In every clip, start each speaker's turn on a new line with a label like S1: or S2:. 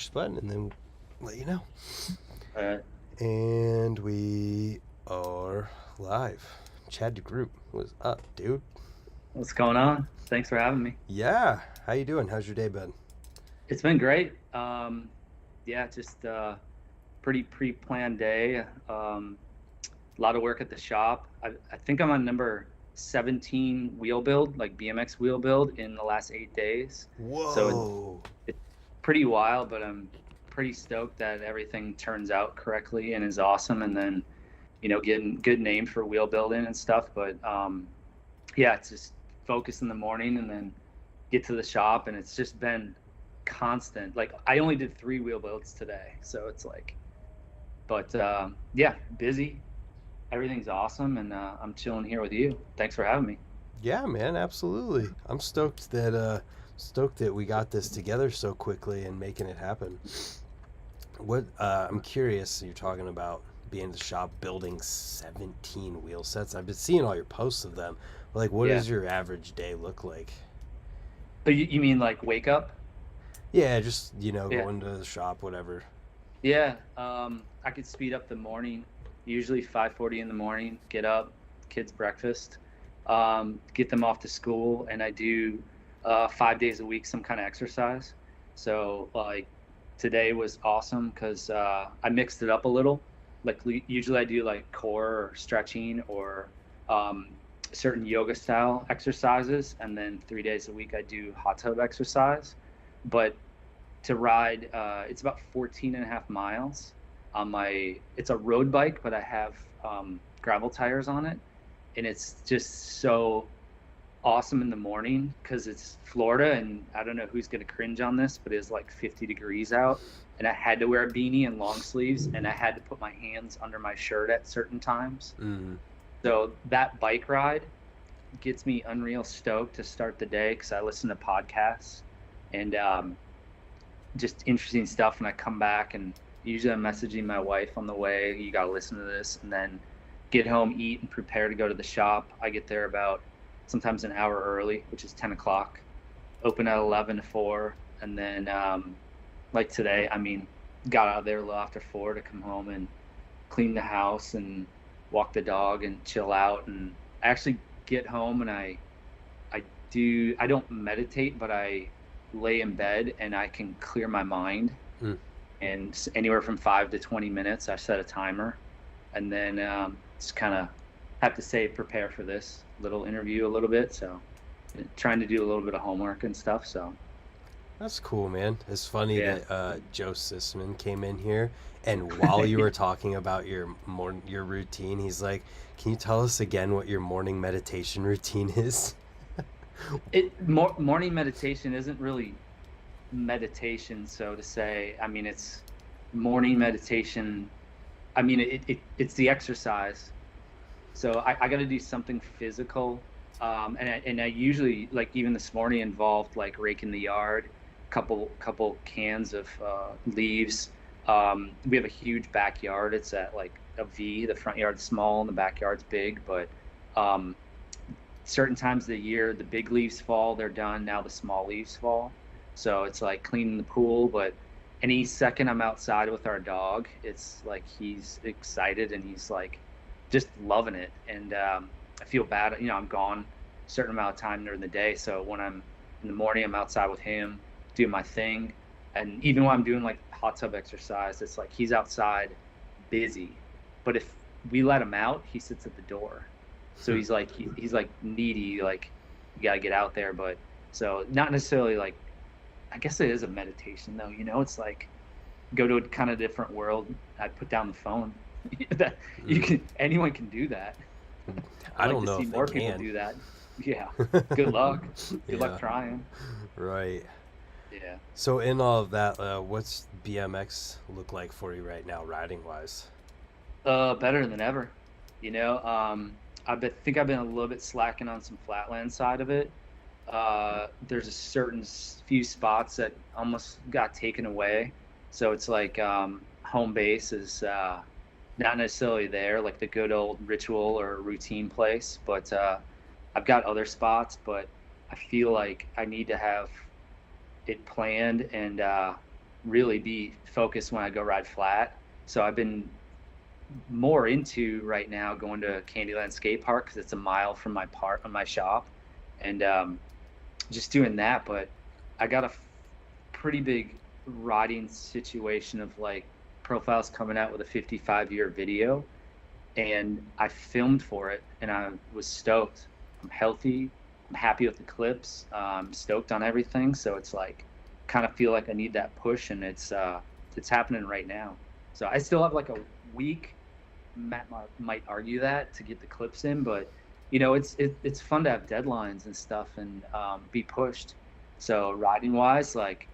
S1: push the button and then let you know.
S2: All right.
S1: And we are live. Chad DeGroot, what's up, dude?
S2: What's going on? Thanks for having me.
S1: Yeah, how you doing? How's your day been?
S2: It's been great. Yeah, just pretty pre-planned day. A lot of work at the shop. I think I'm on number 17 wheel build, like BMX wheel build in the last 8 days. So
S1: Whoa.
S2: it's pretty wild, but I'm pretty stoked that everything turns out correctly and is awesome. And then, getting good name for wheel building and stuff. But yeah, it's just focus in the morning and then get to the shop, and it's just been constant. Like I only did 3 wheel builds today, so it's like, but yeah, busy. Everything's awesome, and I'm chilling here with you. Thanks for having me.
S1: Yeah, man, absolutely. I'm stoked that we got this together so quickly and making it happen. What I'm curious, you're talking about being in the shop building 17 wheel sets. I've been seeing all your posts of them. Like, what
S2: Yeah.
S1: does your average day look like?
S2: But you mean like wake up?
S1: Yeah, just,
S2: Yeah.
S1: going to the shop, whatever.
S2: Yeah. I could speed up the morning. Usually 5:40 in the morning. Get up, kids breakfast, get them off to school, and I do 5 days a week some kind of exercise. So like today was awesome because I mixed it up a little. Like usually I do like core or stretching or um, certain yoga style exercises, and then 3 days a week I do hot tub exercise. But to ride, it's about 14 and a half miles on it's a road bike, but I have gravel tires on it. And it's just so awesome in the morning because it's Florida, and I don't know who's going to cringe on this, but it's like 50 degrees out. And I had to wear a beanie and long sleeves, and I had to put my hands under my shirt at certain times.
S1: Mm.
S2: So that bike ride gets me unreal stoked to start the day because I listen to podcasts and just interesting stuff. And I come back, and usually I'm messaging my wife on the way, you got to listen to this, and then get home, eat, and prepare to go to the shop. I get there about sometimes an hour early, which is 10 o'clock, open at 11 to 4. And then like today, I mean, got out of there a little after 4 to come home and clean the house and walk the dog and chill out. And I actually get home and I don't meditate, but I lay in bed and I can clear my mind.
S1: Mm.
S2: And anywhere from 5 to 20 minutes, I set a timer, and then just kind of have to say prepare for this little interview a little bit. So trying to do a little bit of homework and stuff. So
S1: That's cool, man. It's funny
S2: yeah.
S1: that Joe Sisman came in here, and while you were talking about your routine, he's like, "Can you tell us again what your morning meditation routine is?"
S2: Morning meditation isn't really meditation, so to say. I mean, it's morning meditation. I mean, it's the exercise. So I got to do something physical. And I usually, like even this morning, involved like raking the yard, couple cans of leaves. We have a huge backyard. It's at like a V. The front yard's small and the backyard's big, but um, certain times of the year, the big leaves fall, they're done. Now the small leaves fall. So it's like cleaning the pool, but any second I'm outside with our dog, it's like he's excited and he's like just loving it. And I feel bad, I'm gone a certain amount of time during the day. So when I'm in the morning, I'm outside with him, doing my thing. And even when I'm doing like hot tub exercise, it's like he's outside busy. But if we let him out, he sits at the door. So he's like he's like needy, like you gotta get out there. But so not necessarily like, I guess it is a meditation though. It's like go to a kind of different world. I put down the phone. That
S1: Mm.
S2: anyone can do that.
S1: I
S2: I'd like
S1: don't
S2: to
S1: know
S2: see
S1: if they
S2: more people
S1: can.
S2: do that. Yeah. Good luck. Good luck
S1: Yeah,
S2: trying.
S1: right.
S2: Yeah.
S1: So in all of that, what's BMX look like for you right now, riding wise?
S2: Better than ever. Think I've been a little bit slacking on some flatland side of it. There's a certain few spots that almost got taken away. So it's like home base is not necessarily there, like the good old ritual or routine place, but I've got other spots, but I feel like I need to have it planned and really be focused when I go ride flat. So I've been more into right now going to Candyland skate park because it's a mile from my shop, and just doing that. But I got a pretty big riding situation of like profiles coming out with a 55-year video, and I filmed for it, and I was stoked. I'm healthy, I'm happy with the clips, I'm stoked on everything. So it's like, kind of feel like I need that push, and it's happening right now. So I still have like a week. Matt might argue that to get the clips in, but you know, it's fun to have deadlines and stuff, and be pushed. So riding wise, like,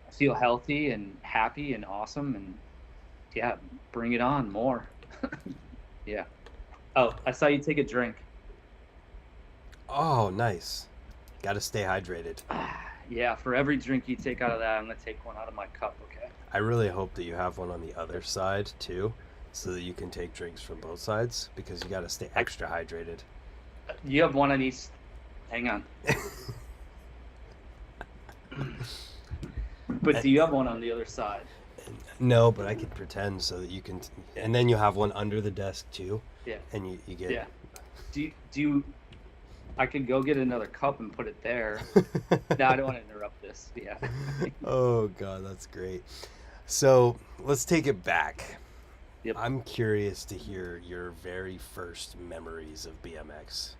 S2: I feel healthy and happy and awesome, and yeah, bring it on more. Yeah. Oh, I saw you take a drink.
S1: Oh, nice. Got to stay hydrated.
S2: Yeah, for every drink you take out of that, I'm gonna take one out of my cup. Okay.
S1: I really hope that you have one on the other side too, so that you can take drinks from both sides, because you got to stay extra hydrated.
S2: You have one on each. Hang on. But do you have one on the other side?
S1: No, but I could pretend so that you can, and then you have one under the desk too.
S2: Yeah.
S1: And you get.
S2: Yeah. Do you? I could go get another cup and put it there. No, I don't want to interrupt this. Yeah.
S1: Oh God, that's great. So let's take it back.
S2: Yep.
S1: I'm curious to hear your very first memories of BMX.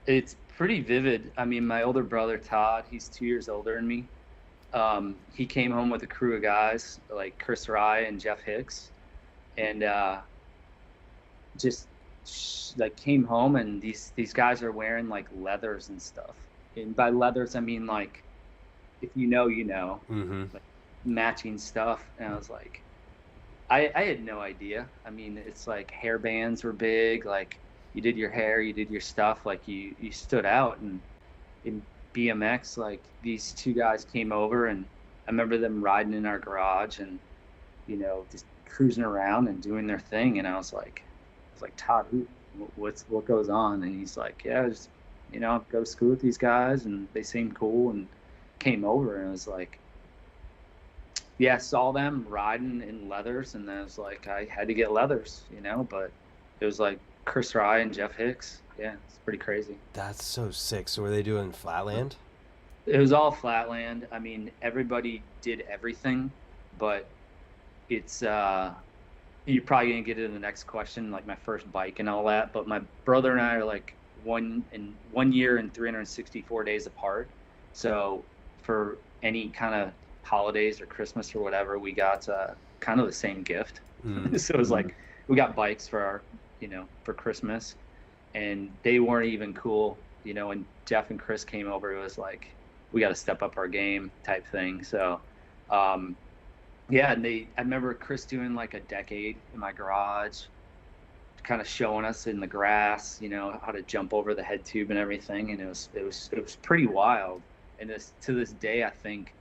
S2: It's pretty vivid. I mean, my older brother Todd, he's 2 years older than me. He came home with a crew of guys like Chris Rye and Jeff Hicks, and just like came home, and these guys are wearing like leathers and stuff. And by leathers, I mean like, if you know, you know, like matching stuff. And I was like, I had no idea. I mean, it's like hair bands were big. Like, you did your hair, you did your stuff. Like, you stood out. And in BMX, like, these two guys came over, and I remember them riding in our garage and, you know, just cruising around and doing their thing. And I was like, Todd, what goes on? And he's like, yeah, just, you know, go to school with these guys, and they seemed cool, and came over. And I was like, yeah, saw them riding in leathers, and I was like, I had to get leathers, you know. But it was like Chris Rye and Jeff Hicks. Yeah, it's pretty crazy.
S1: That's so sick. So were they doing Flatland?
S2: It was all Flatland. I mean, everybody did everything, but it's you're probably gonna get into the next question, like my first bike and all that. But my brother and I are like 1 year and 364 days apart. So for any kind of holidays or Christmas or whatever, we got kind of the same gift. So it was like, we got bikes for our, you know, for Christmas, and they weren't even cool, you know. When Jeff and Chris came over, it was like, we got to step up our game type thing. So yeah, and I remember Chris doing like a decade in my garage, kind of showing us in the grass, you know, how to jump over the head tube and everything. And it was pretty wild. And to this day, I think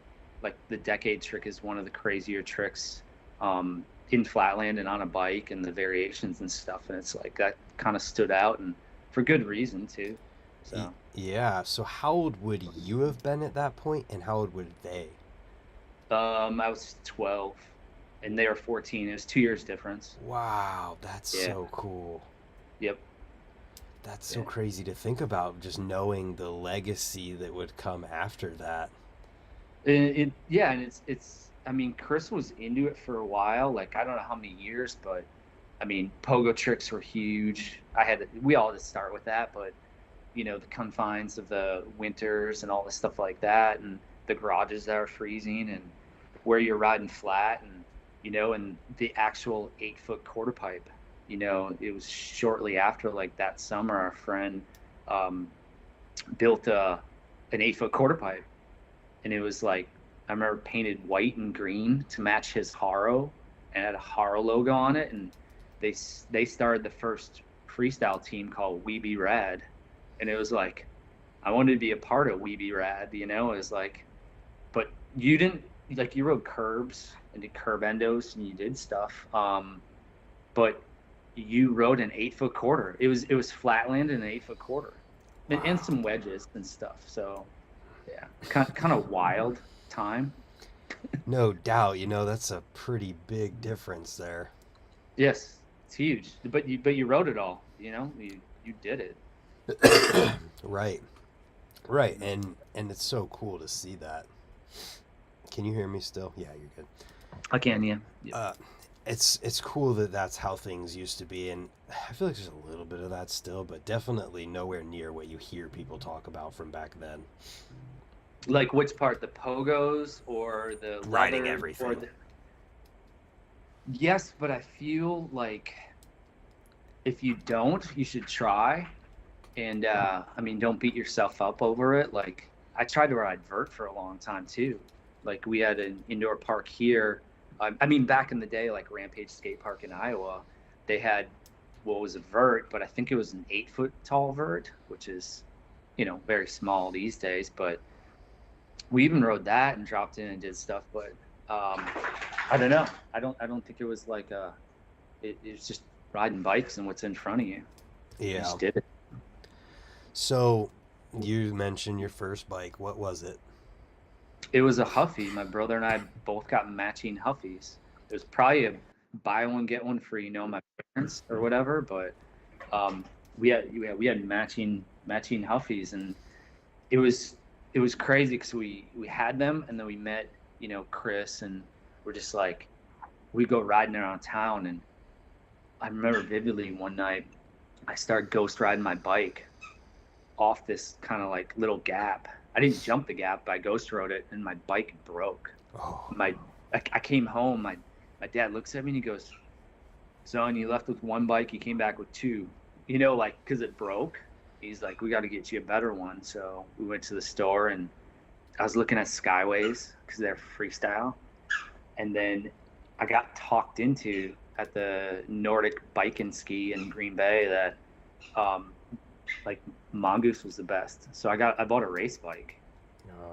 S2: like the decade trick is one of the crazier tricks in Flatland and on a bike, and the variations and stuff. And it's like, that kind of stood out, and for good reason too. So
S1: yeah. So how old would you have been at that point, and how old would they?
S2: I was 12, and they were 14. It was 2 years difference.
S1: Wow, that's so cool.
S2: Yep.
S1: That's so crazy to think about, just knowing the legacy that would come after that.
S2: And it's I mean, Chris was into it for a while, like, I don't know how many years, but I mean, pogo tricks were huge. We all had to start with that, but you know, the confines of the winters and all this stuff like that, and the garages that are freezing, and where you're riding flat, and you know, and the actual 8-foot quarter pipe. You know, it was shortly after, like that summer, our friend built an 8-foot quarter pipe, and it was like, I remember painted white and green to match his Haro, and had a Haro logo on it. And they started the first freestyle team called We Be Rad, and it was like, I wanted to be a part of We Be Rad, you know. It was like, but you didn't, like, you rode curbs and did curb endos and you did stuff, but you rode an 8-foot quarter. It was Flatland and an 8-foot quarter, and some wedges and stuff. So yeah, kind of wild time.
S1: No doubt. That's a pretty big difference there.
S2: Yes, it's huge. But you wrote it all. You did it.
S1: Right. Right. And it's so cool to see that. Can you hear me still? Yeah, you're good.
S2: I can, yeah. Yep.
S1: Uh, it's cool that that's how things used to be, and I feel like there's a little bit of that still, but definitely nowhere near what you hear people talk about from back then.
S2: Like which part, the pogos or the
S1: Riding
S2: leather or
S1: everything.
S2: the... Yes, but I feel like if you don't, you should try. And I mean, don't beat yourself up over it. Like I tried to ride vert for a long time too. Like we had an indoor park here. I mean, back in the day, like Rampage Skate Park in Iowa, they had what was a vert, but I think it was an 8 foot tall vert, which is, very small these days. But we even rode that and dropped in and did stuff. But I don't know. I don't think it was like it's just riding bikes and what's in front of you. You
S1: Yeah.
S2: just did it.
S1: So you mentioned your first bike. What was it?
S2: It was a Huffy. My brother and I both got matching Huffies. It was probably a buy one get one free, my parents or whatever. But um, we had matching Huffies, and it was crazy because we had them, and then we met Chris, and we're just like we go riding around town, and I remember vividly one night I started ghost riding my bike off this kind of like little gap. I didn't jump the gap, but I ghost rode it, and my bike broke.
S1: Oh,
S2: I came home. My dad looks at me and he goes, "Son, you left with one bike. You came back with two. Like because it broke." He's like, "We got to get you a better one." So we went to the store, and I was looking at Skyways because they're freestyle, and then I got talked into at the Nordic Bike and Ski in Green Bay that like Mongoose was the best. So I bought a race bike,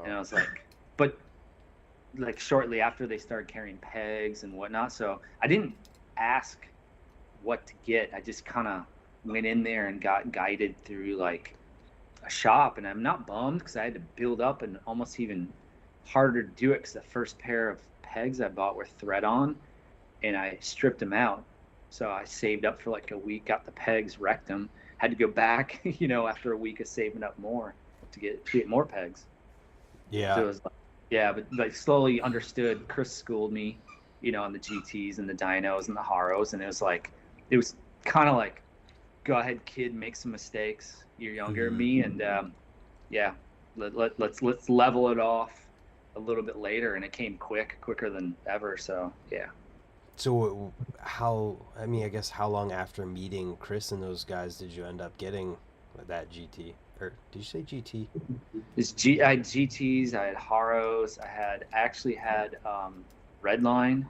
S2: and I was like, but like shortly after they started carrying pegs and whatnot. So I didn't ask what to get. I just kind of went in there and got guided through like a shop, and I'm not bummed because I had to build up and almost even harder to do it because the first pair of pegs I bought were thread on, and I stripped them out. So I saved up for like a week, got the pegs, wrecked them, had to go back, after a week of saving up more to get more pegs. So
S1: yeah.
S2: it was like, yeah, but like slowly understood. Chris schooled me, on the GTs and the dynos and the Haros, and it was kind of like, go ahead, kid, make some mistakes. You're younger than me, and yeah, let's level it off a little bit later, and it came quicker than ever. So yeah.
S1: So I guess how long after meeting Chris and those guys did you end up getting that GT? Or did you say GT?
S2: I had GTs, I had Haros, actually had Redline,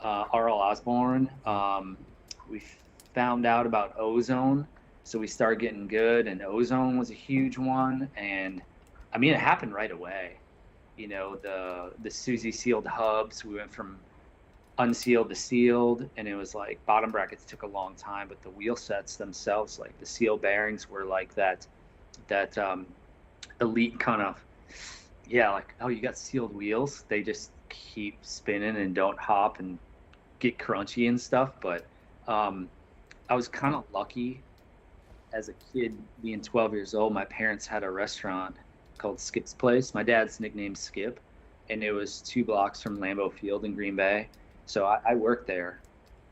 S2: RL Osborne. We found out about Ozone, so we started getting good, and Ozone was a huge one. And I mean, it happened right away. The Suzy sealed hubs, we went from unsealed to sealed, and it was like bottom brackets took a long time, but the wheel sets themselves, like the seal bearings, were like that elite kind of, yeah, like, oh, you got sealed wheels, they just keep spinning and don't hop and get crunchy and stuff. But I was kind of lucky as a kid, being 12 years old. My parents had a restaurant called Skip's Place. My dad's nicknamed Skip, and it was 2 blocks from Lambeau Field in Green Bay. So I worked there,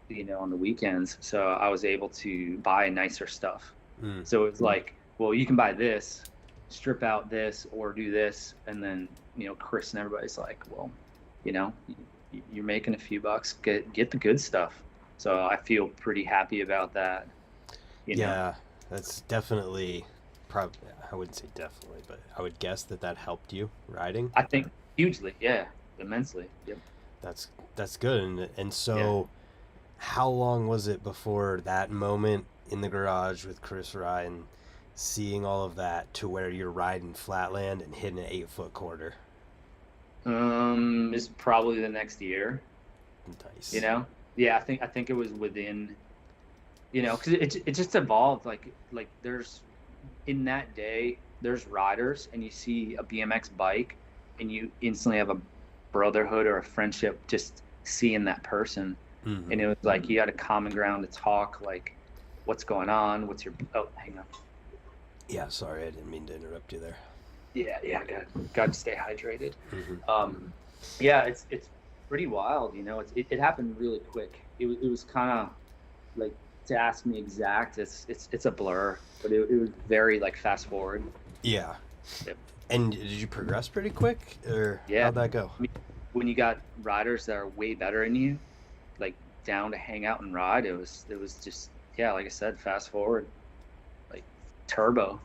S2: on the weekends. So I was able to buy nicer stuff.
S1: Mm.
S2: So it was like, well, you can buy this, strip out this, or do this. And then, Chris and everybody's like, well, you're making a few bucks, get the good stuff. So I feel pretty happy about that.
S1: Yeah, that's definitely, I wouldn't say definitely, but I would guess that helped you riding.
S2: I think hugely, yeah, immensely. Yep.
S1: That's good. And so, how long was it before that moment in the garage with Chris Ryan, seeing all of that, to where you're riding Flatland and hitting an 8 foot quarter?
S2: It's probably the next year.
S1: Nice.
S2: Yeah, I think it was within, because it just evolved. Like there's, in that day, there's riders, and you see a BMX bike, and you instantly have brotherhood or a friendship, just seeing that person.
S1: Hmm.
S2: And it was like you had a common ground to talk, like what's going on, what's your, oh, hang on.
S1: Yeah, sorry, I didn't mean to interrupt you there.
S2: Yeah, got to stay hydrated.
S1: Hmm.
S2: Um, yeah, it's pretty wild, you know. It happened really quick. It was kind of like, to ask me exact, it's a blur, but it was very like fast forward.
S1: Yeah.
S2: Yep.
S1: And did you progress pretty quick, or
S2: Yeah,
S1: how'd that go?
S2: I mean, when you got riders that are way better than you, like down to hang out and ride, it was just, yeah, like I said, fast forward, like turbo.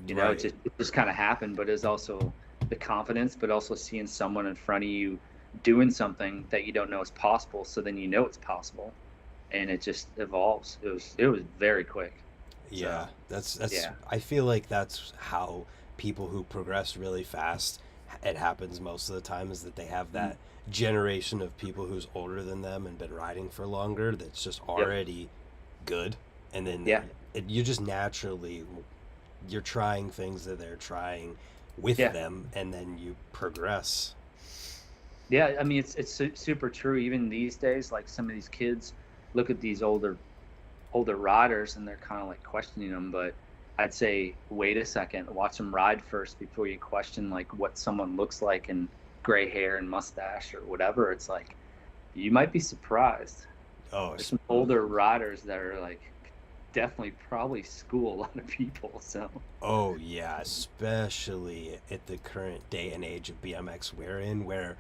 S2: You know,
S1: Right.
S2: it just kind of happened, but it's also the confidence, but also seeing someone in front of you doing something that you don't know is possible. So then you know it's possible, and it just evolves. It was very quick.
S1: Yeah,
S2: So
S1: that's
S2: yeah.
S1: I feel like that's how people who progress really fast, it happens most of the time, is that they have
S2: Mhm.
S1: that generation of people who's older than them and been riding for longer that's just
S2: Yep.
S1: already good, and then
S2: Yeah.
S1: you just naturally, you're trying things that they're trying with
S2: Yeah.
S1: them, and then you progress.
S2: Yeah. I mean, it's super true. Even these days, like some of these kids look at these older riders and they're kind of like questioning them, but I'd say wait a second, watch them ride first before you question like what someone looks like and gray hair and mustache or whatever. It's like you might be surprised.
S1: Oh,
S2: There's some older riders that are like definitely probably school a lot of people. So
S1: oh yeah, especially at the current day and age of BMX we're in, where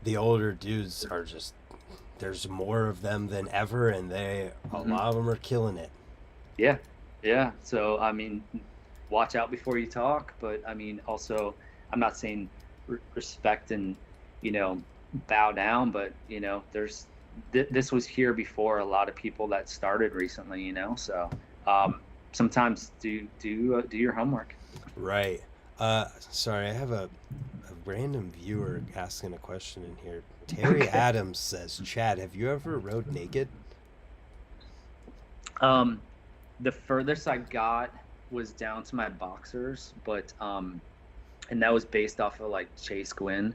S1: the older dudes are just, there's more of them than ever, and a
S2: mhm.
S1: lot of them are killing it.
S2: Yeah, yeah. So I mean, watch out before you talk, but I mean also, I'm not saying respect and, you know, bow down, but you know, this was here before a lot of people that started recently, you know. So sometimes do your homework.
S1: Right. Sorry, I have a random viewer asking a question in here. Terry
S2: Okay.
S1: Adams says, Chad, have you ever rode naked?
S2: Um, the furthest I got was down to my boxers, but and that was based off of like Chase Gwynn.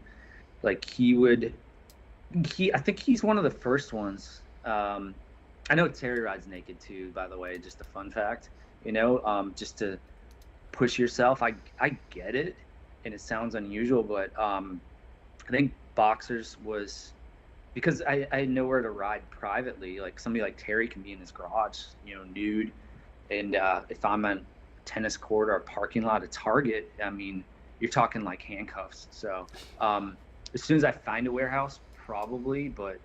S2: Like I think he's one of the first ones. I know Terry rides naked too, by the way, just a fun fact, you know, just to push yourself. I get it, and it sounds unusual, but I think boxers was because I had nowhere to ride privately. Like somebody like Terry can be in his garage, you know, nude, and if I'm on a tennis court or a parking lot at Target, I mean, you're talking like handcuffs. So as soon as I find a warehouse, probably, but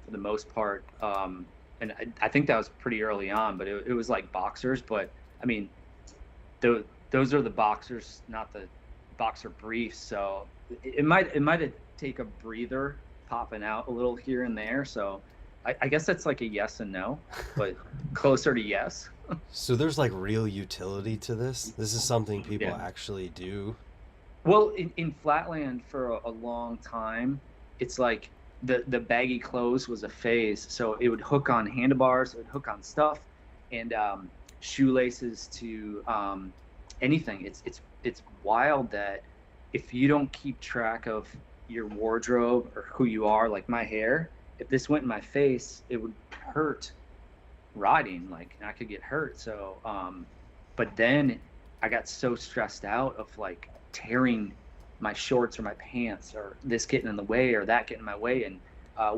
S2: for the most part, and I think that was pretty early on, but it was like boxers. But I mean, those are the boxers, not the boxer briefs. So it might have take a breather popping out a little here and there. So I guess that's like a yes and no, but closer to yes.
S1: So there's like real utility to this. This is something people
S2: Yeah.
S1: actually do.
S2: Well, in Flatland for a long time, it's like the baggy clothes was a phase. So it would hook on handlebars, it would hook on stuff, and shoelaces to anything. It's wild that if you don't keep track of your wardrobe or who you are, like my hair, if this went in my face, it would hurt riding. Like I could get hurt. So, but then I got so stressed out of like tearing my shorts or my pants or this getting in the way or that getting in my way. And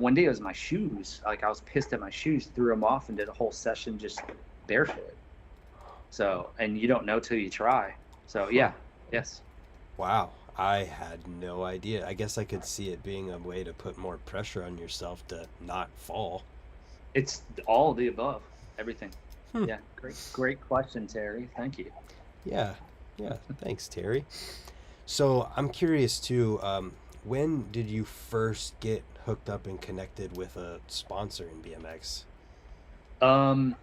S2: one day it was my shoes. Like I was pissed at my shoes, threw them off, and did a whole session just barefoot. So, and you don't know till you try. So,
S1: Huh.
S2: yeah, yes,
S1: Wow. I had no idea. I guess I could see it being a way to put more pressure on yourself to not fall.
S2: it's all of the above, everything.
S1: Hmm.
S2: Yeah, great question, Terry. Thank you.
S1: Yeah. Yeah. Thanks, Terry. So I'm curious too. When did you first get hooked up and connected with a sponsor in BMX?
S2: Um,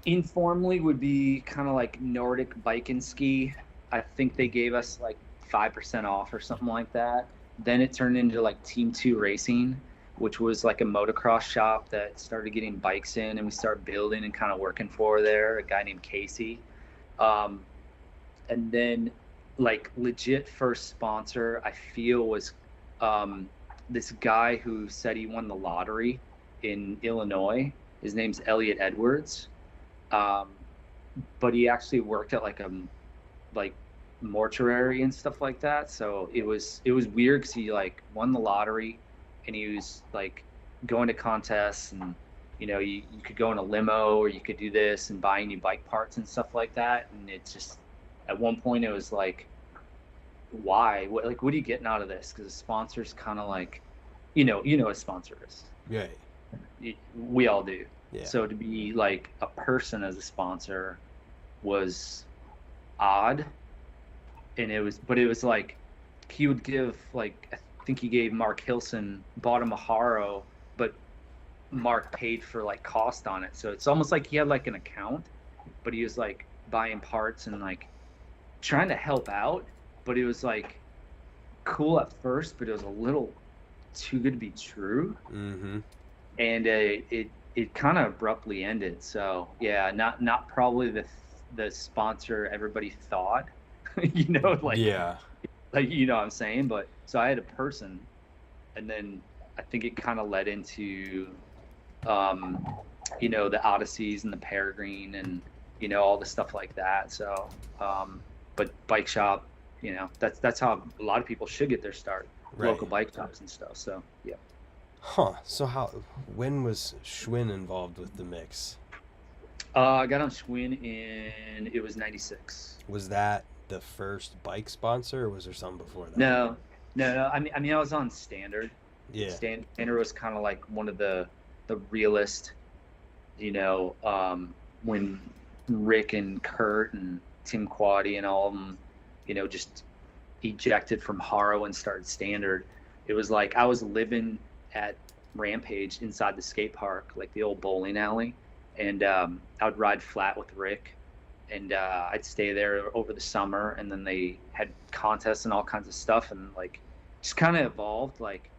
S2: Informally would be kind of like Nordic Bike and Ski. I think they gave us like 5% off or something like that. Then it turned into like Team 2 Racing, which was like a motocross shop that started getting bikes in, and we started building and kind of working for there, a guy named Casey. And then like legit first sponsor I feel was this guy who said he won the lottery in Illinois. His name's Elliot Edwards. But he actually worked at like a like mortuary and stuff like that. So it was weird because he like won the lottery, and he was like going to contests, and you could go in a limo, or you could do this and buy new bike parts and stuff like that. And it's just, at one point it was like, why? What are you getting out of this? Because the sponsor's kind of like, a sponsor is.
S1: Right.
S2: We all do.
S1: Yeah.
S2: So to be like a person as a sponsor was odd. And it was like, he would give, like, I think he gave Mark Hilson, bought him a Haro, but Mark paid for like cost on it. So it's almost like he had like an account, but he was like buying parts and like trying to help out. But it was like cool at first, but it was a little too good to be true.
S1: Mm-hmm.
S2: And it kind of abruptly ended. So yeah, not probably the sponsor everybody thought, like,
S1: yeah,
S2: like, what I'm saying. But so I had a person, and then I think it kind of led into, the Odysseys and the Peregrine and, all the stuff like that. So, but bike shop, that's how a lot of people should get their start,
S1: right.
S2: Local bike shops and stuff. So, yeah.
S1: Huh. So when was Schwinn involved with the mix?
S2: I got on Schwinn it was 96.
S1: Was that the first bike sponsor, or was there something before that?
S2: No. I mean, I was on Standard.
S1: Yeah.
S2: Standard was kind of like one of the realest, when Rick and Kurt and Tim Quaddy and all of them, just ejected from Haro and started Standard. It was like I was living at Rampage inside the skate park, like the old bowling alley, and I would ride flat with Rick, and I'd stay there over the summer, and then they had contests and all kinds of stuff, and like just kind of evolved. Like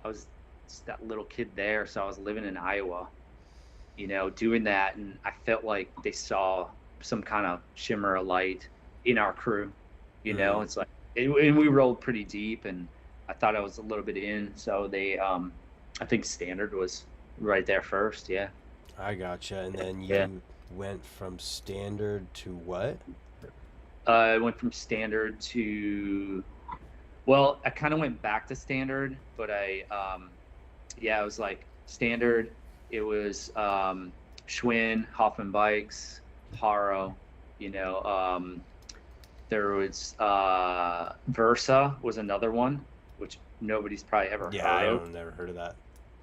S2: I was just that little kid there, so I was living in Iowa, doing that, and I felt like they saw some kind of shimmer of light in our crew. It's like, and we rolled pretty deep, and I thought I was a little bit in, so they I think Standard was right there first. Yeah,
S1: I gotcha. And then you went from Standard to what?
S2: I went from Standard to, well, I kind of went back to Standard, but it was like Standard. It was Schwinn, Hoffman Bikes, Haro. There was Versa was another one, which nobody's probably ever heard of.
S1: I've never heard of that.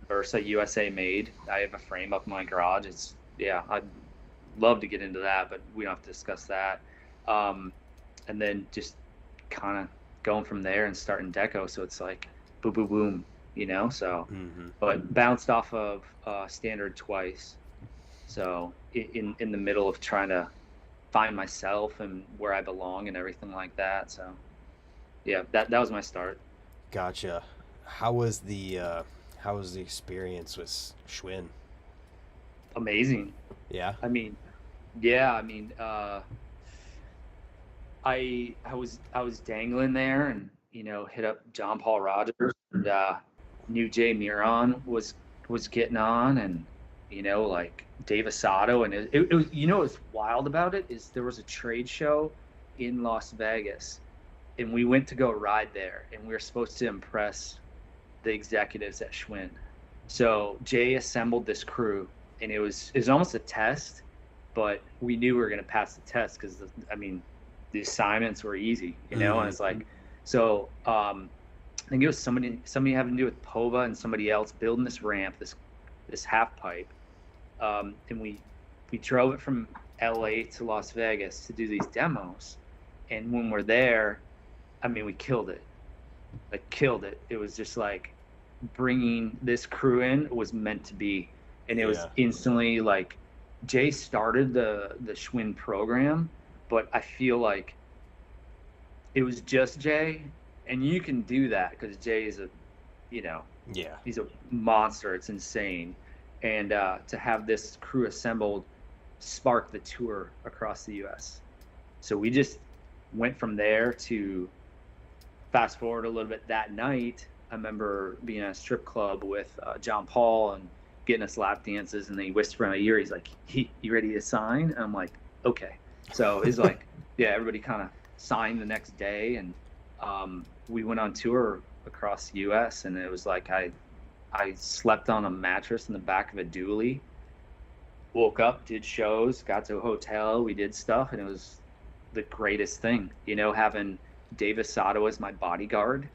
S2: Versa, USA made. I have a frame up in my garage. I'd love to get into that, but we don't have to discuss that. And then just kind of going from there and starting Deco. So it's like boom, boom, boom, so, but bounced off of Standard twice. So in the middle of trying to find myself and where I belong and everything like that. So yeah, that was my start.
S1: Gotcha. How was the experience with Schwinn?
S2: Amazing.
S1: Yeah.
S2: I was dangling there, and hit up John Paul Rogers, and knew Jay Miron was getting on, and like Dave Asado, and it was, what's wild about it is there was a trade show in Las Vegas, and we went to go ride there, and we were supposed to impress the executives at Schwinn. So Jay assembled this crew, and it was almost a test, but we knew we were going to pass the test because the assignments were easy, and it's like, so I think it was somebody having to do with Pova and somebody else building this ramp, this half pipe, and we drove it from LA to Las Vegas to do these demos, and when we're there, we killed it. Like, killed it. It was just like bringing this crew in was meant to be, and it was instantly like Jay started the Schwinn program, but I feel like it was just Jay, and you can do that because Jay is he's a monster. It's insane, and to have this crew assembled sparked the tour across the U.S. So we just went from there to fast forward a little bit. That night, I remember being at a strip club with John Paul and getting us lap dances, and then he whispered in my ear, he's like, you ready to sign? And I'm like, okay. So he's like, yeah, everybody kind of signed the next day, and we went on tour across the U.S., and it was like I slept on a mattress in the back of a dually, woke up, did shows, got to a hotel, we did stuff, and it was the greatest thing, you know, having Davis Sato as my bodyguard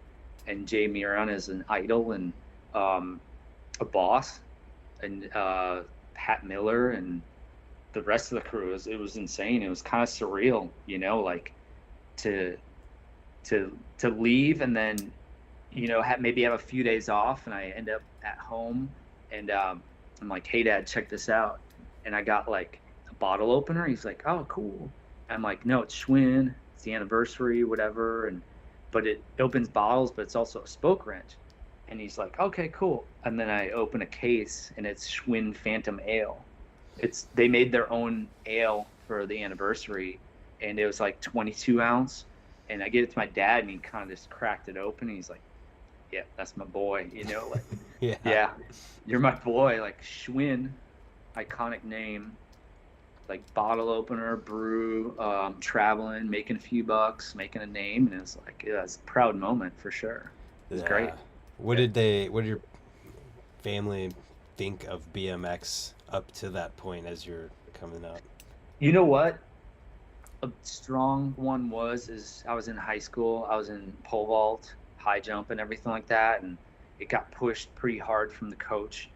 S2: and Jay Miron as an idol, and a boss, and Pat Miller and the rest of the crew. It was insane. It was kind of surreal, you know, like to leave and then, you know, maybe have a few days off, and I end up at home, and I'm like, hey Dad, check this out. And I got like a bottle opener. He's like, oh, cool. I'm like, no, it's Schwinn, it's the anniversary, whatever, but it opens bottles, but it's also a spoke wrench. And he's like, okay, cool. And then I open a case, and it's Schwinn Phantom Ale. They made their own ale for the anniversary, and it was like 22 ounce. And I get it to my dad, and he kind of just cracked it open, and he's like, yeah, that's my boy, you know, like, yeah, you're my boy. Like Schwinn, iconic name, like bottle opener, brew, traveling, making a few bucks, making a name, and it's like, yeah, it's a proud moment for sure. It's great.
S1: What did your family think of BMX up to that point as you're coming up?
S2: You know what? A strong one is I was in high school. I was in pole vault, high jump, and everything like that, and it got pushed pretty hard from the coach.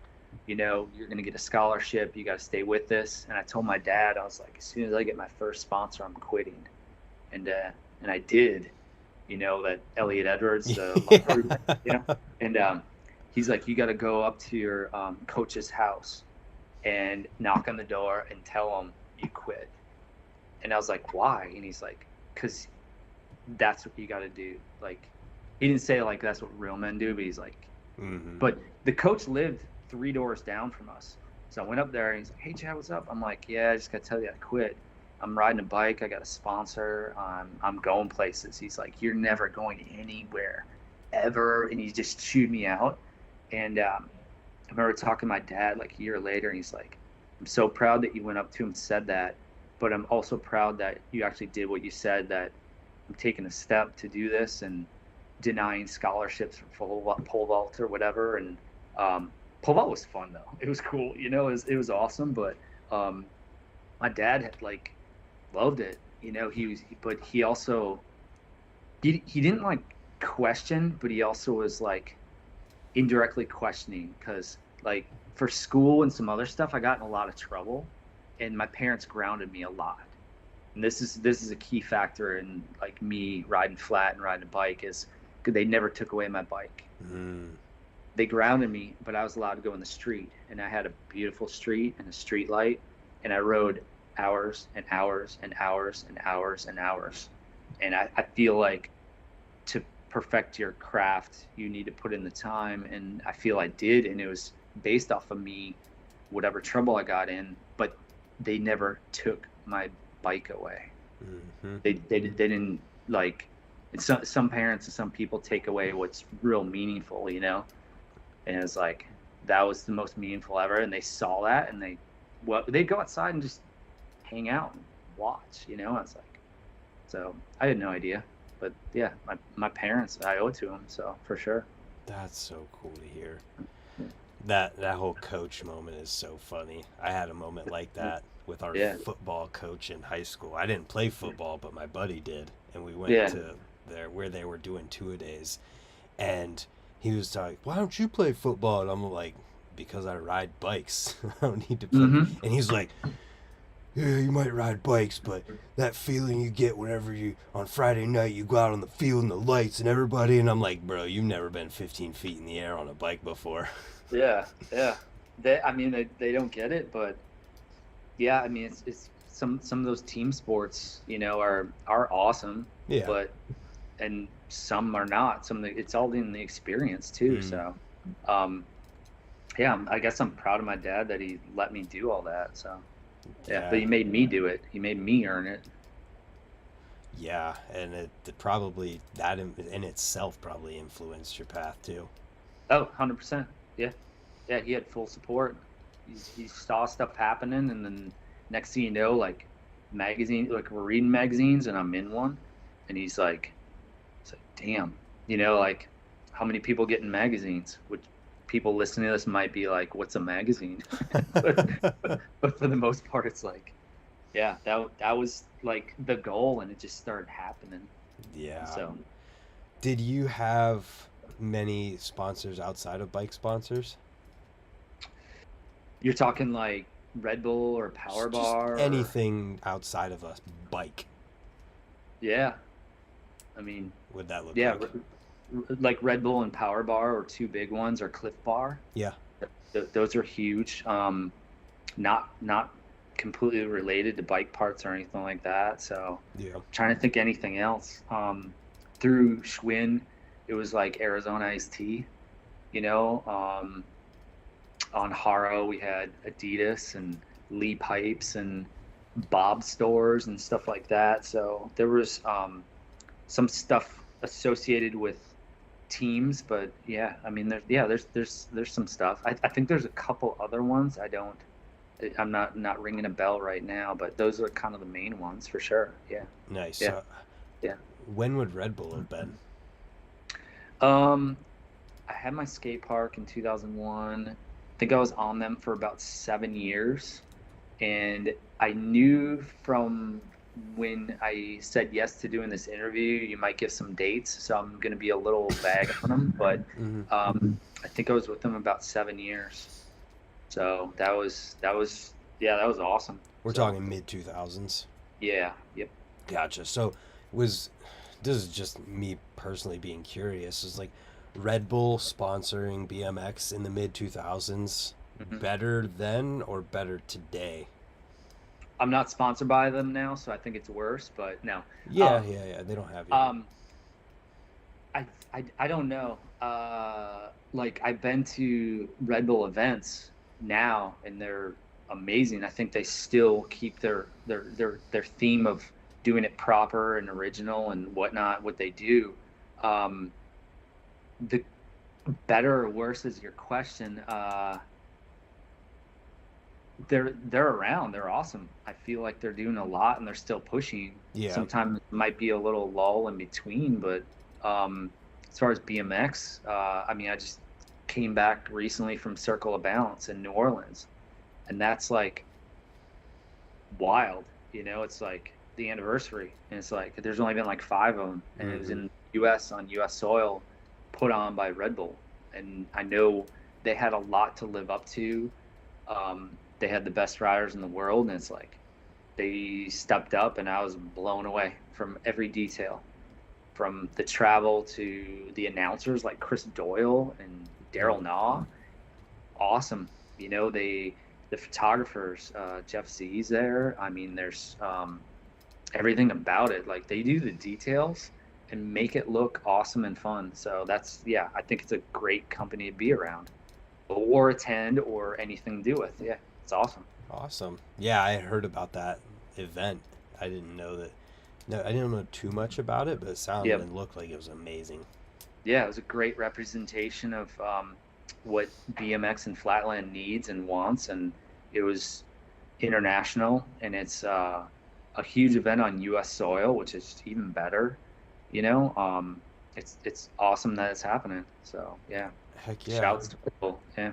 S2: You know, you're going to get a scholarship. You got to stay with this. And I told my dad, I was like, as soon as I get my first sponsor, I'm quitting. And I did. You know, that Elliot Edwards, you know, and he's like, you got to go up to your coach's house and knock on the door and tell him you quit. And I was like, why? And he's like, because that's what you got to do. Like, he didn't say like that's what real men do, but he's like, but the coach lived 3 doors down from us. So I went up there, and he's like, hey Chad, what's up? I'm like, yeah, I just got to tell you I quit. I'm riding a bike. I got a sponsor. I'm going places. He's like, you're never going anywhere ever. And he just chewed me out. And I remember talking to my dad like a year later, and he's like, I'm so proud that you went up to him and said that, but I'm also proud that you actually did what you said, that I'm taking a step to do this and denying scholarships for pole vault or whatever. And pole vault was fun though. It was cool, you know, it was awesome. But my dad had like loved it, you know. But he also he didn't like question, but he also was like indirectly questioning, because like for school and some other stuff I got in a lot of trouble, and my parents grounded me a lot. And this is a key factor in like me riding flat and riding a bike, is they never took away my bike. They grounded me, but I was allowed to go in the street, and I had a beautiful street and a street light, and I rode hours and hours and hours and hours and hours. And I feel like to perfect your craft, you need to put in the time, and I feel I did, and it was based off of me, whatever trouble I got in, but they never took my bike away. They didn't, like, some parents and some people take away what's real meaningful, you know. And it's like, that was the most meaningful ever, and they saw that, and they'd go outside and just hang out and watch, you know. It's like, so I had no idea, but yeah, my parents, I owe it to them, so for sure.
S1: That's so cool to hear. That whole coach moment is so funny. I had a moment like that with our football coach in high school. I didn't play football, but my buddy did, and we went to there where they were doing two-a-days, and he was like, why don't you play football? And I'm like, because I ride bikes. I don't need to play. And he's like, yeah, you might ride bikes, but that feeling you get whenever you, on Friday night, you go out on the field and the lights and everybody. And I'm like, bro, you've never been 15 feet in the air on a bike before.
S2: Yeah. They don't get it, but yeah, I mean, it's some of those team sports, you know, are awesome. Yeah. But and some are not. It's all in the experience too. So, yeah, I guess I'm proud of my dad that he let me do all that. So, yeah, but he made me do it. He made me earn it.
S1: Yeah, and it probably that in itself probably influenced your path too.
S2: Oh, 100%. Yeah. Yeah, he had full support. He saw stuff happening, and then next thing you know, like like we're reading magazines, and I'm in one, and it's like, damn, like how many people get in magazines? Which people listening to this might be like, what's a magazine? but, but for the most part, it's like, yeah, that was like the goal, and it just started happening. And
S1: Yeah.
S2: so
S1: Did you have many sponsors outside of bike sponsors?
S2: you're talking like Red Bull or
S1: Just
S2: Power Bar or
S1: anything outside of a bike.
S2: yeah. I mean,
S1: Would that look
S2: yeah,
S1: like?
S2: like Red Bull and Power Bar are two big ones, or Cliff Bar.
S1: Yeah.
S2: Those are huge. Not completely related to bike parts or anything like that. So
S1: Yeah.
S2: trying to think anything else. Through Schwinn, it was like Arizona iced tea. You know, on Haro we had Adidas and Lee pipes and Bob stores and stuff like that. So there was some stuff associated with teams, but yeah, I mean, there's some stuff. I think there's a couple other ones. I'm not ringing a bell right now, but those are kind of the main ones for sure. Yeah,
S1: Nice.
S2: yeah, yeah.
S1: When would Red Bull have been?
S2: Um, I had my skate park in 2001. I think I was on them for about 7 years, and I knew from when I said yes to doing this interview, you might give some dates, so I'm going to be a little vague on them, but
S1: Hmm.
S2: I think I was with them about 7 years. So yeah, that was awesome.
S1: We're
S2: So
S1: talking mid 2000s.
S2: yeah, yep.
S1: Gotcha. So was this is just me personally being curious. Is like Red Bull sponsoring BMX in the mid 2000s
S2: Hmm.
S1: better then or better today?
S2: I'm not sponsored by them now, so I think it's worse, but no.
S1: Yeah,
S2: Um,
S1: yeah, yeah. They don't have you.
S2: um, I don't know. Like I've been to Red Bull events now, and they're amazing. I think they still keep their theme of doing it proper and original and whatnot. What they do, um, the better or worse is your question. They're around. They're awesome. I feel like they're doing a lot, and they're still pushing.
S1: Yeah.
S2: Sometimes it might be a little lull in between, but as far as BMX, I mean, I just came back recently from Circle of Balance in New Orleans, and that's like wild. It's like the anniversary, and it's like there's only been like five of them, and it was
S1: Hmm.
S2: in U.S. on U.S. soil, put on by Red Bull, and I know they had a lot to live up to. They had the best riders in the world, and it's like they stepped up, and I was blown away from every detail, from the travel to the announcers like Chris Doyle and Daryl Naw. Awesome. The photographers, Jeff Z's there. I mean, there's everything about it. Like they do the details and make it look awesome and fun. So yeah, I think it's a great company to be around or attend or anything to do with. Yeah, it's awesome.
S1: Awesome. Yeah, I heard about that event. I didn't know that. No, I didn't know too much about it, but it sounded
S2: Yeah,
S1: and looked like it was amazing.
S2: yeah, it was a great representation of what BMX and Flatland needs and wants, and it was international, and it's a huge event on U.S. soil, which is even better. It's awesome that it's happening. So yeah,
S1: Heck yeah.
S2: shouts to people. Yeah,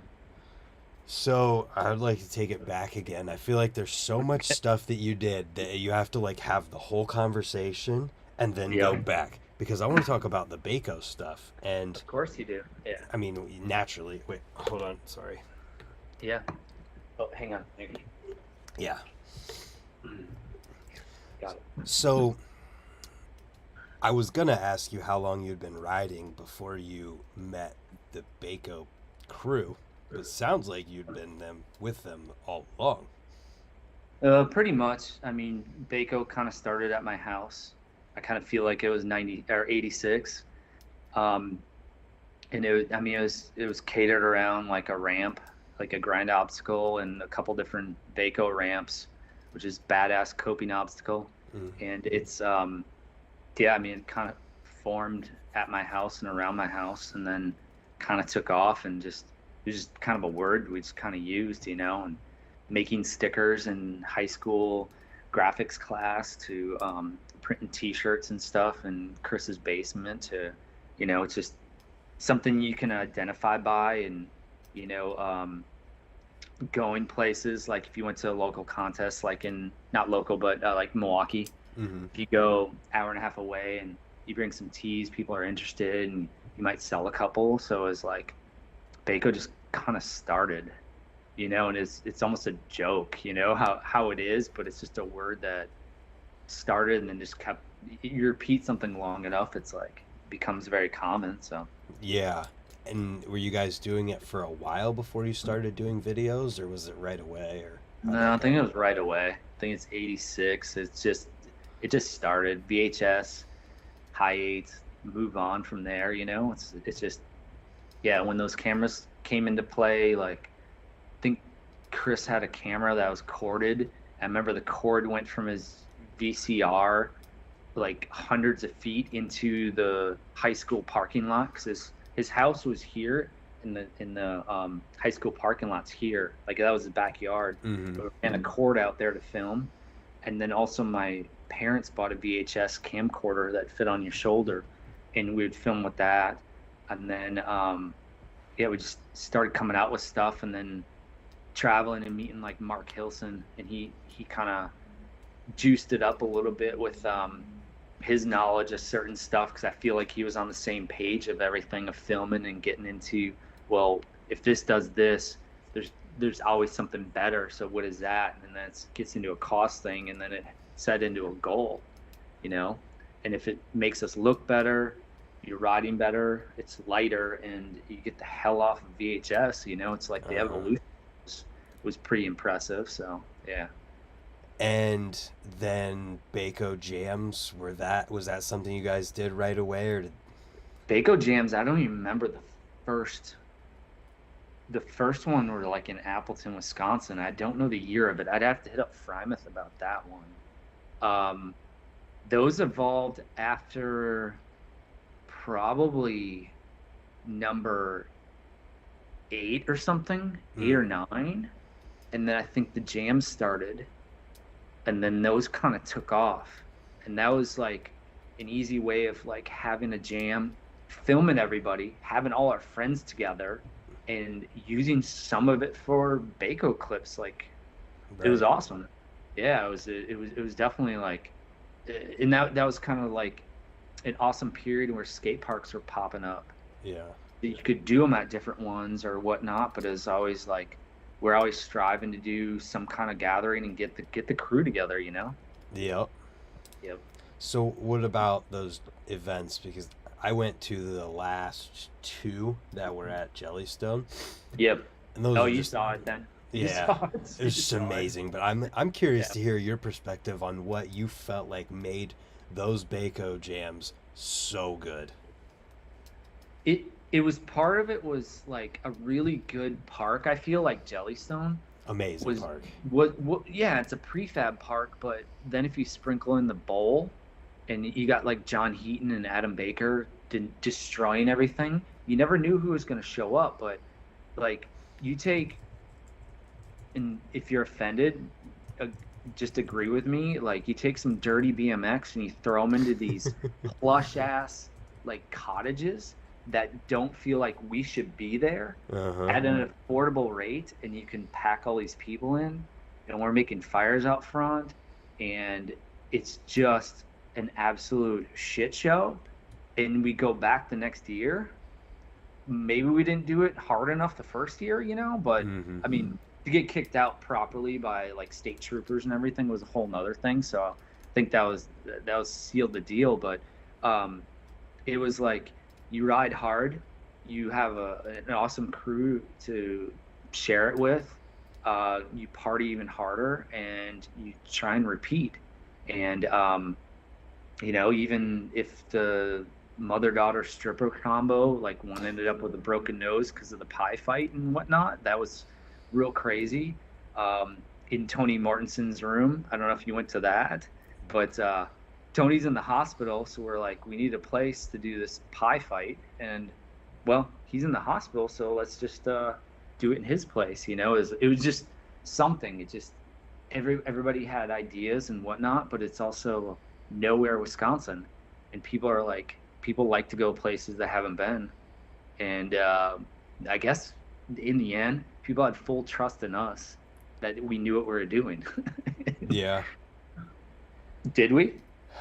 S1: So I'd like to take it back again. I feel like there's so much stuff that you did that you have to like have the whole conversation and then go
S2: yeah,
S1: back because I want to talk about the Baco stuff. And
S2: of course you do. Yeah,
S1: I mean, naturally. Wait, hold on. Sorry.
S2: yeah. Oh, hang on.
S1: Yeah.
S2: Got it.
S1: So I was gonna ask you how long you'd been riding before you met the Baco crew. But it sounds like you'd been with them all along.
S2: Pretty much. I mean, Baco kind of started at my house. I kind of feel like it was 90 or 86. Um, and it was catered around like a ramp, like a grind obstacle and a couple different Baco ramps, which is badass coping obstacle.
S1: Mm.
S2: And it's Yeah, I mean, it kind of formed at my house and around my house, and then kind of took off, and just it was just kind of a word we just kind of used, and making stickers in high school graphics class to printing T-shirts and stuff in Chris's basement to, it's just something you can identify by, and you know, going places like if you went to a local contest, like not local, but like Milwaukee.
S1: Mm-hmm.
S2: If you go hour and a half away and you bring some tees, people are interested, and you might sell a couple. So it's like Baco just kind of started, and it's almost a joke, how it is, but it's just a word that started and then just kept. You repeat something long enough, it's like becomes very common. So
S1: Yeah. And were you guys doing it for a while before you started doing videos, or was it right away? Or
S2: no, I think it was right away. I think it's 86. It just started VHS, high eights, move on from there. It's just, yeah. When those cameras came into play, like I think Chris had a camera that was corded. I remember the cord went from his VCR like hundreds of feet into the high school parking lot, because his house was here, in the high school parking lot's here, like that was his backyard.
S1: Mm-hmm.
S2: And a cord out there to film. And then also my parents bought a VHS camcorder that fit on your shoulder, and we would film with that. And then we just started coming out with stuff, and then traveling and meeting like Mark Hilson, and he kind of juiced it up a little bit with his knowledge of certain stuff, because I feel like he was on the same page of everything, of filming and getting into, well, if this does this, there's always something better. So what is that? And then it gets into a cost thing, and then it set into a goal, and if it makes us look better, you're riding better, it's lighter, and you get the hell off of VHS. It's like the evolution was pretty impressive. So yeah.
S1: And then Baco jams, was that something you guys did right away, or did
S2: Baco jams? I don't even remember the first one were like in Appleton, Wisconsin. I don't know the year of it. I'd have to hit up Frymouth about that one. Those evolved after probably number 8 or something, 8 or 9, and then I think the jams started. And then those kind of took off, and that was like an easy way of like having a jam, filming everybody, having all our friends together, and using some of it for Baco clips. Like, It was awesome. Yeah, it was definitely like, and that was kind of like an awesome period where skate parks were popping up.
S1: Yeah,
S2: you could do them at different ones or whatnot, but it's always like, we're always striving to do some kind of gathering and get the crew together,
S1: Yep. So what about those events? Because I went to the last 2 that were at Jellystone.
S2: Yep.
S1: And those
S2: you saw it then.
S1: Yeah, it was just amazing. But I'm curious to hear your perspective on what you felt like made those Baco jams so good.
S2: It was, part of it was like a really good park. I feel like Jellystone
S1: Amazing park.
S2: Yeah, it's a prefab park, but then if you sprinkle in the bowl, and you got like John Heaton and Adam Baker destroying everything, you never knew who was going to show up. But like, you take, and if you're offended, just agree with me, like you take some dirty BMX and you throw them into these plush ass like cottages that don't feel like we should be there at an affordable rate, and you can pack all these people in, and we're making fires out front, and it's just an absolute shit show. And we go back the next year, maybe we didn't do it hard enough the first year, but I mean, to get kicked out properly by like state troopers and everything was a whole nother thing. So I think that was sealed the deal. But it was like, you ride hard, you have an awesome crew to share it with, you party even harder, and you try and repeat. And even if the mother-daughter stripper combo, like one ended up with a broken nose because of the pie fight and whatnot, that was real crazy. In Tony Mortenson's room, I don't know if you went to that, but Tony's in the hospital, so we're like, we need a place to do this pie fight, and well, he's in the hospital, so let's just do it in his place. It was just something. It just everybody had ideas and whatnot, but it's also nowhere Wisconsin, and people like to go places that haven't been, and I guess in the end, people had full trust in us that we knew what we were doing.
S1: Yeah.
S2: Did we?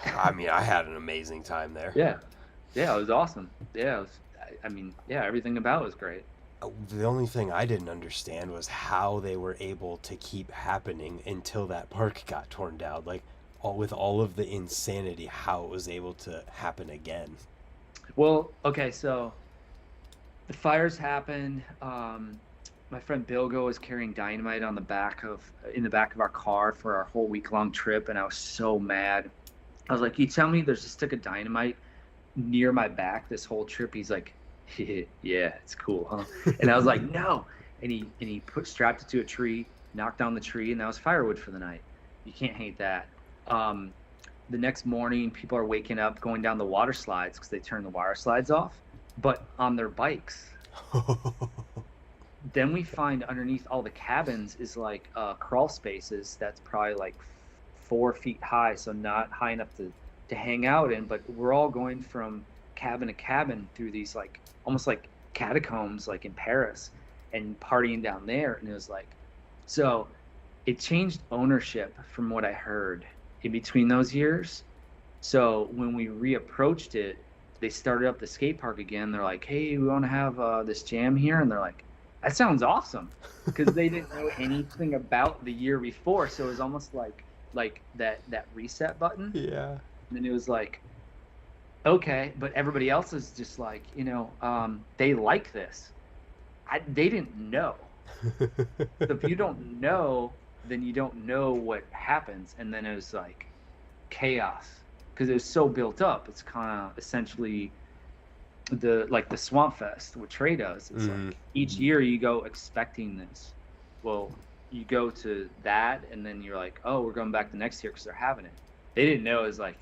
S1: I mean, I had an amazing time there.
S2: Yeah, it was awesome. Yeah, everything about it was great.
S1: The only thing I didn't understand was how they were able to keep happening until that park got torn down. Like, with all of the insanity, how it was able to happen again.
S2: Well, okay, so the fires happened. My friend Bilgo was carrying dynamite in the back of our car for our whole week-long trip, and I was so mad. I was like, "You tell me there's a stick of dynamite near my back this whole trip?" He's like, "Yeah, it's cool, huh?" And I was like, "No!" And he strapped it to a tree, knocked down the tree, and that was firewood for the night. You can't hate that. The next morning, people are waking up, going down the water slides because they turned the water slides off, but on their bikes. Then we find underneath all the cabins is like crawl spaces that's probably like 4 feet high, so not high enough to hang out in, but we're all going from cabin to cabin through these like almost like catacombs like in Paris and partying down there. And it was like, so it changed ownership from what I heard in between those years. So when we reapproached it, they started up the skate park again. They're like, "Hey, we want to have this jam here," and they're like, "That sounds awesome," because they didn't know anything about the year before. So it was almost like that reset button.
S1: Yeah.
S2: And then it was like, okay, but everybody else is just like, they like this. They didn't know. So if you don't know, then you don't know what happens. And then it was like chaos because it was so built up. It's kind of essentially the Swamp Fest, what Trey does. It's like each year you go expecting this. Well, you go to that, and then you're like, "Oh, we're going back the next year because they're having it." They didn't know it was like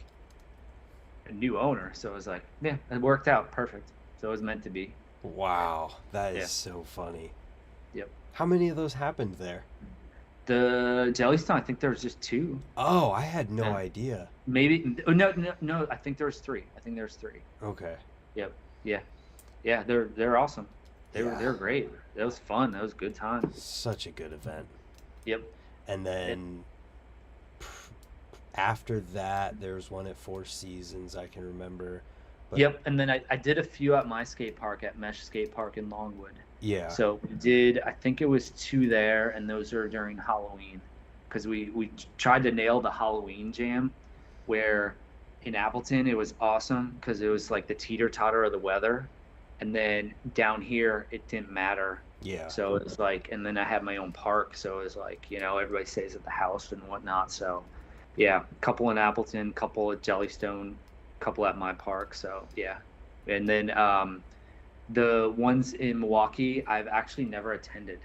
S2: a new owner, so it was like, yeah, it worked out perfect. So it was meant to be.
S1: Wow, that is so funny.
S2: Yep.
S1: How many of those happened there?
S2: The Jellystone, I think there was just 2.
S1: Oh, I had no idea.
S2: Maybe no. I think there was 3.
S1: Okay.
S2: Yep. Yeah. They're awesome. They were great. That was fun. That was a good time.
S1: Such a good event.
S2: Yep.
S1: And then after that, there was one at Four Seasons, I can remember. But
S2: yep. And then I did a few at my skate park, at Mesh Skate Park in Longwood.
S1: Yeah.
S2: So we did, I think it was 2 there, and those are during Halloween, because we tried to nail the Halloween jam, where in Appleton it was awesome because it was like the teeter-totter of the weather. And then down here, it didn't matter.
S1: Yeah.
S2: So it was like, and then I had my own park. So it was like, everybody stays at the house and whatnot. So yeah, a couple in Appleton, couple at Jellystone, couple at my park. So yeah. And then the ones in Milwaukee, I've actually never attended.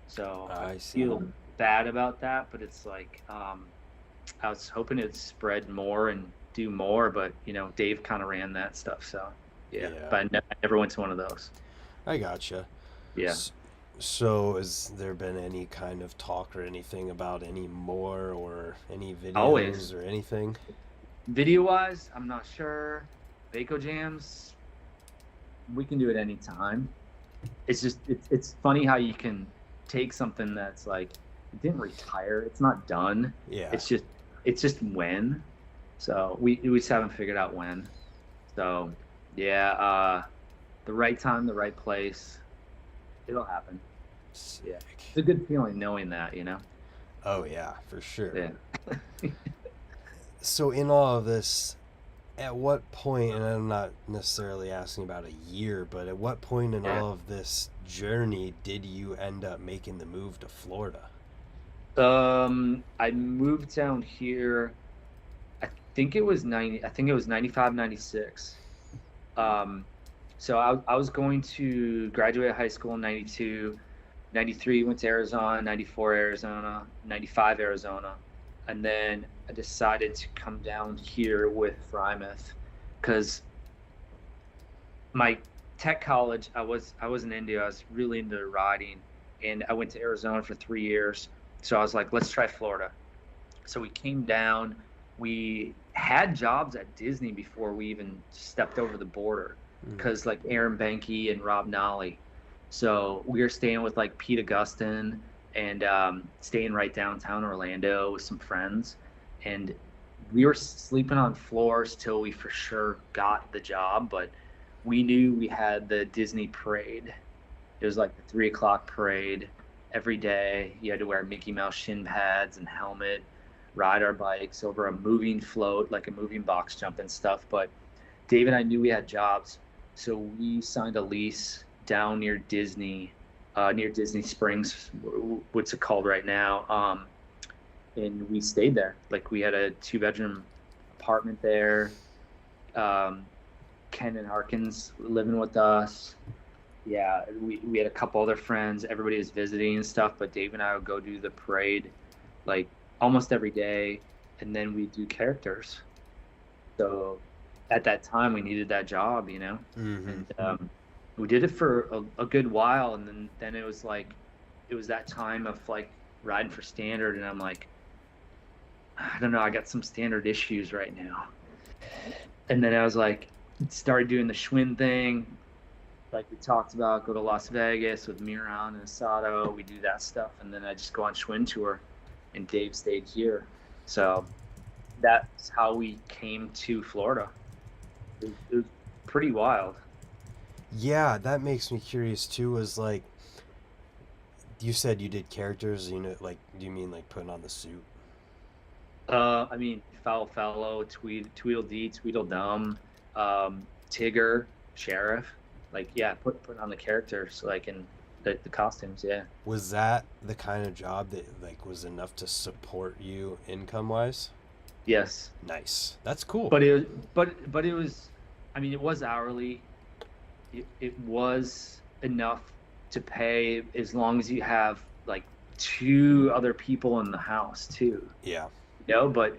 S2: So I feel bad about that, but it's like, I was hoping it'd spread more and do more, but Dave kind of ran that stuff. So. Yeah, but I never went to one of those.
S1: I gotcha.
S2: Yeah.
S1: So has there been any kind of talk or anything about any more or any videos
S2: Always.
S1: or anything?
S2: Video-wise, I'm not sure. Baco jams, we can do it any time. It's just, it's funny how you can take something that's like, it didn't retire, it's not done.
S1: Yeah.
S2: It's just when. So we just haven't figured out when. So... yeah, the right time, the right place, it'll happen.
S1: Sick.
S2: Yeah, it's a good feeling knowing that,
S1: Oh yeah, for sure.
S2: Yeah.
S1: So in all of this, at what point, and I'm not necessarily asking about a year, but at what point in all of this journey did you end up making the move to Florida?
S2: I moved down here, I think it was 95, 96. So I was going to graduate high school in 92, 93 went to Arizona, 94 Arizona, 95 Arizona, and then I decided to come down here with Frymouth because my tech college, I was in India. I was really into riding, and I went to Arizona for 3 years. So I was like, let's try Florida. So we came down. We had jobs at Disney before we even stepped over the border, because like Aaron Banky and Rob Nolly. So we were staying with like Pete Augustin and staying right downtown Orlando with some friends. And we were sleeping on floors till we for sure got the job. But we knew we had the Disney parade. It was like the 3 o'clock parade every day. You had to wear Mickey Mouse shin pads and helmet, ride our bikes over a moving float, like a moving box jump and stuff. But Dave and I knew we had jobs, so we signed a lease down near Disney Springs, what's it called right now? And we stayed there. Like we had a 2-bedroom apartment there. Ken and Harkins living with us. Yeah, we had a couple other friends. Everybody was visiting and stuff, but Dave and I would go do the parade like almost every day, and then we do characters. So at that time, we needed that job, you know, and we did it for a good while, and then it was like it was that time of like riding for standard, and I'm like, I don't know, I got some standard issues right now. And then I was like, started doing the Schwinn thing, like we talked about, go to Las Vegas with Miran and Asado. We do that stuff, and then I just go on Schwinn tour, and Dave stayed here. So that's how we came to Florida. It was pretty wild.
S1: Yeah, that makes me curious too. Was like you said you did characters, you know, like do you mean like putting on the suit?
S2: I mean, Foul Fellow, Tweedledee, Tweedledum, Tigger, Sheriff. Like, yeah, put on the characters, like in the costumes, yeah.
S1: Was that the kind of job that like was enough to support you income wise?
S2: Yes.
S1: Nice. That's cool.
S2: But it was, but it was, I mean, it was hourly. It was enough to pay as long as you have like 2 other people in the house too.
S1: Yeah.
S2: You know, but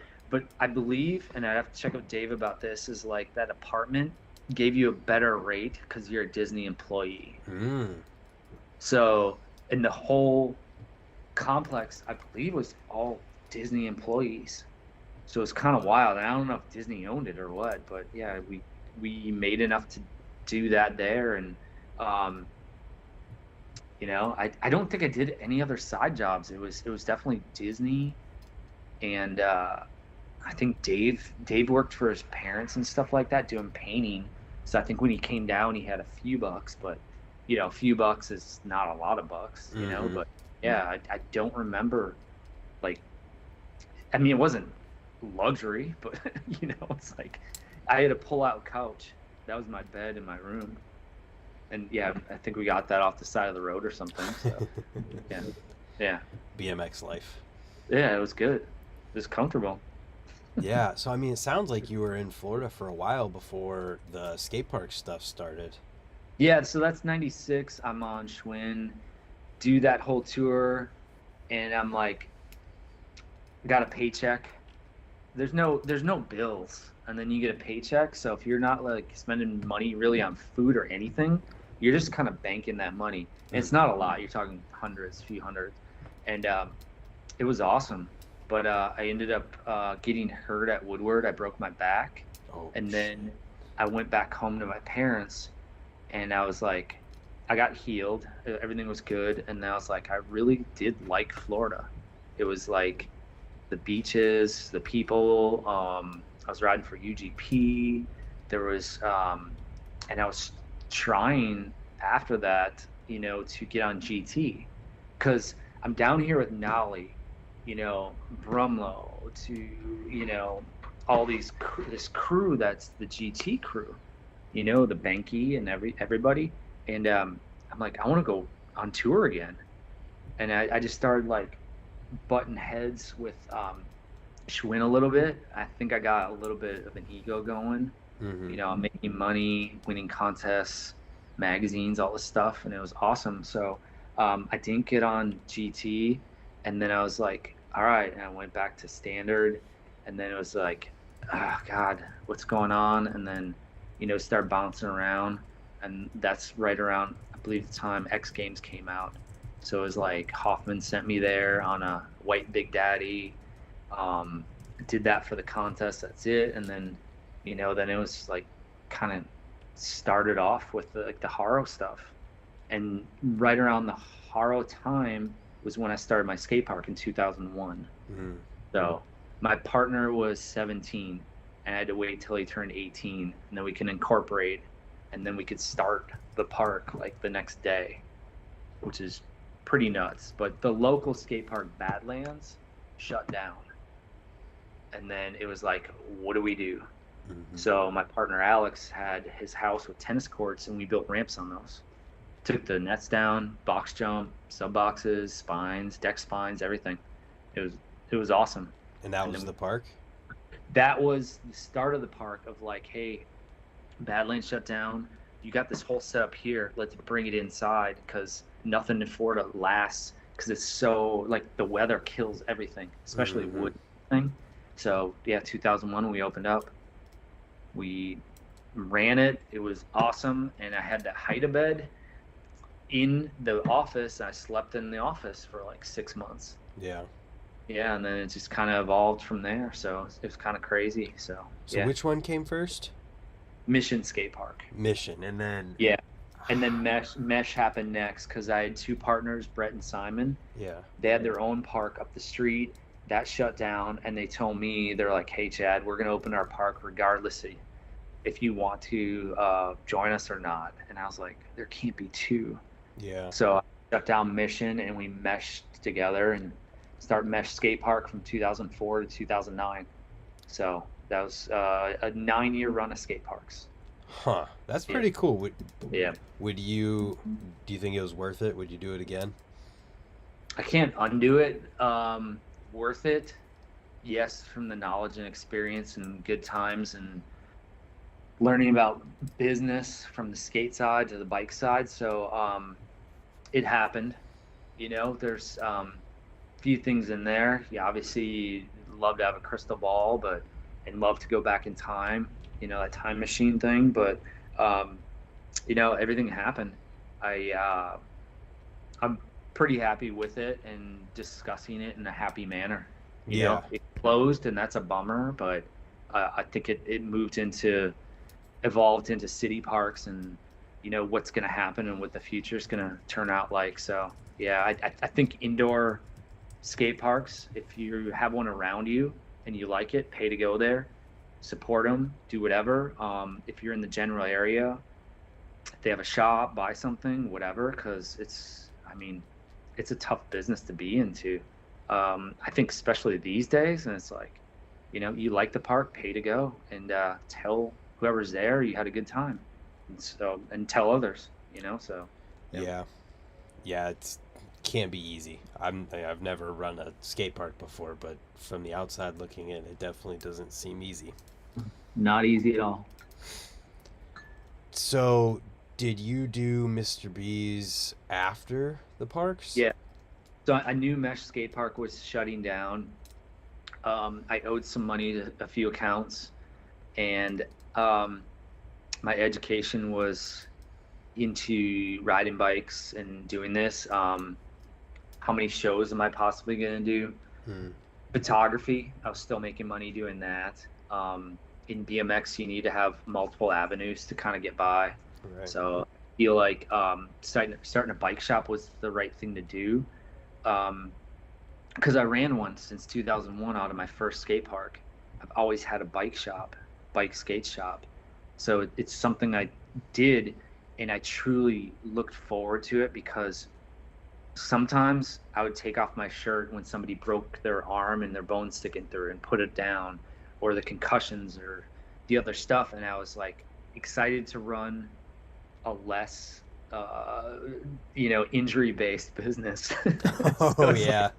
S2: I believe, and I have to check with Dave about this, is like that apartment gave you a better rate because you're a Disney employee. So, and the whole complex, I believe, was all Disney employees. So it's kind of wild. I don't know if Disney owned it or what, but yeah, we made enough to do that there. And you know, I don't think I did any other side jobs. It was definitely Disney, and I think Dave worked for his parents and stuff like that, doing painting. So I think when he came down, he had a few bucks, but you know, a few bucks is not a lot of bucks, you know. But yeah, I don't remember, like, I mean, it wasn't luxury, but you know, it's like I had a pull-out couch. That was my bed in my room, and yeah, I think we got that off the side of the road or something. So yeah,
S1: BMX life.
S2: Yeah, it was good. It was comfortable.
S1: Yeah, so I mean, it sounds like you were in Florida for a while before the skate park stuff started.
S2: Yeah, so that's 96. I'm on Schwinn, do that whole tour, and I'm like, got a paycheck. There's no bills, and then you get a paycheck. So if you're not like spending money really on food or anything, you're just kind of banking that money. And it's not a lot. You're talking hundreds, few hundreds, and it was awesome. But I ended up getting hurt at Woodward. I broke my back, and then I went back home to my parents, and I was like, I got healed. Everything was good, and I was like, I really did like Florida. It was like the beaches, the people. I was riding for UGP. There was, and I was trying after that, you know, to get on GT, because I'm down here with Nolly, you know, Brumlow, to, you know, all this crew that's the GT crew, you know, the Banky and everybody. And I'm like, I want to go on tour again. And I just started like butting heads with Schwinn a little bit. I think I got a little bit of an ego going. You know, I'm making money, winning contests, magazines, all this stuff, and it was awesome. So I didn't get on GT, and then I was like, all right. And I went back to standard, and then it was like, oh God, what's going on? And then, start bouncing around. And that's right around, I believe, the time X Games came out. So it was like Hoffman sent me there on a white Big Daddy. Did that for the contest. That's it. And then, then it was like kind of started off with the Haro stuff. And right around the Haro time was when I started my skate park in 2001.
S1: Mm-hmm.
S2: So my partner was 17, and I had to wait till he turned 18, and then we can incorporate, and then we could start the park like the next day, which is pretty nuts. But the local skate park, Badlands, shut down. And then it was like, what do we do? Mm-hmm. So my partner Alex had his house with tennis courts, and we built ramps on those. Took the nets down, box jump, sub boxes, spines, deck spines, everything. It was awesome.
S1: And that was the park?
S2: That was the start of the park of like, hey, Badlands shut down. You got this whole setup here. Let's bring it inside, because nothing in Florida lasts, because it's so, like, the weather kills everything, especially
S1: mm-hmm.
S2: wood thing. So yeah, 2001 we opened up. We ran it. It was awesome. And I had to hide a bed in the office. I slept in the office for like 6 months.
S1: Yeah.
S2: Yeah, and then it just kind of evolved from there. So it was kind of crazy. So yeah.
S1: Which one came first?
S2: Mission Skate Park.
S1: Mission, and then
S2: yeah, and then Mesh happened next, because I had two partners, Brett and Simon.
S1: Yeah. They
S2: had their own park up the street. That shut down, and they told me, they're like, hey Chad, we're gonna open our park regardless if you want to join us or not. And I was like, there can't be two.
S1: Yeah. So
S2: I shut down Mission, and we meshed together and started Mesh Skate Park from 2004 to 2009. So that was a 9-year run of skate parks.
S1: Huh. That's pretty cool. Do you think it was worth it? Would you do it again?
S2: I can't undo it. Worth it, yes, from the knowledge and experience and good times and learning about business from the skate side to the bike side. So it happened. There's a few things in there. Yeah, obviously you'd love to have a crystal ball, and love to go back in time, that time machine thing. But everything happened. I'm pretty happy with it and discussing it in a happy manner. You know, it closed, and that's a bummer, but I think it evolved into city parks, and what's going to happen and what the future is going to turn out like. So yeah, I think indoor skate parks, if you have one around you and you like it, pay to go there, support them, do whatever. If you're in the general area, if they have a shop, buy something, whatever, because it's a tough business to be into. I think especially these days, and it's like, you like the park, pay to go, and tell whoever's there you had a good time, and tell others, so.
S1: Yeah, it's can't be easy. I've never run a skate park before, but from the outside looking in, it definitely doesn't seem easy.
S2: Not easy at all.
S1: So did you do Mr. B's after the parks?
S2: Yeah. So I knew Mesh Skate Park was shutting down. I owed some money to a few accounts, and my education was into riding bikes and doing this. How many shows am I possibly going to do? Photography, I was still making money doing that. In BMX, you need to have multiple avenues to kind of get by. Right. So I feel like starting a bike shop was the right thing to do, because I ran one since 2001 out of my first skate park. I've always had a bike skate shop. So it's something I did, and I truly looked forward to it, because sometimes I would take off my shirt when somebody broke their arm and their bone sticking through and put it down, or the concussions or the other stuff. And I was like excited to run a less, injury-based business.
S1: Oh, yeah.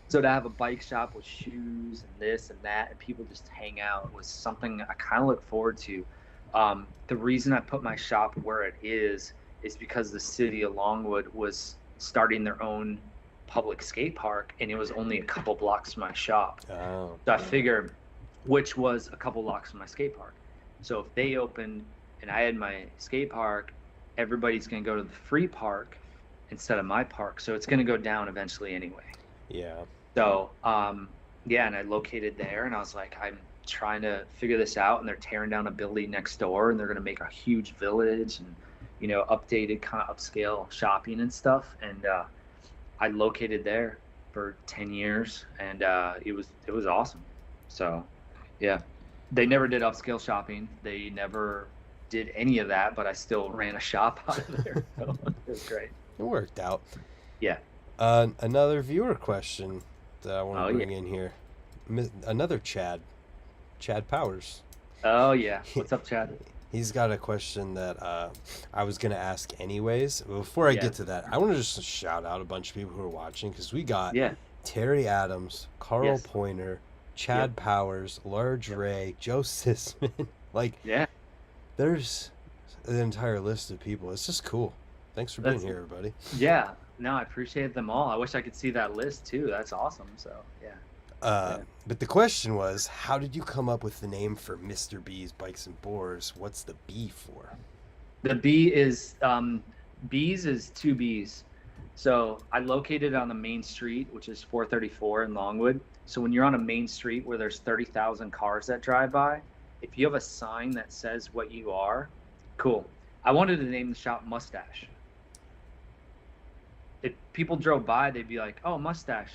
S2: So to have a bike shop with shoes and this and that, and people just hang out, was something I kind of look forward to. The reason I put my shop where it is because the city of Longwood was starting their own public skate park, and it was only a couple blocks from my shop.
S1: Oh.
S2: So I figured, which was a couple blocks from my skate park. So if they opened and I had my skate park, everybody's going to go to the free park instead of my park. So it's going to go down eventually anyway.
S1: Yeah.
S2: So, yeah, and I located there, and I was like, I'm trying to figure this out, and they're tearing down a building next door, and they're going to make a huge village and, you know, updated kind of upscale shopping and stuff. And I located there for 10 years, and it was awesome. So, yeah, they never did upscale shopping. They never did any of that, but I still ran a shop out of there. So it was great.
S1: It worked out.
S2: Yeah.
S1: Another viewer question that I want to bring in here. Another Chad Powers.
S2: Oh, yeah. What's up, Chad?
S1: He's got a question that I was going to ask anyways. Before I get to that, I want to just shout out a bunch of people who are watching, because we got Terry Adams, Carl Pointer, Chad Powers, Large Ray, Joe Sisman. Like, there's an entire list of people. It's just cool. Thanks for being here, everybody.
S2: Yeah. No, I appreciate them all. I wish I could see that list too. That's awesome. So,
S1: but the question was, how did you come up with the name for Mr. B's Bikes and Boards? What's the B for?
S2: The B is, B's is 2 B's. So I located on the main street, which is 434 in Longwood. So when you're on a main street where there's 30,000 cars that drive by, if you have a sign that says what you are, cool. I wanted to name the shop Mustache. If people drove by, they'd be like, "Oh, Mustache,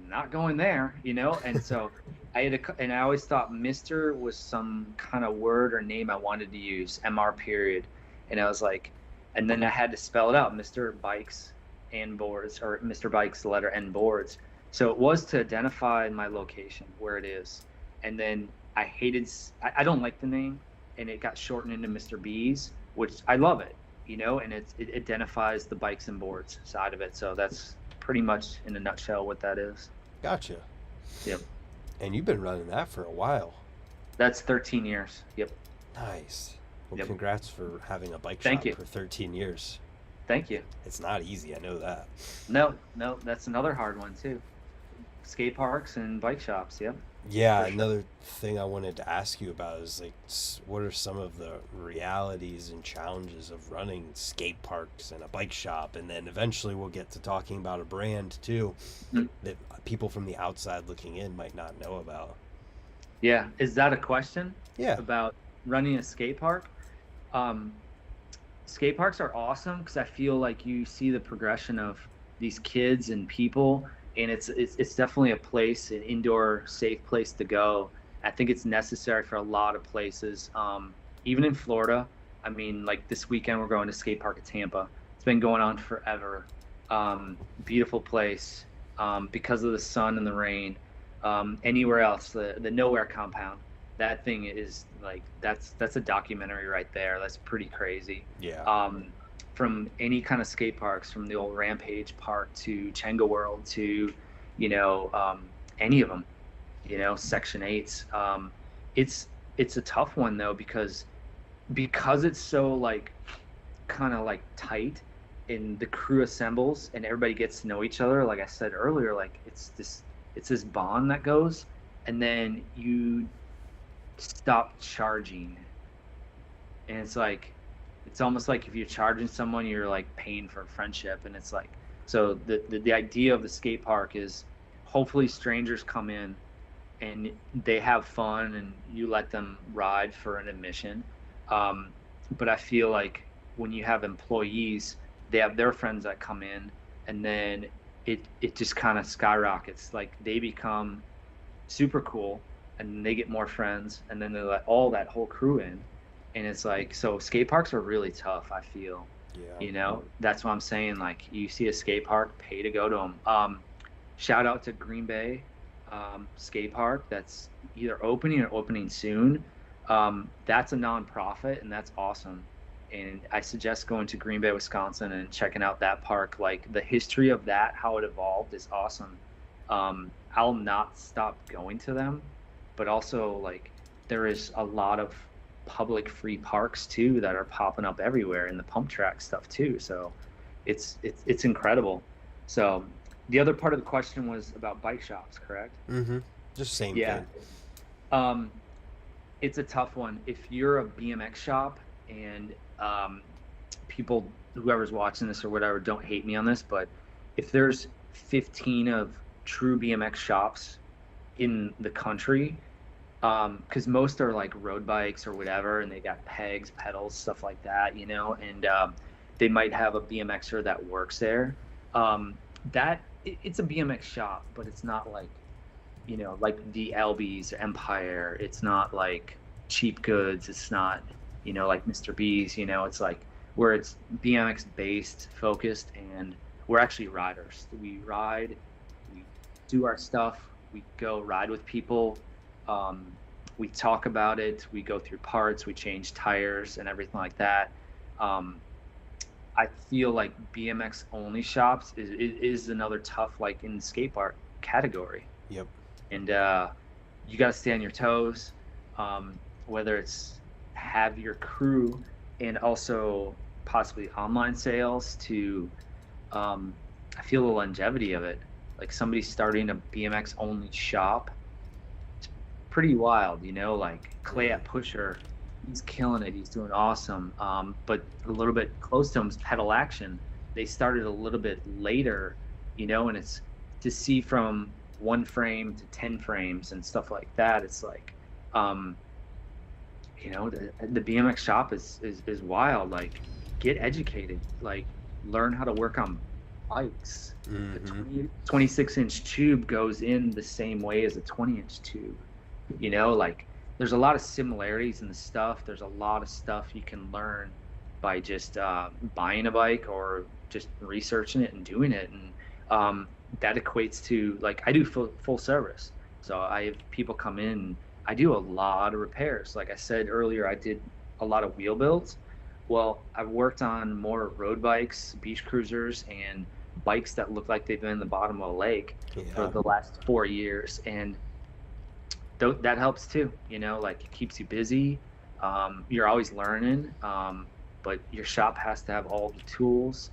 S2: not going there," you know. And so I always thought Mr. was some kind of word or name I wanted to use, MR period. And I was like, and then I had to spell it out, Mr. Bikes and Boards, or Mr. Bikes, the letter N, Boards. So it was to identify my location, where it is. And then I I don't like the name, and it got shortened into Mr. B's, which I love it, you know, and it identifies the bikes and boards side of it. So that's pretty much in a nutshell what that is.
S1: Gotcha.
S2: Yep.
S1: And you've been running that for a while.
S2: That's 13 years. Yep.
S1: Nice. Well, congrats for having a bike
S2: Thank
S1: shop
S2: you.
S1: for 13 years.
S2: Thank you.
S1: It's not easy, I know that.
S2: No, that's another hard one too. Skate parks and bike shops. Yep.
S1: Yeah, another thing I wanted to ask you about is, like, what are some of the realities and challenges of running skate parks and a bike shop? And then eventually we'll get to talking about a brand too that people from the outside looking in might not know about.
S2: Yeah. Is that a question?
S1: Yeah.
S2: About running a skate park? Skate parks are awesome because I feel like you see the progression of these kids and people, and it's definitely a place, an indoor safe place to go. I think it's necessary for a lot of places, even in Florida. I mean, like this weekend we're going to skate park at Tampa. It's been going on forever. Beautiful place, because of the sun and the rain. Anywhere else, the Nowhere compound, that thing is like, that's a documentary right there. That's pretty crazy.
S1: Yeah.
S2: From any kind of skate parks, from the old Rampage Park to Chenga World to, you know, any of them, you know, Section 8s. It's a tough one though, because it's so like kind of like tight, and the crew assembles and everybody gets to know each other. Like I said earlier, like it's this bond that goes, and then you stop charging, and it's like, it's almost like if you're charging someone, you're like paying for friendship. And it's like, so the idea of the skate park is hopefully strangers come in and they have fun and you let them ride for an admission. But I feel like when you have employees, they have their friends that come in, and then it just kind of skyrockets. Like they become super cool, and they get more friends, and then they let all that whole crew in. And it's like, so skate parks are really tough, I feel. Yeah. You know, that's what I'm saying. Like, you see a skate park, pay to go to them. Shout out to Green Bay skate park that's either opening or opening soon. That's a nonprofit, and that's awesome. And I suggest going to Green Bay, Wisconsin, and checking out that park. Like, the history of that, how it evolved, is awesome. I'll not stop going to them, but also, like, there is a lot of public free parks too that are popping up everywhere, in the pump track stuff too. So it's incredible. So The other part of the question was about bike shops, correct?
S1: Mm-hmm. Just same
S2: Yeah.
S1: thing.
S2: It's a tough one. If you're a BMX shop and people, whoever's watching this or whatever, don't hate me on this, but if there's 15 of true BMX shops in the country, because most are like road bikes or whatever, and they got pegs, pedals, stuff like that, you know, and they might have a BMXer that works there. It's a BMX shop, but it's not like, you know, like the LB's Empire. It's not like Cheap Goods. It's not, you know, like Mr. B's. You know, it's like where it's BMX based, focused, and we're actually riders. We ride, we do our stuff, we go ride with people. We talk about it. We go through parts. We change tires and everything like that. I feel like BMX only shops is another tough, like in the skate park category.
S1: Yep.
S2: And you got to stay on your toes, whether it's have your crew and also possibly online sales to, I feel the longevity of it. Like somebody starting a BMX only shop, it's pretty wild, you know, like Clay at Pusher, he's killing it. He's doing awesome. But a little bit close to him is Pedal Action. They started a little bit later, you know, and it's to see from 1 frame to 10 frames and stuff like that. It's like, you know, the BMX shop is wild. Like, get educated. Like, learn how to work on bikes.
S1: Mm-hmm.
S2: The 26-inch tube goes in the same way as a 20-inch tube. You know, like, there's a lot of similarities in the stuff. There's a lot of stuff you can learn by just buying a bike or just researching it and doing it. And that equates to, like, I do full service. So I have people come in, I do a lot of repairs. Like I said earlier, I did a lot of wheel builds. Well, I've worked on more road bikes, beach cruisers, and bikes that look like they've been in the bottom of a lake for the last 4 years. And that helps too, you know, like it keeps you busy. You're always learning, but your shop has to have all the tools.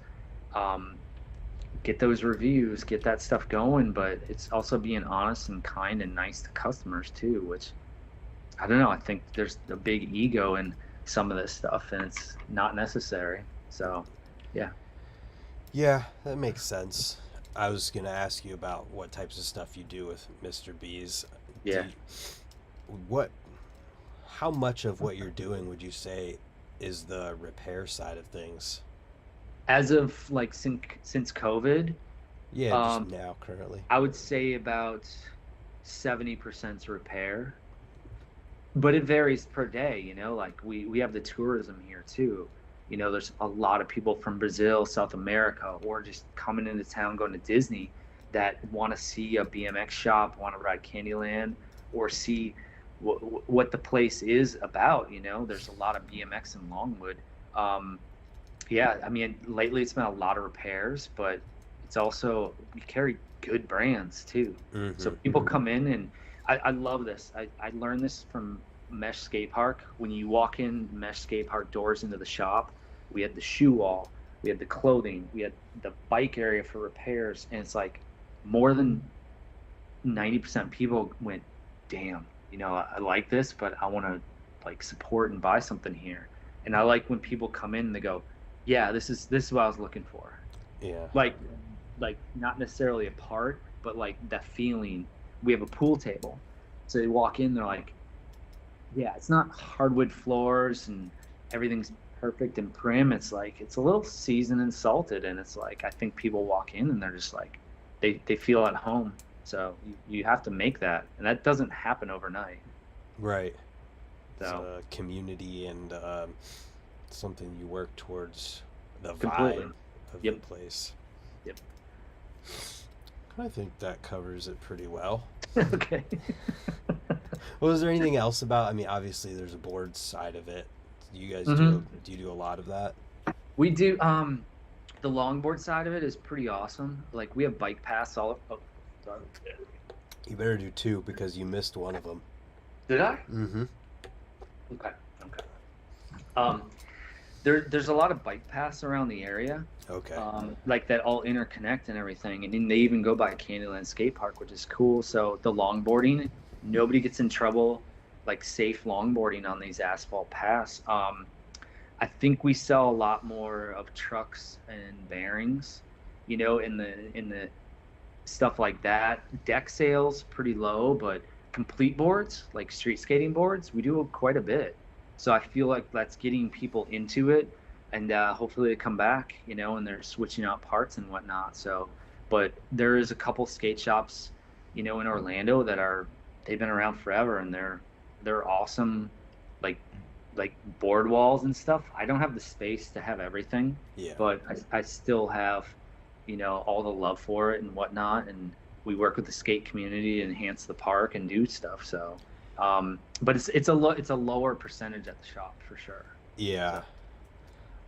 S2: Get those reviews, get that stuff going, but it's also being honest and kind and nice to customers too, which I don't know. I think there's a big ego in some of this stuff and it's not necessary. So, yeah.
S1: Yeah, that makes sense. I was going to ask you about what types of stuff you do with Mr. B's.
S2: Yeah.
S1: How much of what you're doing would you say is the repair side of things?
S2: As of like since COVID,
S1: Yeah, just now currently.
S2: I would say about 70% repair, but it varies per day. You know, like we have the tourism here too. You know, there's a lot of people from Brazil, South America, or just coming into town, going to Disney, that want to see a BMX shop, want to ride Candyland, or see what the place is about. You know, there's a lot of BMX in Longwood. Yeah, I mean, lately it's been a lot of repairs, but it's also, we carry good brands too.
S1: Mm-hmm.
S2: So people come in, and I love this. I learned this from Mesh Skate Park. When you walk in Mesh Skate Park doors into the shop, we had the shoe wall, we had the clothing, we had the bike area for repairs, and it's like more than 90% people went, damn, you know, I like this, but I want to like support and buy something here. And I like when people come in and they go, yeah, this is what I was looking for.
S1: Yeah.
S2: Like not necessarily a part, but like that feeling. We have a pool table. So they walk in, they're like, yeah, it's not hardwood floors and everything's perfect and prim. It's like, it's a little seasoned and salted. And it's like, I think people walk in and they're just like, they feel at home. So you have to make that. And that doesn't happen overnight.
S1: Right.
S2: So
S1: It's a community and something you work towards the
S2: Completely.
S1: vibe of
S2: Yep.
S1: the place.
S2: Yep.
S1: I think that covers it pretty well.
S2: Okay.
S1: Well, is there anything else about, I mean, obviously there's a board side of it. Do you guys
S2: Mhm.
S1: do you do a lot of that?
S2: We do. The longboard side of it is pretty awesome. Like we have bike paths all. Oh, sorry.
S1: You better do 2 because you missed one of them.
S2: Did I?
S1: Mm-hmm.
S2: Okay. there's a lot of bike paths around the area,
S1: Okay.
S2: like that all interconnect and everything. And then they even go by Candyland Skate Park, which is cool. So the longboarding, nobody gets in trouble, like safe longboarding on these asphalt paths. I think we sell a lot more of trucks and bearings, in the stuff like that. Deck sales pretty low, but complete boards, like street skating boards, we do quite a bit. So I feel like that's getting people into it, and hopefully they come back, and they're switching out parts and whatnot. So, but there is a couple skate shops, in Orlando they've been around forever, and they're awesome, like board walls and stuff. I don't have the space to have everything,
S1: Yeah.
S2: but I still have, all the love for it and whatnot. And we work with the skate community to enhance the park and do stuff. So, but it's a lower percentage at the shop for sure.
S1: Yeah.
S2: So,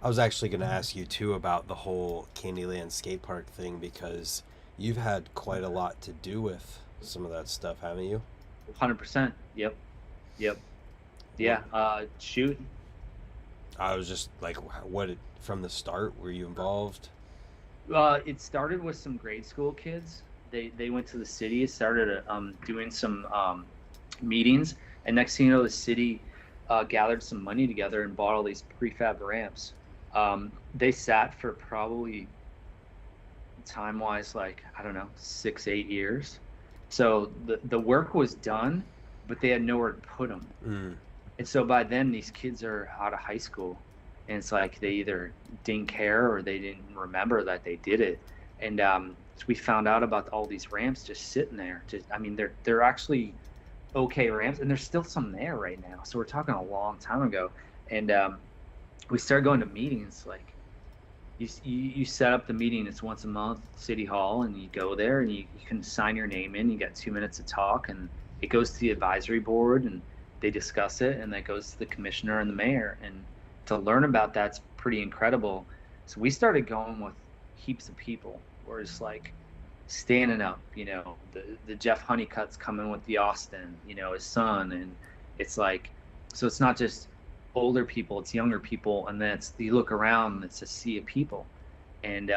S1: I was actually going to ask you too about the whole Candyland skate park thing, because you've had quite a lot to do with some of that stuff, haven't you?
S2: 100%. Yep. Yep. Yeah. Shoot.
S1: I was just like, from the start, were you involved?
S2: It started with some grade school kids. They went to the city, started doing some meetings, and next thing you know, the city gathered some money together and bought all these prefab ramps. They sat for probably time-wise, like, I don't know, 6-8 years. So the work was done, but they had nowhere to put them.
S1: Mm.
S2: And so by then, these kids are out of high school, and it's like they either didn't care or they didn't remember that they did it. And so we found out about all these ramps just sitting there. I mean, they're actually okay ramps, and there's still some there right now. So we're talking a long time ago, and we started going to meetings. Like you set up the meeting. It's once a month, City Hall, and you go there and you can sign your name in. You got 2 minutes to talk, and it goes to the advisory board, and they discuss it, and that goes to the commissioner and the mayor. And to learn about that's pretty incredible. So we started going with heaps of people. Where it's like standing up, the Jeff Honeycutt's coming with the Austin, his son, and it's like, so it's not just older people, it's younger people, and then you look around and it's a sea of people, and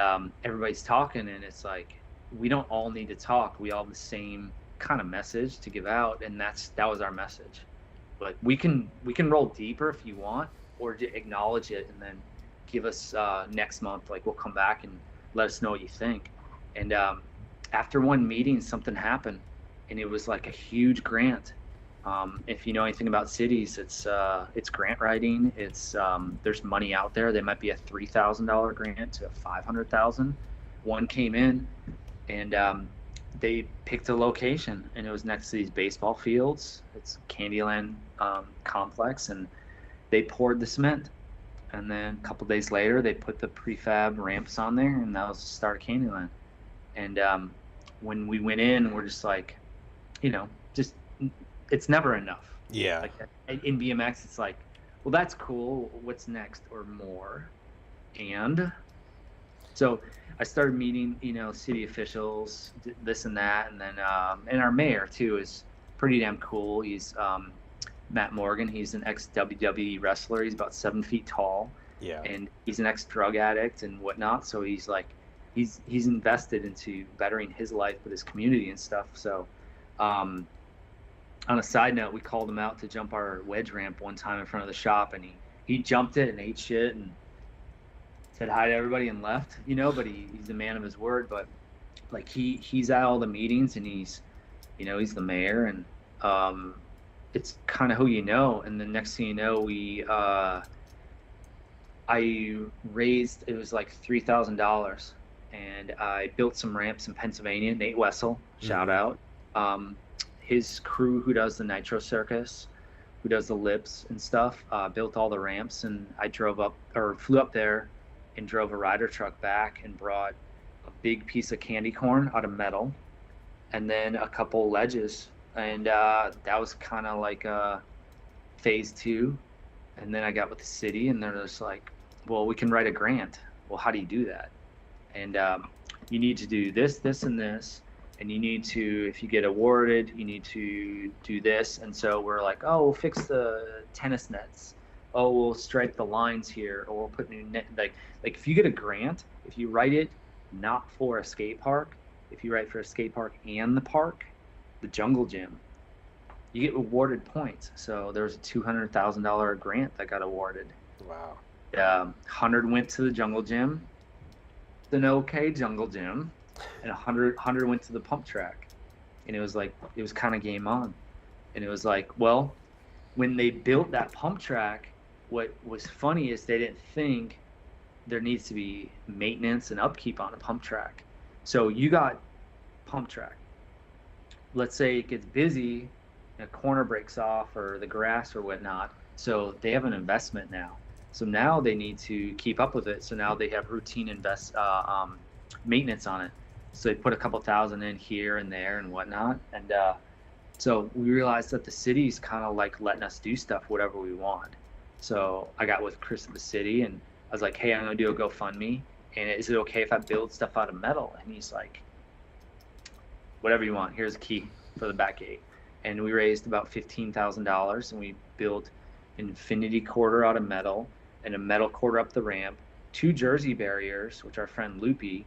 S2: everybody's talking, and it's like we don't all need to talk, we all have the same kind of message to give out, and that was our message. But we can roll deeper if you want, or to acknowledge it and then give us next month, like we'll come back and let us know what you think. And after one meeting, something happened, and it was like a huge grant. If you know anything about cities, it's grant writing. It's there's money out there. There might be a $3,000 grant to $500,000. One came in, and they picked a location, and it was next to these baseball fields. It's Candyland complex, and they poured the cement. And then a couple days later, they put the prefab ramps on there, and that was the start of Candyland. And when we went in, we're just like, just it's never enough.
S1: Yeah.
S2: Like in BMX, it's like, well, that's cool. What's next or more? And so I started meeting, city officials, this and that, and then and our mayor too is pretty damn cool. He's Matt Morgan. He's an ex-WWE wrestler. He's about 7 feet tall.
S1: Yeah. And
S2: he's an ex-drug addict and whatnot. So he's like, he's invested into bettering his life with his community and stuff. So on a side note, we called him out to jump our wedge ramp one time in front of the shop, and he jumped it and ate shit and said hi to everybody and left, but he's a man of his word. But like he's at all the meetings, and he's the mayor, and it's kind of who and the next thing you know, I raised, it was like $3,000, and I built some ramps in Pennsylvania. Nate Wessel, shout out. His crew, who does the Nitro Circus, who does the lips and stuff, built all the ramps, and I flew up there and drove a rider truck back and brought a big piece of candy corn out of metal, and then a couple ledges. And that was kind of like phase 2. And then I got with the city, and they're just like, well, we can write a grant. Well, how do you do that? And you need to do this, this, and this. And you need to, if you get awarded, you need to do this. And so we're like, oh, we'll fix the tennis nets. oh, we'll stripe the lines here, or we'll put new net. Like if you get a grant, if you write it not for a skate park, if you write for a skate park and the park, the jungle gym, you get awarded points. So there was a $200,000 grant that got awarded.
S1: Wow.
S2: 100 went to the jungle gym, an okay jungle gym, and 100 went to the pump track. And it was kind of game on. And it was like, well, when they built that pump track, what was funny is they didn't think there needs to be maintenance and upkeep on a pump track. So you got pump track. Let's say it gets busy, a corner breaks off or the grass or whatnot. So they have an investment now. So now they need to keep up with it. So now they have routine maintenance on it. So they put a couple thousand in here and there and whatnot. And so we realized that the city's kind of like letting us do stuff, whatever we want. So I got with Chris at the city and I was like, hey, I'm going to do a GoFundMe. And is it okay if I build stuff out of metal? And he's like, whatever you want. Here's a key for the back gate. And we raised about $15,000 and we built an infinity quarter out of metal and a metal quarter up the ramp, 2 jersey barriers, which our friend Loopy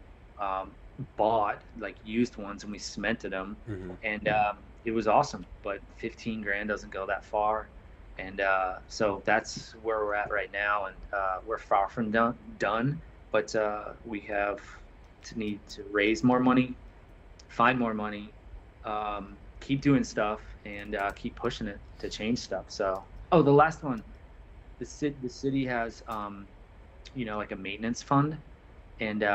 S2: bought, like used ones, and we cemented them.
S1: Mm-hmm.
S2: And it was awesome, but 15 grand doesn't go that far. And so that's where we're at right now. And we're far from done, but we have to need to raise more money, find more money, keep doing stuff, and keep pushing it to change stuff. So, oh, the last one, the city has, like a maintenance fund, and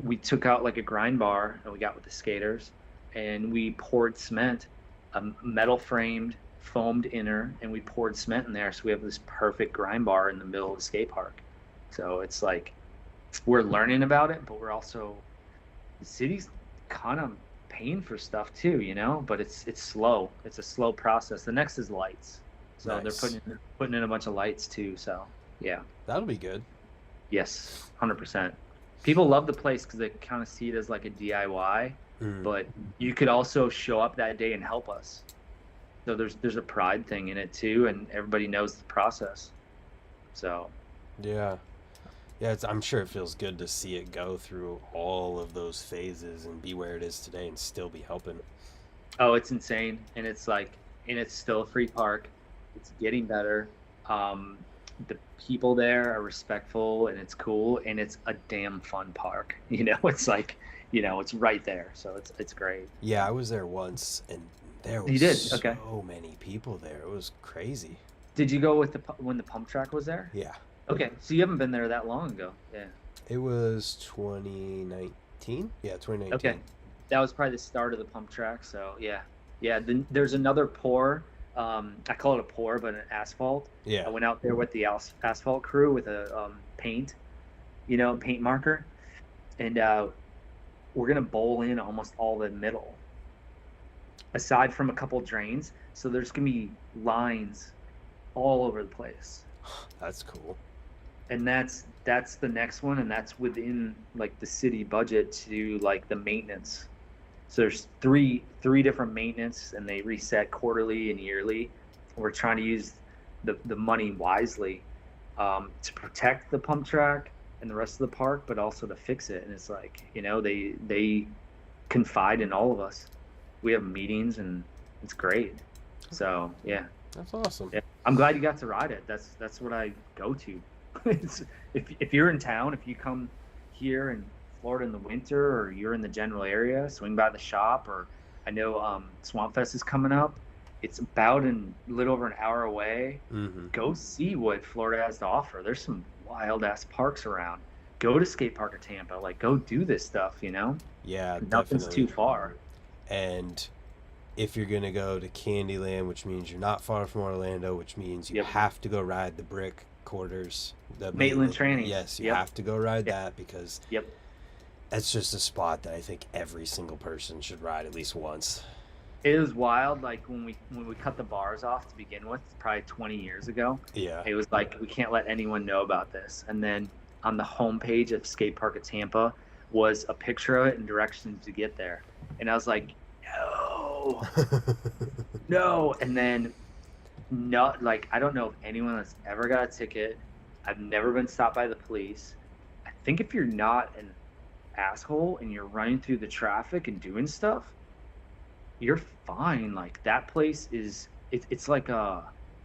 S2: we took out like a grind bar and we got with the skaters, and we poured cement, a metal framed, foamed inner, and we poured cement in there. So we have this perfect grind bar in the middle of the skate park. So it's like, we're learning about it, but we're also, the city's kind of paying for stuff too, but it's slow. It's a slow process. The next is lights. So
S1: Nice.
S2: They're putting in a bunch of lights too. So yeah.
S1: That'll be good.
S2: Yes, 100%. People love the place because they kind of see it as like a DIY, but you could also show up that day and help us. So there's a pride thing in it too, and everybody knows the process. So
S1: Yeah. Yeah, I'm sure it feels good to see it go through all of those phases and be where it is today and still be helping.
S2: oh, it's insane, and it's still a free park. It's getting better. The people there are respectful, and it's cool, and it's a damn fun park. It's like, it's right there, so it's great.
S1: Yeah, I was there once, and there was
S2: You did?
S1: so
S2: Okay.
S1: many people there. It was crazy.
S2: Did you go with when the pump track was there?
S1: Yeah.
S2: Okay, so you haven't been there that long ago. Yeah.
S1: It was 2019? Yeah, 2019.
S2: Okay. That was probably the start of the pump track. So yeah. Then there's another pour. I call it a pour, but an asphalt.
S1: Yeah.
S2: I went out there with the asphalt crew with a paint marker, and we're gonna bowl in almost all the middle, aside from a couple drains. So there's gonna be lines all over the place.
S1: That's cool.
S2: And that's the next one, and that's within like the city budget to do like the maintenance. So there's three different maintenance, and they reset quarterly and yearly. We're trying to use the money wisely to protect the pump track and the rest of the park, but also to fix it. And it's like, they confide in all of us. We have meetings, and it's great. So yeah.
S1: That's awesome.
S2: Yeah. I'm glad you got to ride it. That's what I go to. If you're in town, if you come here in Florida in the winter, or you're in the general area, swing by the shop. Or I know Swamp Fest is coming up. It's about a little over an hour away.
S1: Mm-hmm.
S2: Go see what Florida has to offer. There's some wild ass parks around. Go to Skate Park of Tampa. Like, go do this stuff.
S1: Yeah,
S2: Nothing's
S1: definitely.
S2: too far.
S1: And if you're going to go to Candyland, which means you're not far from Orlando, which means you
S2: Yep.
S1: have to go ride the brick quarters. The
S2: Maitland Training.
S1: Yes, you
S2: Yep.
S1: have to go ride that, because
S2: Yep.
S1: that's just a spot that I think every single person should ride at least once.
S2: It was wild. Like when we cut the bars off to begin with, probably 20 years ago.
S1: Yeah.
S2: It was like, we can't let anyone know about this. And then on the homepage of Skate Park of Tampa was a picture of it and directions to get there. And I was like, no. And then not like, I don't know of anyone that's ever got a ticket. I've never been stopped by the police. I think if you're not an asshole and you're running through the traffic and doing stuff, you're fine. Like that place is, it's like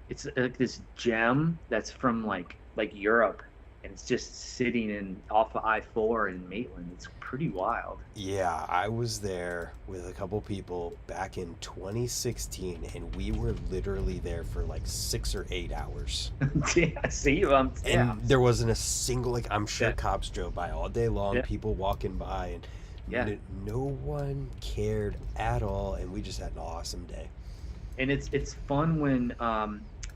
S2: it's like this gem that's from like Europe, and it's just sitting in off of I-4 in Maitland. It's pretty wild.
S1: Yeah, I was there with a couple people back in 2016, and we were literally there for like 6 or 8 hours.
S2: Yeah, see,
S1: And there wasn't a single, like, I'm sure
S2: Yeah.
S1: cops drove by all day long,
S2: Yeah.
S1: people walking by, and
S2: Yeah.
S1: no one cared at all, and we just had an awesome day.
S2: And it's fun when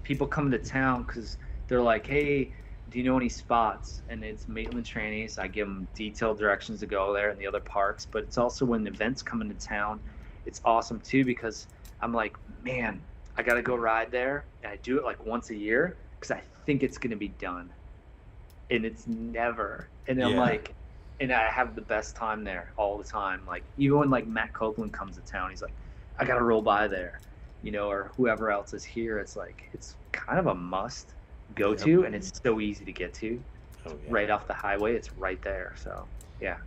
S2: people come to town because they're like, hey, do you know any spots? And it's Maitland trannies. I give them detailed directions to go there and the other parks. But it's also when events come into town, it's awesome too, because I'm like, man, I got to go ride there. And I do it like once a year because I think it's going to be done. And it's never. And I'm
S1: Yeah.
S2: like, and I have the best time there all the time. Like even when like Matt Copeland comes to town, he's like, I got to roll by there, you know, or whoever else is here. It's like, it's kind of a must go
S1: Yep.
S2: to, and it's so easy to get to.
S1: Oh, yeah.
S2: Right off the highway, it's right there. So yeah.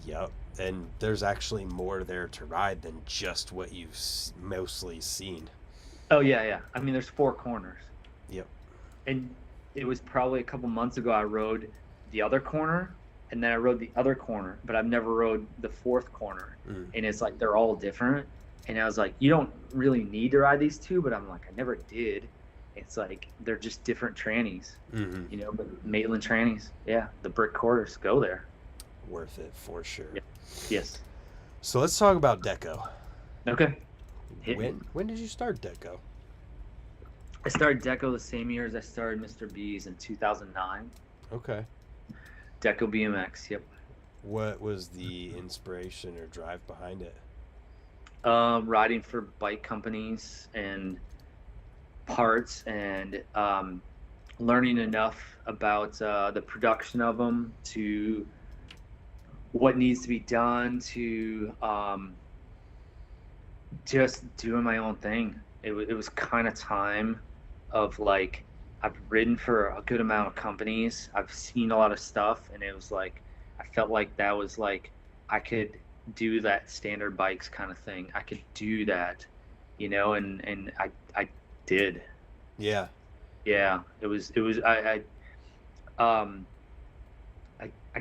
S1: Yep. And there's actually more there to ride than just what you've mostly seen.
S2: Oh yeah. I mean, there's 4 corners.
S1: Yep.
S2: And it was probably a couple months ago I rode the other corner, and then I rode the other corner, but I've never rode the 4th corner. And it's like they're all different. And I was like, you don't really need to ride these 2, but I'm like, I never did. It's like they're just different trannies, you know. But Maitland trannies, yeah, the brick quarters, go there.
S1: Worth it for sure.
S2: Yeah. Yes.
S1: So let's talk about Deco.
S2: Okay. Hit me.
S1: When did you start Deco?
S2: I started Deco the same year as I started Mr. B's in 2009.
S1: Okay.
S2: Deco BMX, yep.
S1: What was the inspiration or drive behind it?
S2: Riding for bike companies and parts, and learning enough about the production of them, to what needs to be done, to just doing my own thing. It was kind of time of like, I've ridden for a good amount of companies. I've seen a lot of stuff, and it was like, I felt like that was like, I could do that standard bikes kind of thing. I could do that, you know, and I did.
S1: Yeah.
S2: Yeah, it was I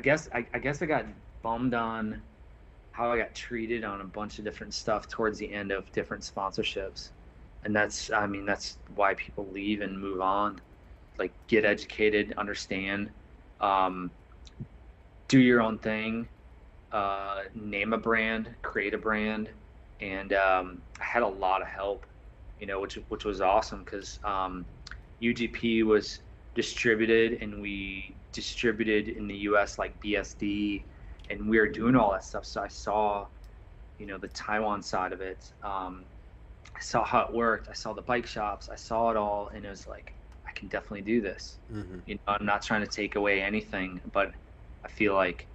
S2: guess I got bummed on how I got treated on a bunch of different stuff towards the end of different sponsorships. And that's why people leave and move on. Like, get educated, understand, do your own thing, name a brand, create a brand. And I had a lot of help, you know, which was awesome, because UGP was distributed, and we distributed in the US like BSD, and we were doing all that stuff. So I saw, you know, the Taiwan side of it. I saw how it worked. I saw the bike shops. I saw it all, and it was like, I can definitely do this. You know, I'm not trying to take away anything, but I feel like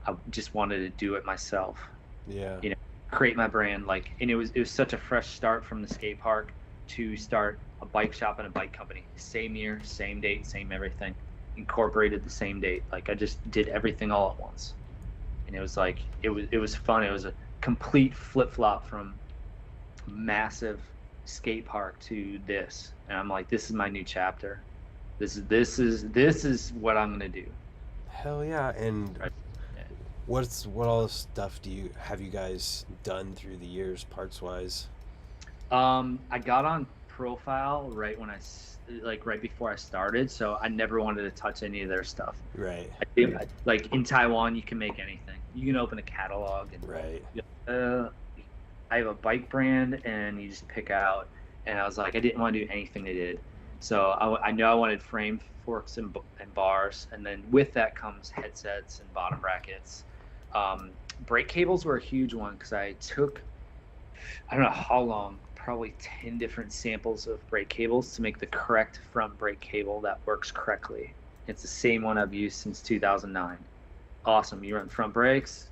S2: I just wanted to do it myself.
S1: Yeah.
S2: You know, create my brand. Like, and it was such a fresh start from the skate park to start a bike shop and a bike company. Same year, same date, same everything. Incorporated the same date. Like, I just did everything all at once. And it was like, it was fun. It was a complete flip-flop from massive skate park to this. And I'm like, this is my new chapter. This is what I'm gonna do.
S1: Hell yeah. And
S2: Right.
S1: what all the stuff have you guys done through the years, parts wise?
S2: I got on Profile right before I started, so I never wanted to touch any of their stuff.
S1: Right.
S2: Like, in Taiwan, you can make anything. You can open a catalog and
S1: Right.
S2: I have a bike brand, and you just pick out. And I was like, I didn't want to do anything they did. So I know I wanted frame, forks, and bars, and then with that comes headsets and bottom brackets. Brake cables were a huge one, because I took, I don't know how long, probably 10 different samples of brake cables to make the correct front brake cable that works correctly. It's the same one I've used since 2009. Awesome. You run front brakes,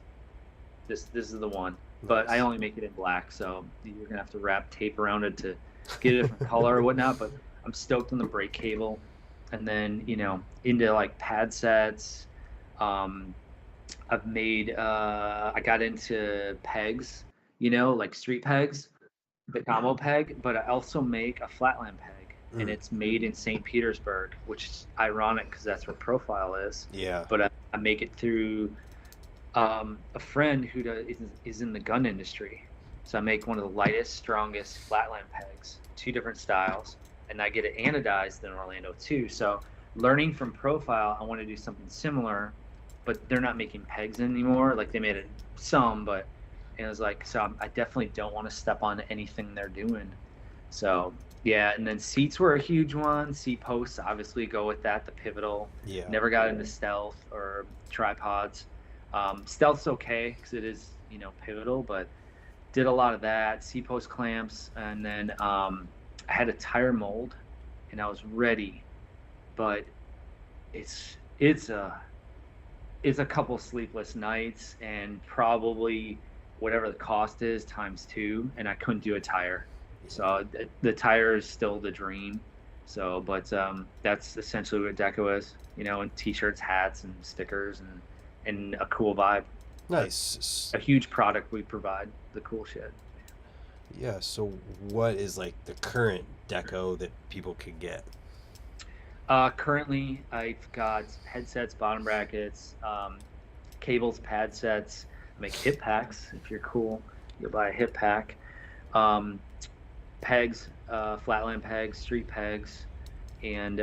S2: this is the one. But I only make it in black, so you're gonna have to wrap tape around it to get a different color or whatnot. But I'm stoked on the brake cable, and then into like pad sets. I've made I got into pegs, like street pegs, the combo peg, but I also make a flatland peg, and it's made in St. Petersburg, which is ironic because that's where Profile is.
S1: Yeah.
S2: But I make it through a friend who is in the gun industry. So I make one of the lightest, strongest flatland pegs, 2 different styles, and I get it anodized in Orlando too. So learning from Profile, I want to do something similar, but they're not making pegs anymore. Like they made it some, but and it was like, so I definitely don't want to step on anything they're doing. So yeah, and then seats were a huge one. Seat posts obviously go with that, the pivotal.
S1: Yeah.
S2: Never got into stealth or tripods. Stealth's okay because it is, pivotal, but did a lot of that. Seat post clamps, and then I had a tire mold, and I was ready, but it's a couple sleepless nights and probably whatever the cost is times 2, and I couldn't do a tire. So the tire is still the dream. So, but that's essentially what Deco is, and t-shirts, hats, and stickers, and a cool vibe.
S1: Nice.
S2: A huge product we provide, the cool shit.
S1: Yeah, so what is like the current Deco that people could get?
S2: Currently, I've got headsets, bottom brackets, cables, pad sets. I make hip packs. If you're cool, you'll buy a hip pack. Pegs, flatland pegs, street pegs, and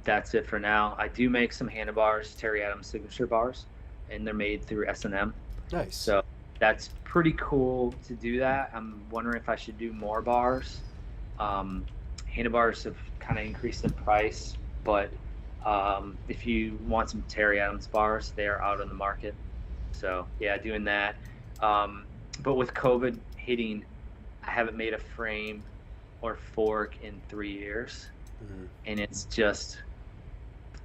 S2: that's it for now. I do make some handlebars, Terry Adams signature bars, and they're made through S&M.
S1: Nice.
S2: So that's pretty cool to do that. I'm wondering if I should do more bars. Handlebars have kind of increased in price, but if you want some Terry Adams bars, they are out on the market. So yeah, doing that. But with COVID hitting, I haven't made a frame or fork in 3 years, and it's just,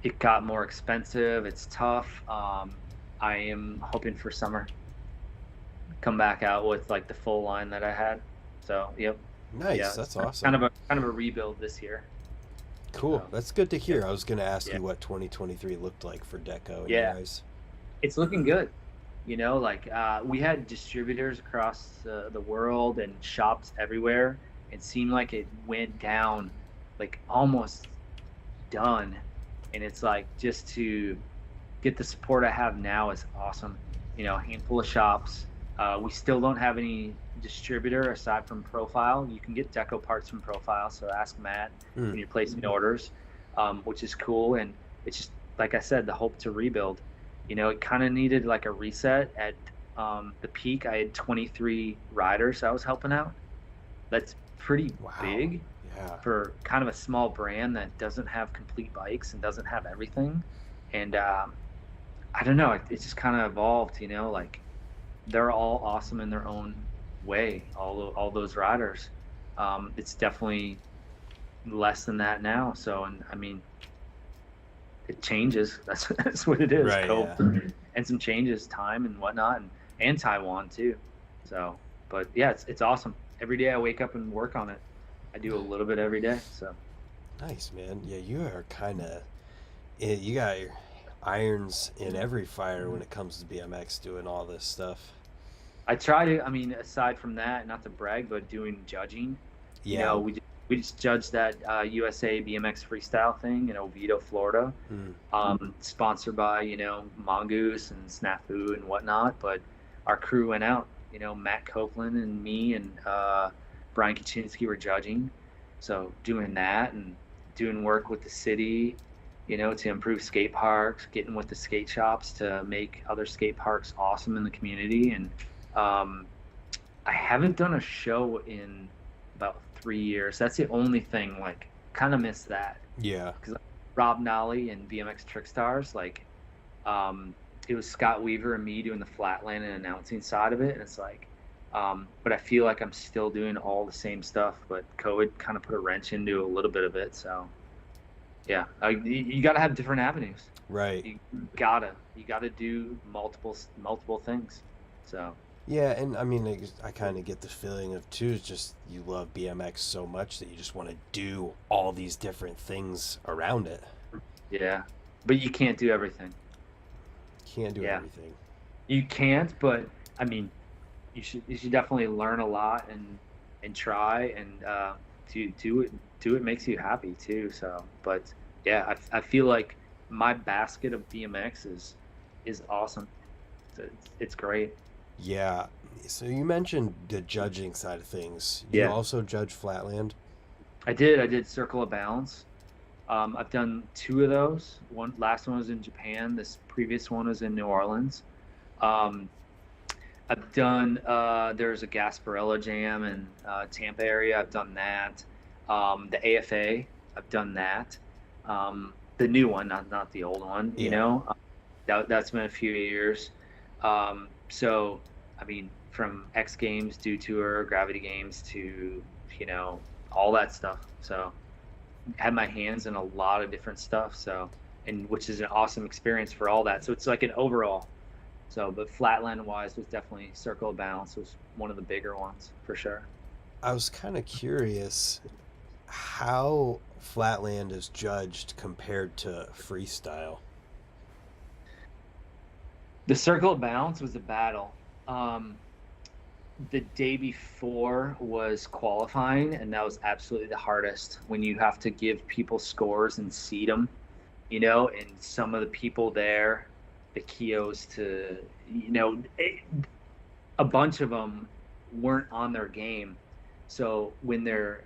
S2: it got more expensive. It's tough. I am hoping for summer come back out with like the full line that I had. So yep.
S1: Nice.
S2: Yeah,
S1: that's awesome.
S2: Kind of a rebuild this year.
S1: Cool.
S2: So,
S1: that's good to hear. I was going to ask you what 2023 looked like for Deco.
S2: Yeah.
S1: Guys.
S2: It's looking good. Like we had distributors across the world and shops everywhere. It seemed like it went down, like almost done. And it's like, just to get the support I have now is awesome. A handful of shops. We still don't have any distributor aside from Profile. You can get Deco parts from Profile, so ask Matt when you're placing orders, which is cool. And it's just, like I said, the hope to rebuild. It kind of needed like a reset. At the peak, I had 23 riders I was helping out. That's pretty big for kind of a small brand that doesn't have complete bikes and doesn't have everything. And I don't know, it just kind of evolved, like they're all awesome in their own way, all those riders. It's definitely less than that now. So, and I mean, it changes. That's what it is.
S1: Right,
S2: and some changes, time and whatnot, and Taiwan too. So, but yeah, it's awesome. Every day I wake up and work on it. I do a little bit every day. So
S1: nice, man. Yeah, you are kind of, you got your irons in every fire when it comes to BMX, doing all this stuff.
S2: I try to. I mean, aside from that, not to brag, but doing judging.
S1: Yeah.
S2: We just judged that USA BMX freestyle thing in Oviedo, Florida. Sponsored by, Mongoose and Snafu and whatnot. But our crew went out, Matt Copeland and me and Brian Kaczynski were judging. So doing that and doing work with the city, to improve skate parks, getting with the skate shops to make other skate parks awesome in the community. And I haven't done a show in about 3 years. That's the only thing, like, kind of miss that.
S1: Yeah.
S2: Because Rob Nolly and BMX Trickstars, like, it was Scott Weaver and me doing the Flatland and announcing side of it. And it's like, but I feel like I'm still doing all the same stuff, but COVID kind of put a wrench into a little bit of it. So yeah, you got to have different avenues.
S1: Right.
S2: You gotta do multiple things. So
S1: Yeah, and I mean, I kind of get the feeling of too, is just you love BMX so much that you just want to do all these different things around it.
S2: Yeah, but you can't do everything.
S1: Can't do
S2: Yeah,
S1: everything.
S2: you can't, but I mean, you should definitely learn a lot and try and do it makes you happy too. So, but yeah, I feel like my basket of BMX is awesome. It's great.
S1: Yeah. So you mentioned the judging side of things. You
S2: Yeah,
S1: also judge Flatland.
S2: I did Circle of Balance. I've done two of those. Last one was in Japan. This previous one was in New Orleans. Um, I've done there's a Gasparilla Jam in Tampa area. I've done that. The AFA, I've done that. The new one, not the old one.
S1: Yeah.
S2: That's been a few years. So I mean, from X Games, Dew Tour, Gravity Games to you know all that stuff. So had my hands in a lot of different stuff. So and which is an awesome experience for all that. So it's like an overall. So, but Flatland wise was definitely Circle of Balance was one of the bigger ones for sure.
S1: I was kind of curious how Flatland is judged compared to freestyle.
S2: The Circle of Balance was a battle. Um, the day before was qualifying, and that was absolutely the hardest when you have to give people scores and seed them, and some of the people there, the Kios to, a bunch of them weren't on their game. So when they're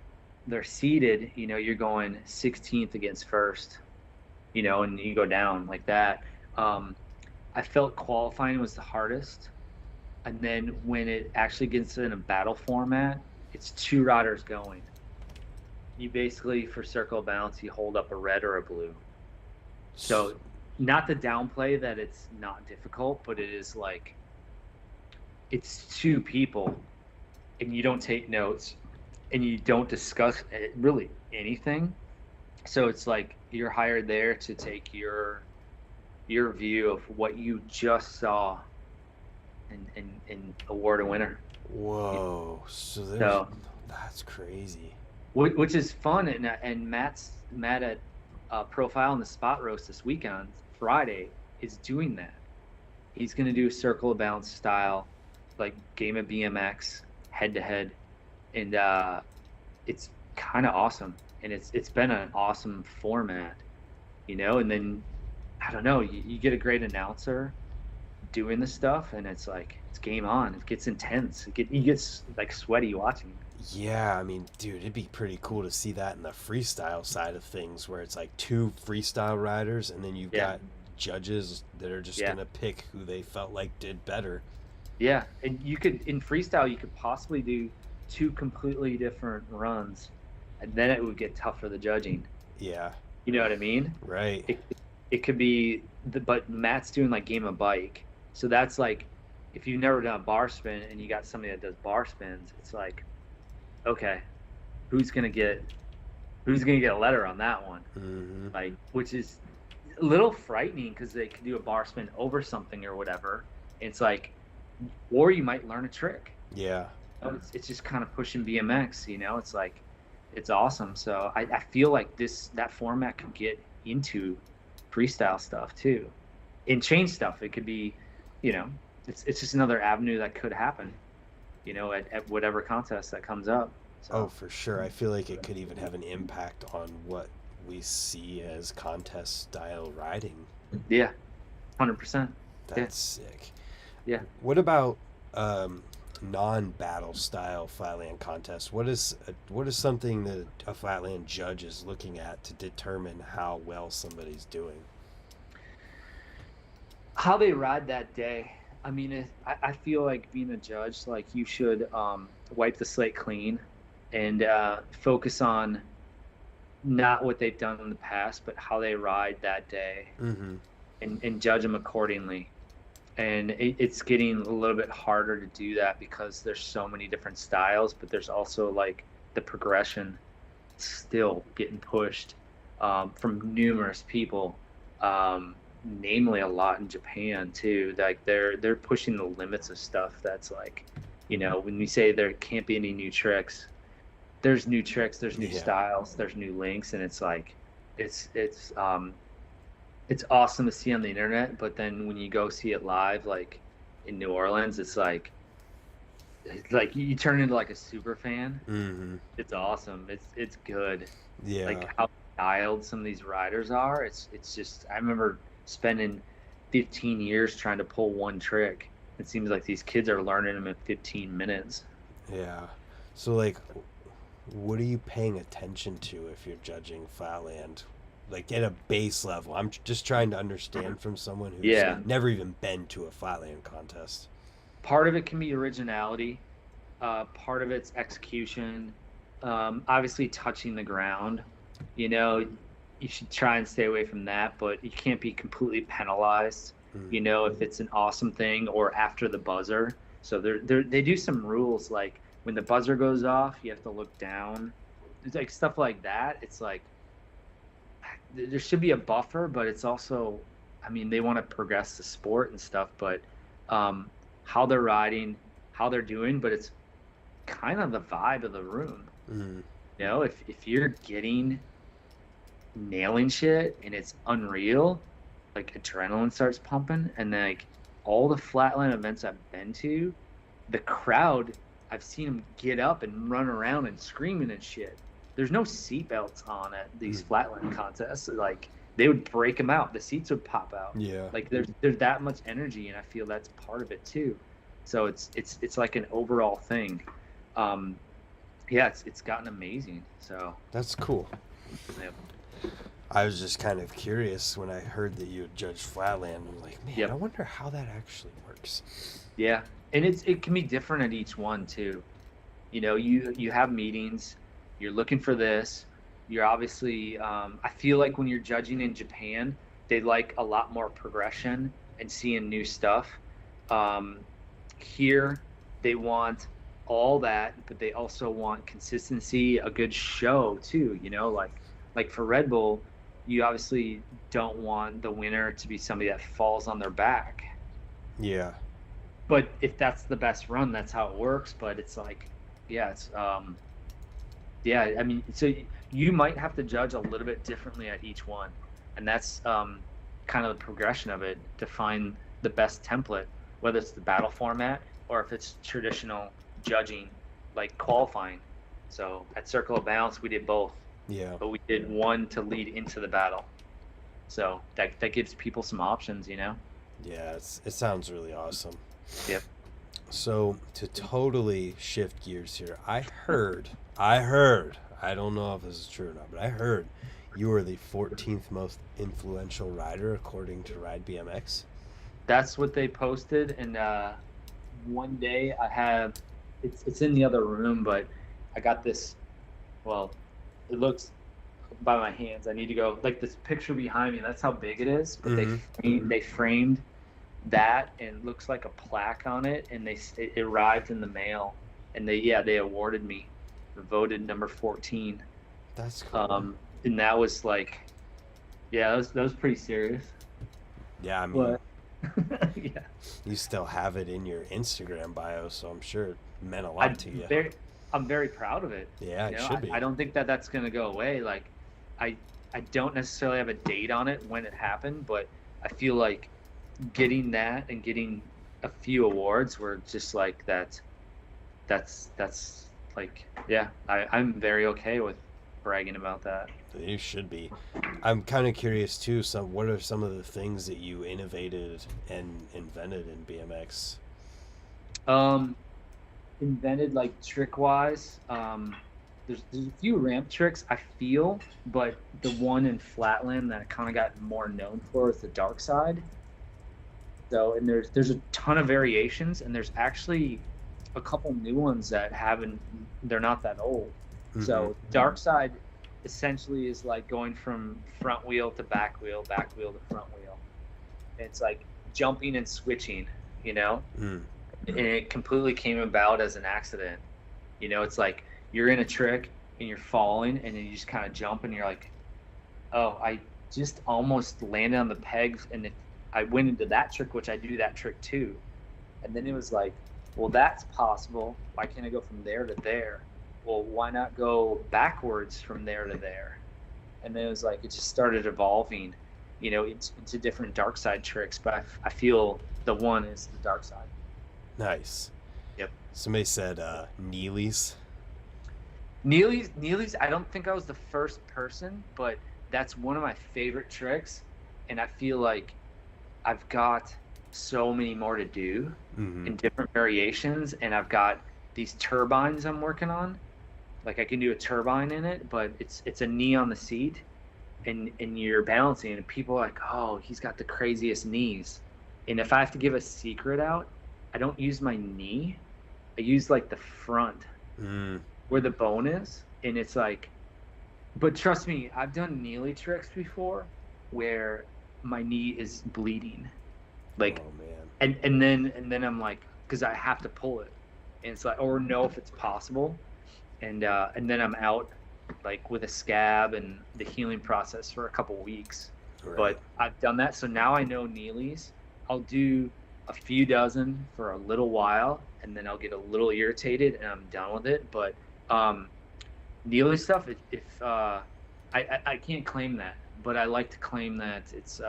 S2: seeded, you're going 16th against first, and you go down like that. I felt qualifying was the hardest. And then when it actually gets in a battle format, it's two riders going. You basically, for circle balance, you hold up a red or a blue. So not to downplay that it's not difficult, but it is like, it's two people and you don't take notes and you don't discuss really anything. So it's like you're hired there to take your view of what you just saw and award a winner.
S1: Whoa. So that's crazy.
S2: Which is fun, and Matt at Profile in the Spot Roast this weekend, Friday, is doing that. He's going to do a circle of balance style, like game of BMX head to head, and it's kind of awesome, and it's been an awesome format, And then I don't know, you get a great announcer doing the stuff, and it's like it's game on. It gets intense. He gets like sweaty watching.
S1: Yeah, I mean, dude, it'd be pretty cool to see that in the freestyle side of things, where it's like two freestyle riders, and then you've got judges that are just gonna pick who they felt like did better.
S2: Yeah, and you could in freestyle, you could possibly do two completely different runs, and then it would get tough for the judging.
S1: Yeah.
S2: You know what I mean?
S1: Right.
S2: It could be but Matt's doing like game of bike, so that's like if you've never done a bar spin and you got somebody that does bar spins, it's like, okay, who's gonna get a letter on that one?
S1: Mm-hmm.
S2: Like, which is a little frightening because they could do a bar spin over something or whatever. It's like, or you might learn a trick.
S1: Yeah.
S2: It's just kind of pushing BMX. It's like, it's awesome. So I feel like that format could get into freestyle stuff too, and change stuff. It could be, it's just another avenue that could happen. At whatever contest that comes up. So.
S1: Oh, for sure. I feel like it could even have an impact on what we see as contest style riding.
S2: Yeah, 100%.
S1: That's sick.
S2: Yeah.
S1: What about non-battle style flatland contests? What is something that a flatland judge is looking at to determine how well somebody's doing?
S2: How they ride that day. I mean, I feel like being a judge, like you should wipe the slate clean and focus on not what they've done in the past, but how they ride that day,
S1: mm-hmm.
S2: and judge them accordingly. And it's getting a little bit harder to do that because there's so many different styles, but there's also like the progression still getting pushed from numerous people. namely a lot in Japan too. Like they're pushing the limits of stuff that's like, when we say there can't be any new tricks, there's new tricks, there's new styles, there's new links, and it's like it's awesome to see on the internet, but then when you go see it live, like in New Orleans, it's like you turn into like a super fan.
S1: Mm-hmm.
S2: It's awesome. It's good.
S1: Yeah.
S2: Like how dialed some of these riders are. It's just, I remember spending 15 years trying to pull one trick. It seems like these kids are learning them in 15 minutes.
S1: Yeah. So like, what are you paying attention to if you're judging Flatland? Like at a base level, I'm just trying to understand from someone who's never even been to a Flatland contest.
S2: Part of it can be originality. Part of it's execution. Obviously touching the ground. You should try and stay away from that, but you can't be completely penalized. If it's an awesome thing or after the buzzer. So they do some rules, like when the buzzer goes off, you have to look down. It's like stuff like that. It's like there should be a buffer, but it's also, I mean, they want to progress the sport and stuff, but how they're riding, how they're doing, but it's kind of the vibe of the room. If you're nailing shit and it's unreal, like adrenaline starts pumping, and then like all the Flatland events I've been to, the crowd, I've seen them get up and run around and screaming and shit. There's no seatbelts on at these Flatland contests. Like they would break them out, the seats would pop out.
S1: Yeah.
S2: Like there's that much energy, and I feel that's part of it too. So it's like an overall thing. It's gotten amazing. So
S1: that's cool.
S2: Yep.
S1: I was just kind of curious when I heard that you had judged Flatland. I'm like, man, I wonder how that actually works.
S2: Yeah, and it can be different at each one too. You have meetings. You're looking for this. You're obviously, I feel like when you're judging in Japan, they like a lot more progression and seeing new stuff. Here, they want all that, but they also want consistency, a good show too. Like for Red Bull, you obviously don't want the winner to be somebody that falls on their back.
S1: Yeah.
S2: But if that's the best run, that's how it works. But it's like, I mean, so you might have to judge a little bit differently at each one, and that's kind of the progression of it to find the best template, whether it's the battle format or if it's traditional judging, like qualifying. So at Circle of Balance, we did both.
S1: Yeah.
S2: But we did one to lead into the battle. So that gives people some options,
S1: Yeah, it sounds really awesome.
S2: Yep.
S1: So to totally shift gears here, I heard, I don't know if this is true or not, but I heard you were the 14th most influential rider according to RideBMX.
S2: That's what they posted, and one day I have, it's in the other room, but I got this, well, it looks by my hands. I need to go, like this picture behind me, that's how big it is, but they framed that, and it looks like a plaque on it, and it arrived in the mail, and they awarded me, voted number 14.
S1: That's cool.
S2: And that was like, that was pretty serious.
S1: Yeah, I mean,
S2: but, yeah,
S1: you still have it in your Instagram bio, so I'm sure it meant a lot to you.
S2: I'm very proud of it.
S1: Yeah, it should be.
S2: I don't think that's going to go away. Like, I don't necessarily have a date on it when it happened, but I feel like getting that and getting a few awards were just like that's like, I'm very okay with bragging about that.
S1: You should be. I'm kind of curious too, what are some of the things that you innovated and invented in BMX?
S2: Invented like trick wise, there's a few ramp tricks I feel, but the one in Flatland that I kind of got more known for is the dark side. So, and there's a ton of variations, and there's actually a couple new ones that they're not that old. So dark side essentially is like going from front wheel to back wheel to front wheel. It's like jumping and switching, and it completely came about as an accident. It's like you're in a trick and you're falling, and then you just kind of jump, and you're like, oh, just almost landed on the pegs, and I went into that trick, which I do that trick too. And then it was like, well, that's possible. Why can't I go from there to there? Well, why not go backwards from there to there? And then it was like, it just started evolving, you know, into different dark side tricks. But I feel the one is the dark side.
S1: Nice.
S2: Yep.
S1: Somebody said Neelys.
S2: Neely's, I don't think I was the first person, but that's one of my favorite tricks. And I feel like I've got so many more to do in different variations. And I've got these turbines I'm working on. Like I can do a turbine in it, but it's a knee on the seat, and you're balancing, and people are like, oh, he's got the craziest knees. And if I have to give a secret out, I don't use my knee. I use like the front where the bone is. And it's like, but trust me, I've done kneelie tricks before where my knee is bleeding. Like,
S1: oh man.
S2: And then I'm like, because I have to pull it. And it's like, or know if it's possible. And then I'm out like with a scab and the healing process for a couple weeks. Right. But I've done that, so now I know kneelies. I'll do a few dozen for a little while, and then I'll get a little irritated, and I'm done with it. But kneelie stuff, I can't claim that, but I like to claim that it's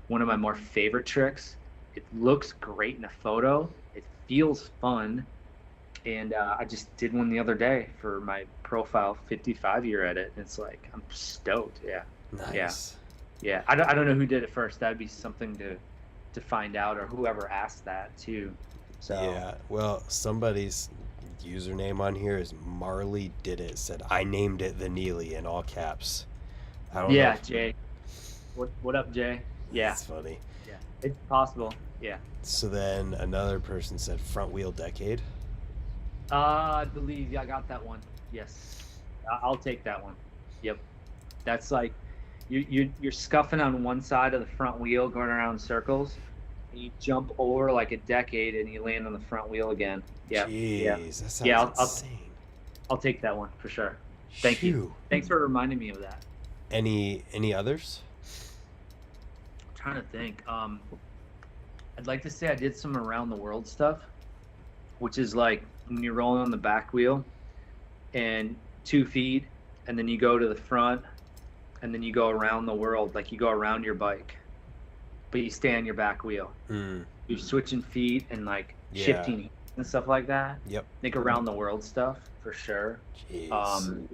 S2: one of my more favorite tricks. It looks great in a photo. It feels fun. And I just did one the other day for my profile 55-year edit. It's like, I'm stoked. Yeah.
S1: Nice.
S2: Yeah. I don't know who did it first. That'd be something to find out, or whoever asked that too. So
S1: yeah. Well, somebody's username on here is Marley Did It. Said I named it the Neely in all caps. I don't know.
S2: Yeah, Jay. What up, Jay? Yeah.
S1: That's funny.
S2: Yeah. It's possible. Yeah.
S1: So then another person said front wheel decade.
S2: I believe I got that one. Yes, I'll take that one. Yep, that's like you're scuffing on one side of the front wheel, going around in circles, and you jump over like a decade, and you land on the front wheel again. Yeah,
S1: jeez, that sounds insane.
S2: I'll take that one for sure. Thank you. Thanks for reminding me of that.
S1: Any others?
S2: I'm trying to think. I'd like to say I did some around the world stuff, which is like when you're rolling on the back wheel and 2 feet, and then you go to the front, and then you go around the world, like you go around your bike, but you stay on your back wheel. You're switching feet and like shifting and stuff like that.
S1: Yep.
S2: Like around the world stuff for sure.
S1: Jeez.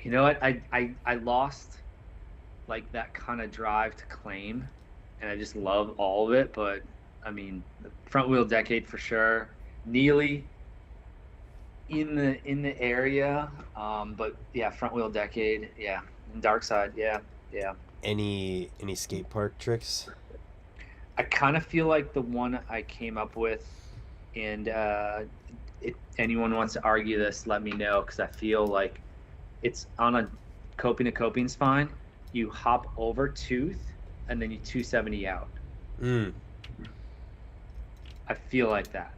S2: You know what? I lost like that kind of drive to claim, and I just love all of it. But I mean, the front wheel decade for sure. Neely in the area, but yeah, front wheel decade, yeah, and dark side, yeah.
S1: Any skate park tricks?
S2: I kind of feel like the one I came up with, and if anyone wants to argue this, let me know, because I feel like it's on a coping to coping spine. You hop over tooth, and then you 270 out. I feel like that.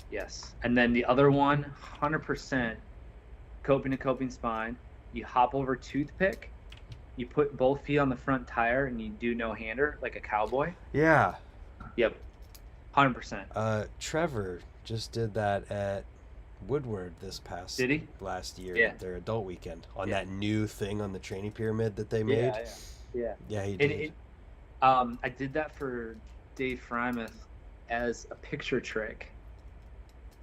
S2: Yes. And then the other one, 100% coping to coping spine. You hop over toothpick. You put both feet on the front tire, and you do no hander like a cowboy.
S1: Yeah.
S2: Yep. 100%.
S1: Trevor just did that at Woodward this past last year at their adult weekend on that new thing on the training pyramid that they made.
S2: Yeah,
S1: he did.
S2: I did that for Dave Frymouth as a picture trick.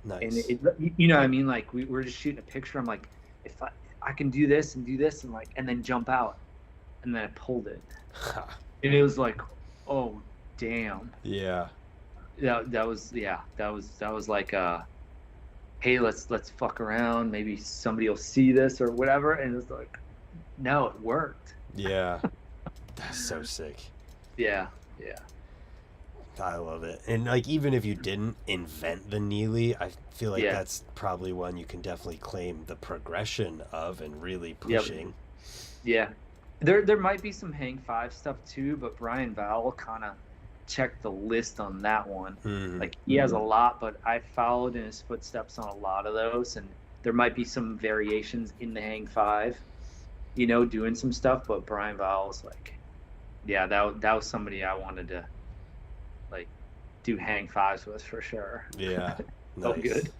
S1: Nice.
S2: And you know what I mean? Like we were just shooting a picture. I'm like, if I can do this and like, and then jump out, and then I pulled it, and it was like, oh damn.
S1: Yeah.
S2: That was like hey, let's fuck around. Maybe somebody will see this or whatever. And it's like, no, it worked.
S1: Yeah. That's so sick.
S2: Yeah.
S1: I love it. And like, even if you didn't invent the Neely, I feel like that's probably one you can definitely claim the progression of and really pushing.
S2: Yeah. There might be some Hang 5 stuff too, but Brian Vowell kind of checked the list on that one. Like he has a lot, but I followed in his footsteps on a lot of those, and there might be some variations in the Hang 5. you know, doing some stuff. But Brian Vowell's like, yeah, that was somebody I wanted to like do hang fives with for sure.
S1: Yeah.
S2: Felt
S1: Nice.
S2: good.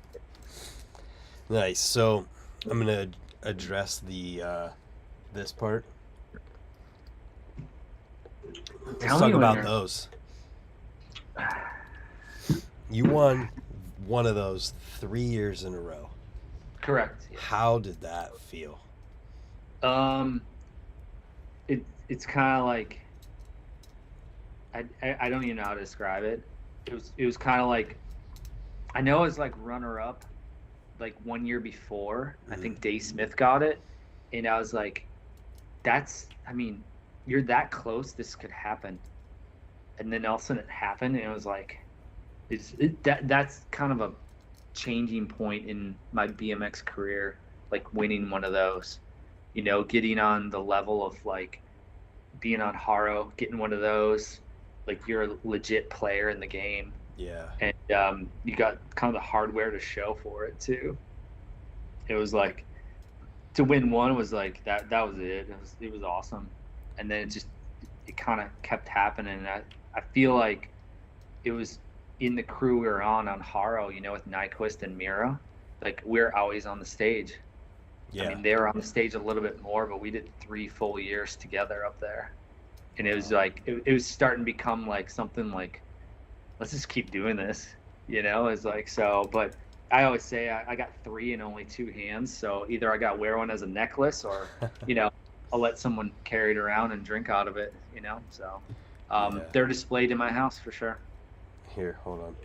S1: Nice. So I'm gonna address the this part. Let's
S2: Tell
S1: talk
S2: me when
S1: about
S2: you're-
S1: those. You won one of those 3 years in a row.
S2: Correct. Yeah.
S1: How did that feel?
S2: It's kind of like I don't even know how to describe it. It was kind of like, I know it was like runner up like 1 year before. I think Dave Smith got it, and I was like, I mean, you're that close, this could happen. And then all of a sudden it happened, and it was like, that's kind of a changing point in my BMX career, like winning one of those, you know, getting on the level of like being on Haro, getting one of those, like you're a legit player in the game.
S1: Yeah.
S2: And you got kind of the hardware to show for it too. It was like, to win one was like that was it. It was awesome. And then it kind of kept happening. And I feel like it was in the crew we were on Haro, you know, with Nyquist and Mira, like we're always on the stage.
S1: Yeah.
S2: I mean, they were on the stage a little bit more, but we did 3 full years together up there. And it was like, it was starting to become like something like, let's just keep doing this, you know? It's like, so, but I always say I got 3 and only 2 hands. So either I got wear one as a necklace, or, you know, I'll let someone carry it around and drink out of it, you know? So they're displayed in my house for sure.
S1: Here, hold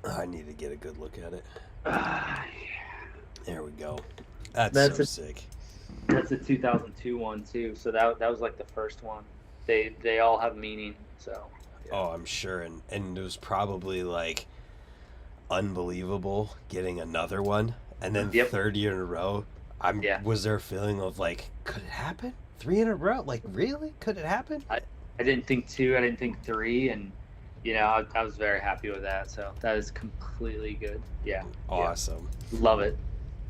S1: on. I need to get a good look at it. There we go. That's so sick.
S2: That's a 2002 one too. So that was like the first one. They all have meaning. So. Yeah.
S1: Oh, I'm sure, and it was probably like unbelievable getting another one, and then third year in a row. Was there a feeling of like, could it happen? 3 in a row? Like, really? Could it happen?
S2: I didn't think 2. I didn't think 3, and you know, I was very happy with that. So that is completely good. Yeah.
S1: Awesome.
S2: Yeah. Love it.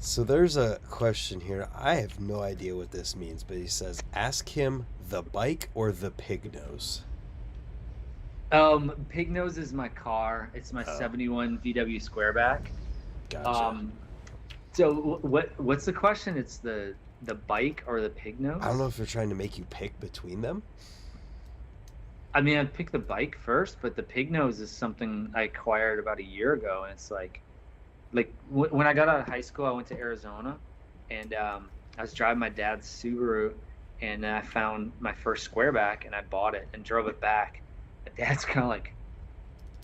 S1: So there's a question here. I have no idea what this means, but he says, ask him the bike or the pig nose.
S2: Pig nose is my car. It's my 71 VW Squareback.
S1: Gotcha.
S2: So what's the question? It's the bike or the pig nose?
S1: I don't know if they're trying to make you pick between them.
S2: I mean, I'd pick the bike first, but the pig nose is something I acquired about a year ago, and it's like when I got out of high school, I went to Arizona, and I was driving my dad's Subaru, and I found my first Squareback, and I bought it and drove it back. My dad's kind of like,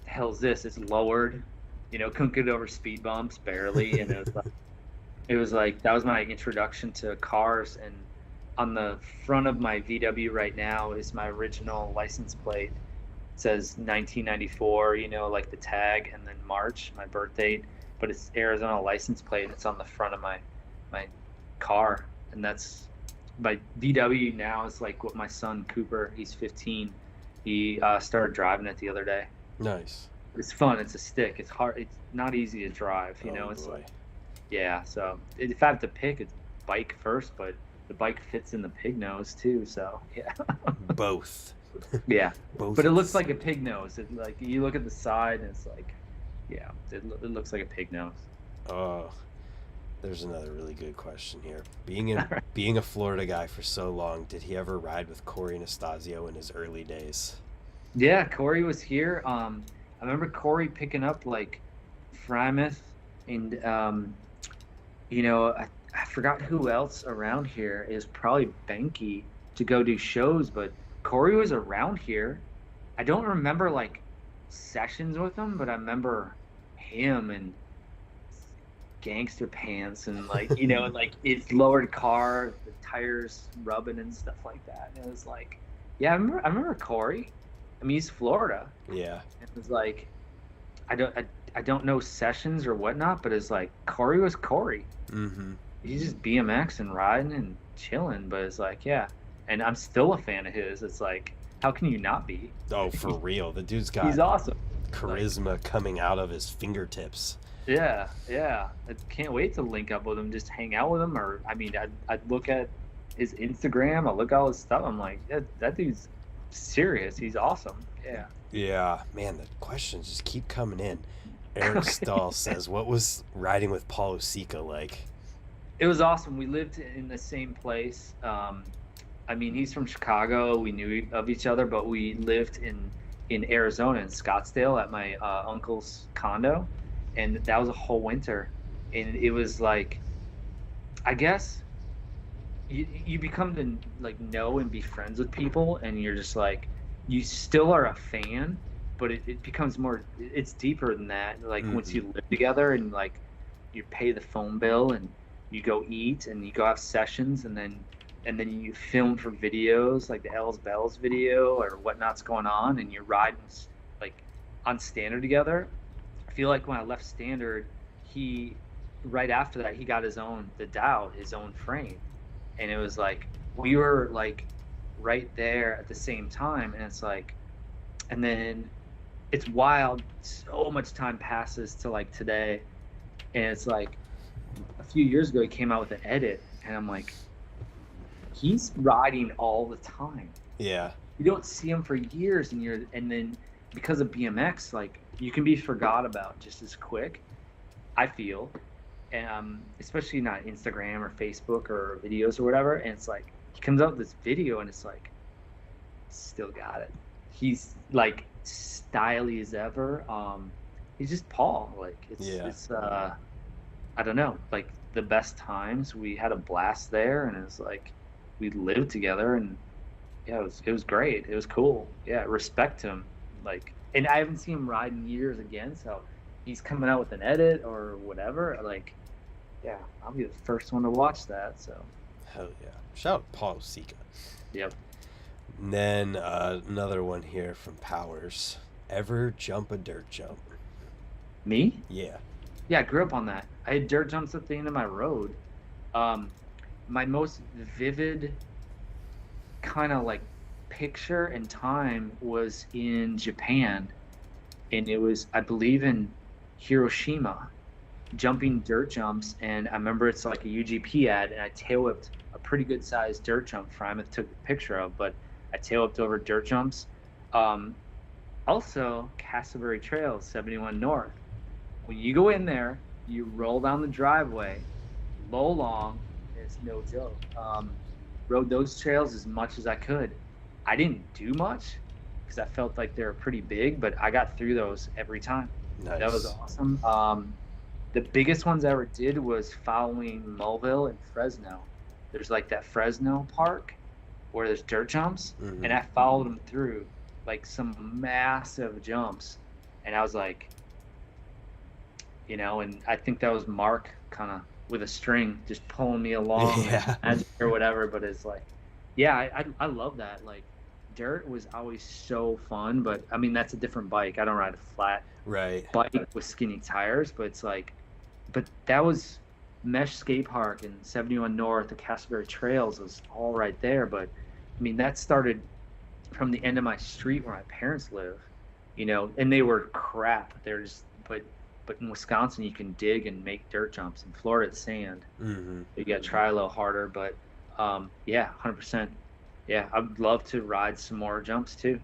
S2: "The hell's this? It's lowered, you know, couldn't get over speed bumps barely," and it was like that was my introduction to cars. And on the front of my VW right now is my original license plate. It says 1994, you know, like the tag, and then March, my birth date. But it's Arizona license plate, and it's on the front of my car. And that's my VW now is like what my son Cooper, he's 15. He started driving it the other day.
S1: Nice.
S2: It's fun. It's a stick. It's hard. It's not easy to drive. You know, it's like, yeah. So if I have to pick, it's bike first, but the bike fits in the pig nose too. So yeah.
S1: Both.
S2: Yeah.
S1: Both.
S2: But it looks like a pig nose. It, like you look at the side, and it's like, yeah, it looks like a pig nose.
S1: Oh, there's another really good question here. Being a Florida guy for so long, did he ever ride with Corey Anastasio in his early days?
S2: Yeah, Corey was here. I remember Corey picking up like Frymouth, and you know, I forgot who else around here. Is probably Benke to go do shows, but Corey was around here. I don't remember like sessions with him, but I remember him and gangster pants and like, you know, and like his lowered car, the tires rubbing and stuff like that. And it was like, yeah, I remember Corey. I mean, he's Florida.
S1: Yeah.
S2: It was like, I don't know sessions or whatnot, but it's like Corey was Corey.
S1: Mm-hmm.
S2: He's just BMX and riding and chilling, but it's like, yeah. And I'm still a fan of his. It's like, how can you not be?
S1: Oh, for real. The dude's got
S2: he's awesome.
S1: charisma coming out of his fingertips.
S2: Yeah, yeah. I can't wait to link up with him, just hang out with him. Or, I mean, I'd look at his Instagram, I look at all his stuff. I'm like, that dude's serious. He's awesome. Yeah.
S1: Yeah, man, the questions just keep coming in. Eric
S2: Okay.
S1: Stahl says, "What was riding with Paul Usica like?"
S2: It was awesome. We lived in the same place. I mean, he's from Chicago. We knew of each other, but we lived in Arizona, in Scottsdale, at my uncle's condo, and that was a whole winter. And it was like, I guess you become to like know and be friends with people, and you're just like, you still are a fan, but it becomes more, it's deeper than that. Like once you live together and like you pay the phone bill and you go eat and you go have sessions, and then you film for videos like the L's Bells video or whatnot's going on, and you're riding like on Standard together. I feel like when I left Standard, he right after that he got his own his own frame, and it was like we were like right there at the same time, and it's like, and then it's wild. So much time passes to like today, and it's like a few years ago he came out with an edit, and I'm like, he's riding all the time.
S1: Yeah.
S2: You don't see him for years, and then because of BMX, like you can be forgot about just as quick, I feel. Especially not Instagram or Facebook or videos or whatever. And it's like he comes out with this video, and it's like, still got it. He's like stylish as ever. He's just Paul. Like it's I don't know. Like the best times, we had a blast there, and it's like we lived together, and yeah, it was great. It was cool. Yeah, respect him. Like, and I haven't seen him ride in years again, so he's coming out with an edit or whatever. Like, yeah, I'll be the first one to watch that. So,
S1: Hell yeah. Shout out Paul Usica.
S2: yep.
S1: And then another one here from Powers. Ever jump a dirt jump?
S2: Me?
S1: Yeah.
S2: Yeah, I grew up on that. I had dirt jumps at the end of my road. My most vivid kind of like picture and time was in Japan, and it was, I believe, in Hiroshima, jumping dirt jumps. And I remember it's like a UGP ad, and I tail whipped a pretty good sized dirt jump from it, took a picture of, but I tail whipped over dirt jumps. Also, Castleberry Trails 71 North. When you go in there, you roll down the driveway, low long, it's no joke. Rode those trails as much as I could. I didn't do much because I felt like they were pretty big, but I got through those every time.
S1: Nice.
S2: That was awesome. The biggest ones I ever did was following Mulville and Fresno. There's like that Fresno park where there's dirt jumps, and I followed them through like some massive jumps, and I was like, you know, and I think that was Mark kind of with a string just pulling me along, or whatever. But it's like, yeah, I love that. Like, dirt was always so fun, but I mean, that's a different bike. I don't ride a flat bike with skinny tires, but it's like, but that was Mesh Skate Park and 71 North, the Castleberry Trails was all right there. But I mean, that started from the end of my street where my parents live, you know, and they were crap. They're just, but in Wisconsin, you can dig and make dirt jumps. In Florida, it's sand. You got to try a little harder, but yeah, 100%. Yeah, I'd love to ride some more jumps too.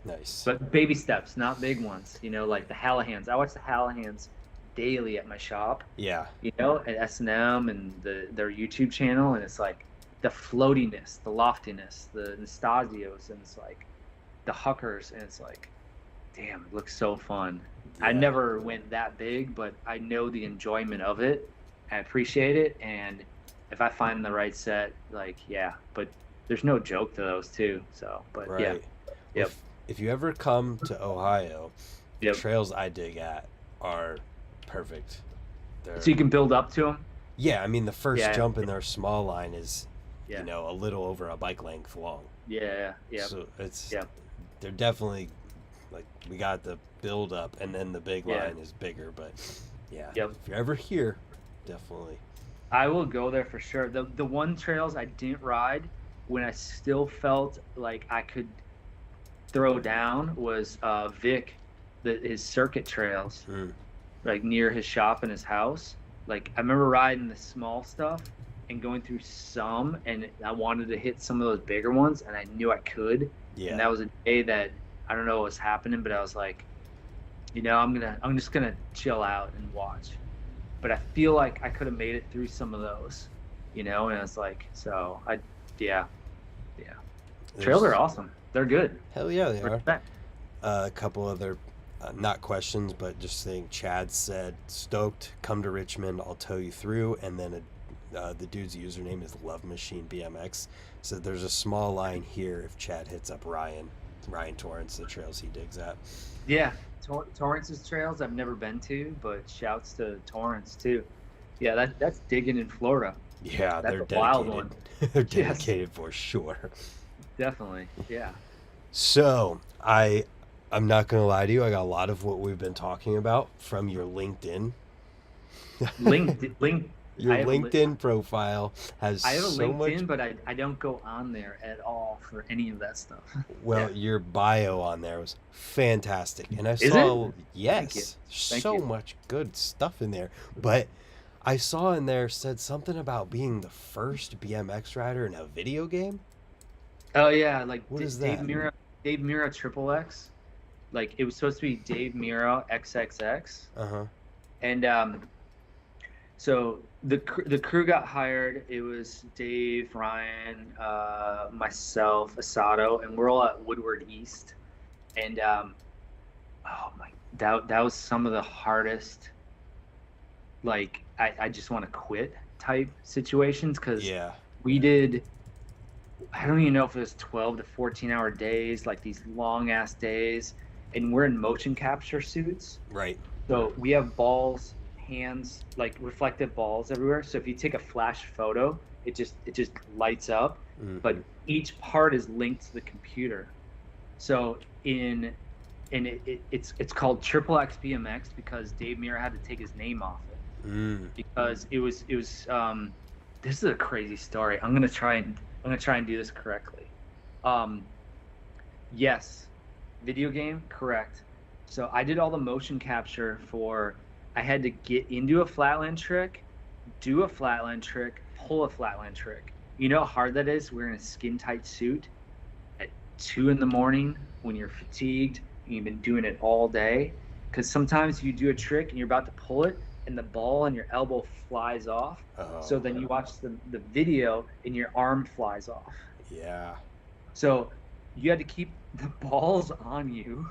S1: Nice.
S2: But baby steps, not big ones. You know, like the Hallahans. I watch the Hallahans daily at my shop.
S1: Yeah.
S2: You know, at S&M and their YouTube channel, and it's like the floatiness, the loftiness, the Nastasios, and it's like the Huckers, and it's like, damn, it looks so fun. I never went that big, but I know the enjoyment of it. I appreciate it, and if I find the right set, like, yeah, but there's no joke to those too. So, but yeah. Yep.
S1: If you ever come to Ohio, the trails I dig at are perfect.
S2: So you can build up to them?
S1: Yeah, I mean, the first jump in their small line is,
S2: you
S1: know, a little over a bike length long.
S2: Yeah.
S1: So it's, they're definitely, like, we got the build up, and then the big line is bigger, but if you're ever here, definitely.
S2: I will go there for sure. The one trails I didn't ride when I still felt like I could throw down was Vic, his circuit trails. like near his shop and his house. Like I remember riding the small stuff and going through some, and I wanted to hit some of those bigger ones, and I knew I could.
S1: Yeah.
S2: And that was a day that I don't know what was happening, but I was like, I'm just gonna chill out and watch. But I feel like I could have made it through some of those, and I was like, yeah. Trails are awesome. They're good.
S1: Hell yeah, they
S2: Respect.
S1: are. A couple other, not questions, but just saying. Chad said, "Stoked, come to Richmond. I'll tow you through." And then the dude's username is Love Machine BMX. So there's a small line here if Chad hits up Ryan Torrance, the trails he digs at.
S2: Yeah, Torrance's trails I've never been to, but shouts to Torrance too. Yeah, that's digging in Florida.
S1: Yeah,
S2: That's
S1: they're
S2: a
S1: dedicated.
S2: wild one.
S1: They're dedicated for sure.
S2: Definitely, yeah.
S1: So I'm not gonna lie to you. I got a lot of what we've been talking about from your LinkedIn. Your LinkedIn profile has
S2: I have a
S1: so
S2: LinkedIn,
S1: much.
S2: but I don't go on there at all for any of that stuff.
S1: Well,
S2: Yeah.
S1: your bio on there was fantastic, and I
S2: Is
S1: saw
S2: it?
S1: yes,
S2: Thank
S1: so
S2: you.
S1: much good stuff in there. But I saw in there said something about being the first BMX rider in a video game.
S2: Oh yeah, like
S1: What is
S2: Dave
S1: that?
S2: Mira XXX. Like it was supposed to be Dave Mira XXX,
S1: Uh-huh.
S2: and so the crew got hired. It was Dave, Ryan, myself, Asado, and we're all at Woodward East. And oh my, that was some of the hardest. Like I just want to quit type situations because
S1: Yeah.
S2: we did. I don't even know if it was 12 to 14-hour days, like these long ass days, and we're in motion capture suits.
S1: Right.
S2: So we have balls, hands, like reflective balls everywhere. So if you take a flash photo, it just lights up.
S1: Mhm.
S2: But each part is linked to the computer. So it's called XXX BMX because Dave Mirra had to take his name off it because it was this is a crazy story. I'm gonna try and do this correctly. Yes, video game, correct. So I did all the motion capture for. I had to get into a flatland trick, do a flatland trick, pull a flatland trick. You know how hard that is? Wearing a skin tight suit at 2 a.m. when you're fatigued and you've been doing it all day. Because sometimes you do a trick and you're about to pull it and the ball on your elbow flies off.
S1: Oh.
S2: So then you watch the video and your arm flies off.
S1: Yeah.
S2: So you had to keep the balls on you.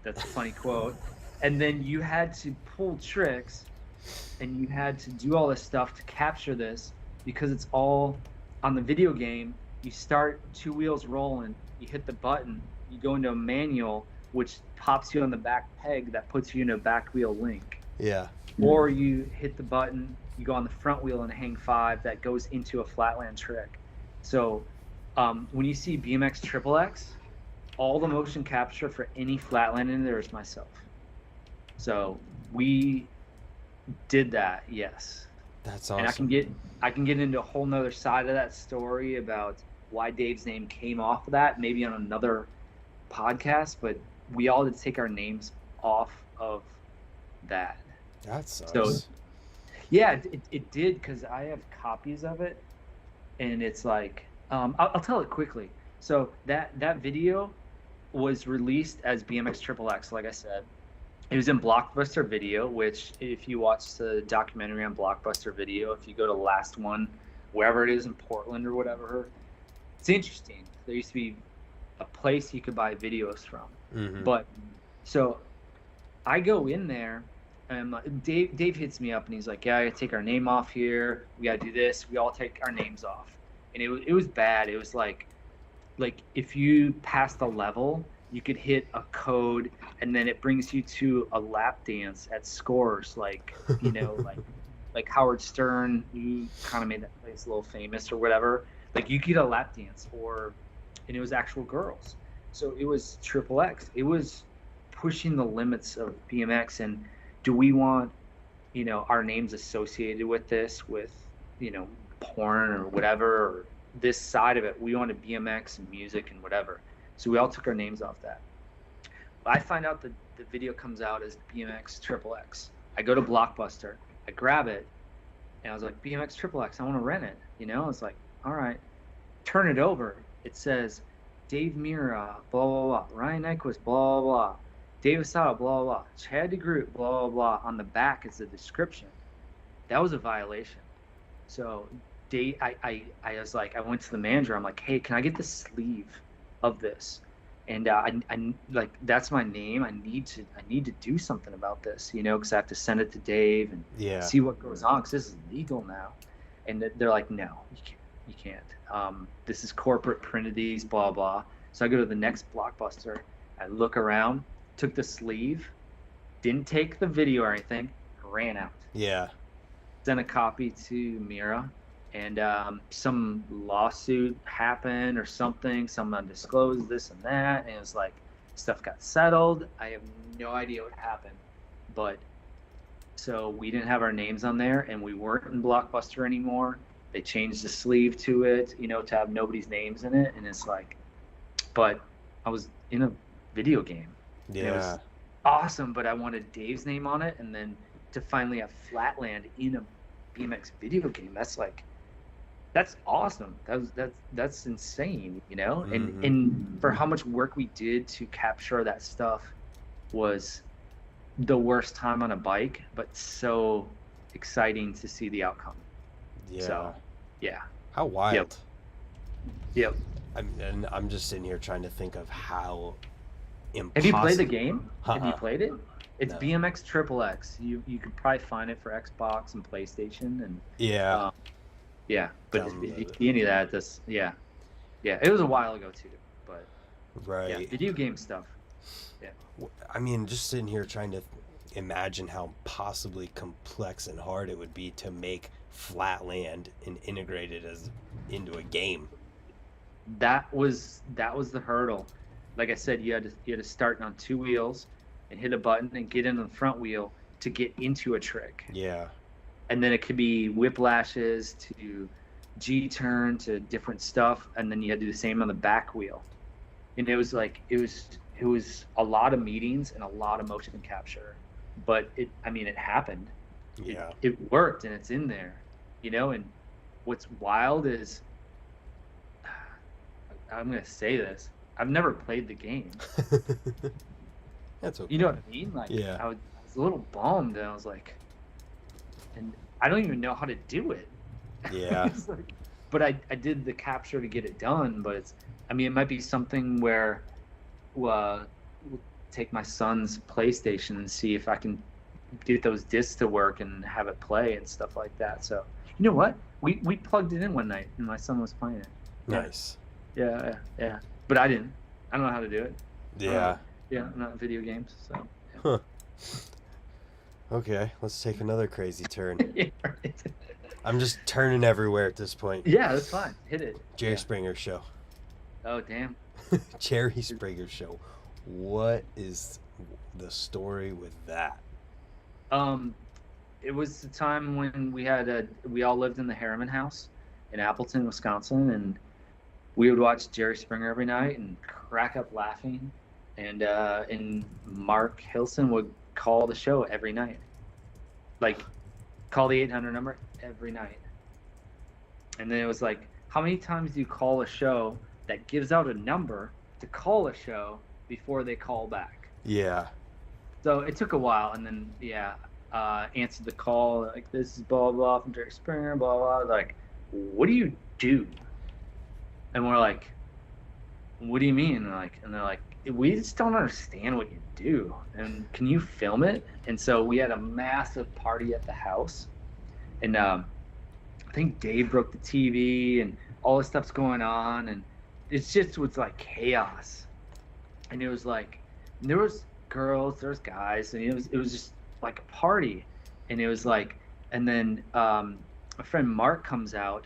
S2: That's a funny quote. And then you had to pull tricks and you had to do all this stuff to capture this because it's all on the video game. You start 2 wheels rolling, you hit the button, you go into a manual, which pops you on the back peg that puts you in a back wheel link.
S1: Yeah.
S2: Or you hit the button, you go on the front wheel and hang 5 that goes into a flatland trick. So when you see BMX XXX, all the motion capture for any flatland in there is myself. So we did that, yes.
S1: That's awesome.
S2: And I can get into a whole nother side of that story about why Dave's name came off of that, maybe on another podcast, but we all had to take our names off of that.
S1: That sucks.
S2: So yeah, it did because I have copies of it, and it's like I'll tell it quickly. So that video was released as BMX XXX, like I said. It was in Blockbuster Video, which if you watch the documentary on Blockbuster Video, if you go to the last one, wherever it is in Portland or whatever, it's interesting. There used to be a place you could buy videos from.
S1: Mm-hmm.
S2: But so I go in there and Dave hits me up and he's like, yeah, I gotta take our name off here. We gotta do this. We all take our names off. And it was bad. It was like if you passed a level, you could hit a code and then it brings you to a lap dance at Scores, like like Howard Stern, you kind of made that place a little famous or whatever. Like you get a lap dance, and it was actual girls. So it was XXX. It was pushing the limits of BMX. And do we want, our names associated with this, with, porn or whatever, or this side of it? We wanted BMX and music and whatever. So we all took our names off that. I find out that the video comes out as BMX XXX. I go to Blockbuster, I grab it, and I was like, BMX XXX, I want to rent it. I was like, all right. Turn it over. It says Dave Mira, blah, blah, blah. Ryan Nyquist, blah, blah, blah. Dave Asada, blah, blah, blah. Chad DeGroot, blah, blah, blah. On the back is the description. That was a violation. So I was like, I went to the manager. I'm like, hey, can I get the sleeve of this? And I like, that's my name. I need to do something about this, because I have to send it to Dave and see what goes on, because this is legal now. And they're like, no, you can't. This is corporate printed these, blah, blah. So I go to the next Blockbuster. I look around, took the sleeve, didn't take the video or anything, ran out.
S1: Yeah.
S2: Sent a copy to Mira, and some lawsuit happened or something, some undisclosed, this and that, and it was like, stuff got settled. I have no idea what happened, but so we didn't have our names on there, and we weren't in Blockbuster anymore. They changed the sleeve to it, to have nobody's names in it, and it's like, but I was in a video game.
S1: Yeah.
S2: It was awesome, but I wanted Dave's name on it, and then to finally have Flatland in a BMX video game, that's awesome. That's insane,
S1: Mm-hmm.
S2: And for how much work we did to capture that stuff was the worst time on a bike, but so exciting to see the outcome.
S1: Yeah.
S2: So, yeah.
S1: How wild.
S2: Yep.
S1: I'm just sitting here trying to think of how impossible.
S2: Have you played the game? Have you
S1: Uh-uh.
S2: played it? It's
S1: No.
S2: BMX XXX. You could probably find it for Xbox and PlayStation, and
S1: Yeah.
S2: yeah. But if
S1: Download
S2: you
S1: it.
S2: see any of that, yeah. It was a while ago too, but
S1: Right.
S2: yeah, video game stuff. Yeah.
S1: I mean, just sitting here trying to imagine how possibly complex and hard it would be to make Flatland and integrate it into a game.
S2: That was the hurdle. Like I said, you had to start on two wheels and hit a button and get in on the front wheel to get into a trick.
S1: Yeah.
S2: And then it could be whiplashes to G-turn to different stuff, and then you had to do the same on the back wheel. And it was a lot of meetings and a lot of motion capture, but it happened.
S1: Yeah.
S2: It worked, and it's in there, and what's wild is, I'm gonna say this, I've never played the game.
S1: That's okay.
S2: You know what I mean? Like,
S1: Yeah.
S2: I was a little bummed, and I was like, and I don't even know how to do it.
S1: Yeah.
S2: It's like, but I did the capture to get it done, but it might be something where we'll take my son's PlayStation and see if I can get those discs to work and have it play and stuff like that. So, you know what? We plugged it in one night, and my son was playing it.
S1: Nice.
S2: Yeah. But I didn't. I don't know how to do it.
S1: Yeah.
S2: Yeah, I'm not in video games, so. Yeah.
S1: Huh. Okay, let's take another crazy turn.
S2: Yeah, right.
S1: I'm just turning everywhere at this point.
S2: Yeah, that's fine. Hit it.
S1: Jerry
S2: Yeah.
S1: Springer Show.
S2: Oh, damn.
S1: Jerry Springer Show. What is the story with that?
S2: It was the time when we all lived in the Harriman house in Appleton, Wisconsin, and we would watch Jerry Springer every night and crack up laughing, and Mark Hilson would call the show every night, like call the 800 number every night. And then it was like, how many times do you call a show that gives out a number to call a show before they call back?
S1: Yeah.
S2: So it took a while, and then answered the call, like, this is blah blah from Jerry Springer, blah blah. Like, what do you do? And we're like, what do you mean? And they're like, we just don't understand what you do, and can you film it? And so we had a massive party at the house, and I think Dave broke the TV, and all this stuff's going on, and it just was like chaos. And it was like, there was girls, there was guys, and it was just like a party. And it was like, and then my friend Mark comes out,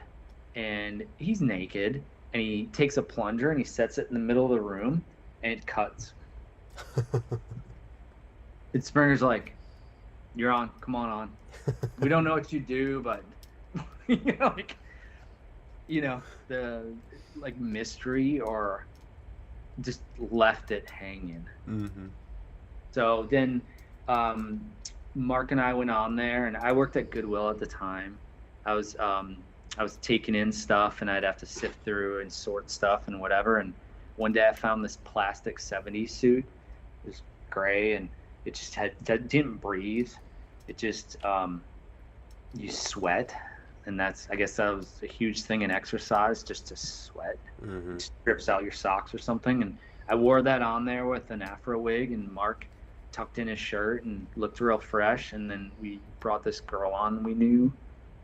S2: and he's naked, and he takes a plunger and he sets it in the middle of the room, and it cuts. And Springer's like, you're on, come on. We don't know what you do, but the like mystery, or just left it hanging.
S1: Mm-hmm.
S2: So then Mark and I went on there, and I worked at Goodwill at the time. I was taking in stuff, and I'd have to sift through and sort stuff and whatever. And one day I found this plastic 70s suit. It was gray, and it just didn't breathe. It just you sweat, and I guess that was a huge thing in exercise, just to sweat.
S1: Mm-hmm.
S2: It strips out your socks or something. And I wore that on there with an afro wig, and Mark tucked in his shirt and looked real fresh. And then we brought this girl on we knew,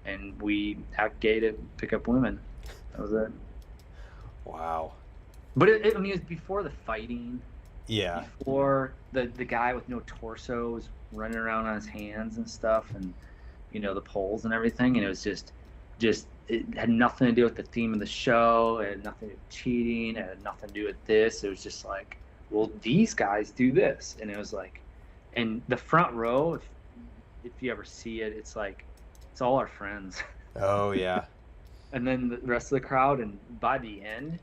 S2: and we act gay to pick up women. That was it.
S1: Wow.
S2: But I mean, it was before the fighting.
S1: Yeah.
S2: Before the guy with no torso was running around on his hands and stuff, and the poles and everything. And it was just it had nothing to do with the theme of the show. It had nothing to do with cheating. It had nothing to do with this. It was just like, well, these guys do this. And it was like, and the front row, if you ever see it, it's like, it's all our friends.
S1: Oh, yeah.
S2: And then the rest of the crowd, and by the end,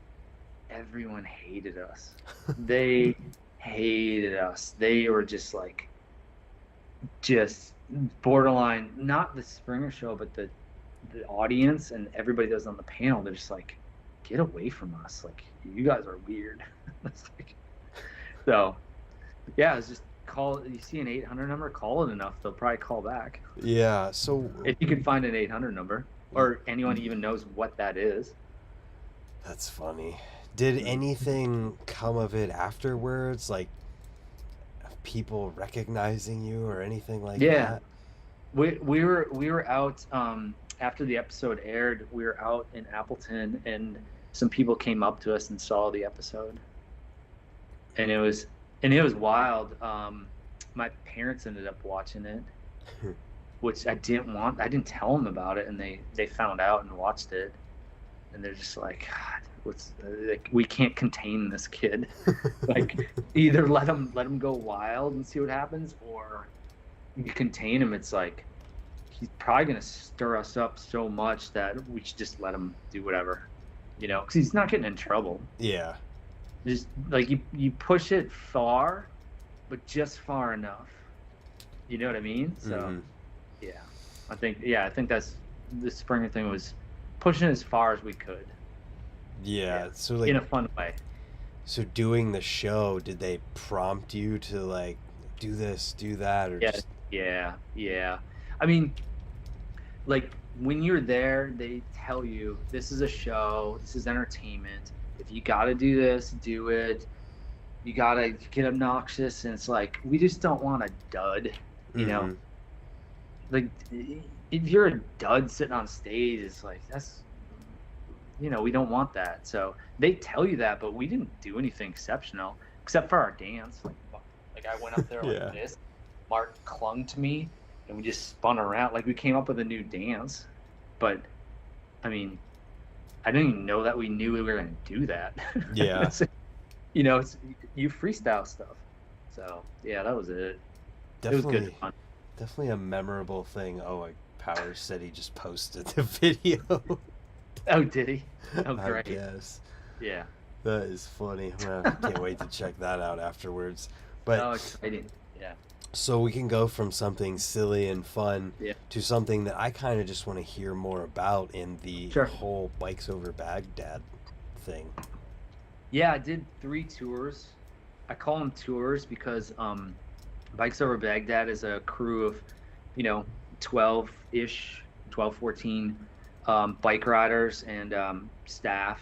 S2: everyone hated us. They hated us. They were just like, just borderline, not the Springer show, but the audience and everybody that was on the panel. They're just like, get away from us. Like, you guys are weird. So, yeah, it's just you see an 800 number, call it enough, they'll probably call back.
S1: Yeah. So
S2: if you can find an 800 number, or anyone even knows what that is.
S1: That's funny. Did anything come of it afterwards? Like people recognizing you or anything like that?
S2: We were out after the episode aired. We were out in Appleton, and some people came up to us and saw the episode. And it was wild. My parents ended up watching it, which I didn't want. I didn't tell them about it, and they found out and watched it, and they're just like, God, we can't contain this kid. Like, either let him go wild and see what happens, or you contain him. It's like, he's probably gonna stir us up so much that we should just let him do whatever, because he's not getting in trouble.
S1: Yeah.
S2: Just like you push it far, but just far enough. You know what I mean? So,
S1: mm-hmm.
S2: Yeah, I think that's the Springer thing, was pushing as far as we could.
S1: Yeah. So like,
S2: in a fun way.
S1: So doing the show, did they prompt you to like do this, do that, or just...
S2: Yeah. I mean, like, when you're there, they tell you this is a show, this is entertainment. If you got to do this, do it. You got to get obnoxious. And it's like, we just don't want a dud, you know? Like, if you're a dud sitting on stage, it's like, that's, we don't want that. So they tell you that, but we didn't do anything exceptional except for our dance. Like I went up there like this. Mark clung to me, and we just spun around. Like, we came up with a new dance. But, I mean, I didn't even know that we knew we were going to do that.
S1: Yeah.
S2: It's, you freestyle stuff. So, yeah, that was it.
S1: Definitely,
S2: it was good fun.
S1: Definitely a memorable thing. Oh, like Power said he just posted the video.
S2: Oh, did he? Oh, great.
S1: Yes.
S2: Yeah.
S1: That is funny. I can't wait to check that out afterwards. But
S2: oh, exciting. Yeah.
S1: So we can go from something silly and fun to something that I kind of just want to hear more about in the whole Bikes Over Baghdad thing.
S2: Yeah, I did 3 tours. I call them tours because Bikes Over Baghdad is a crew of, 12-ish, 12, 14 bike riders and staff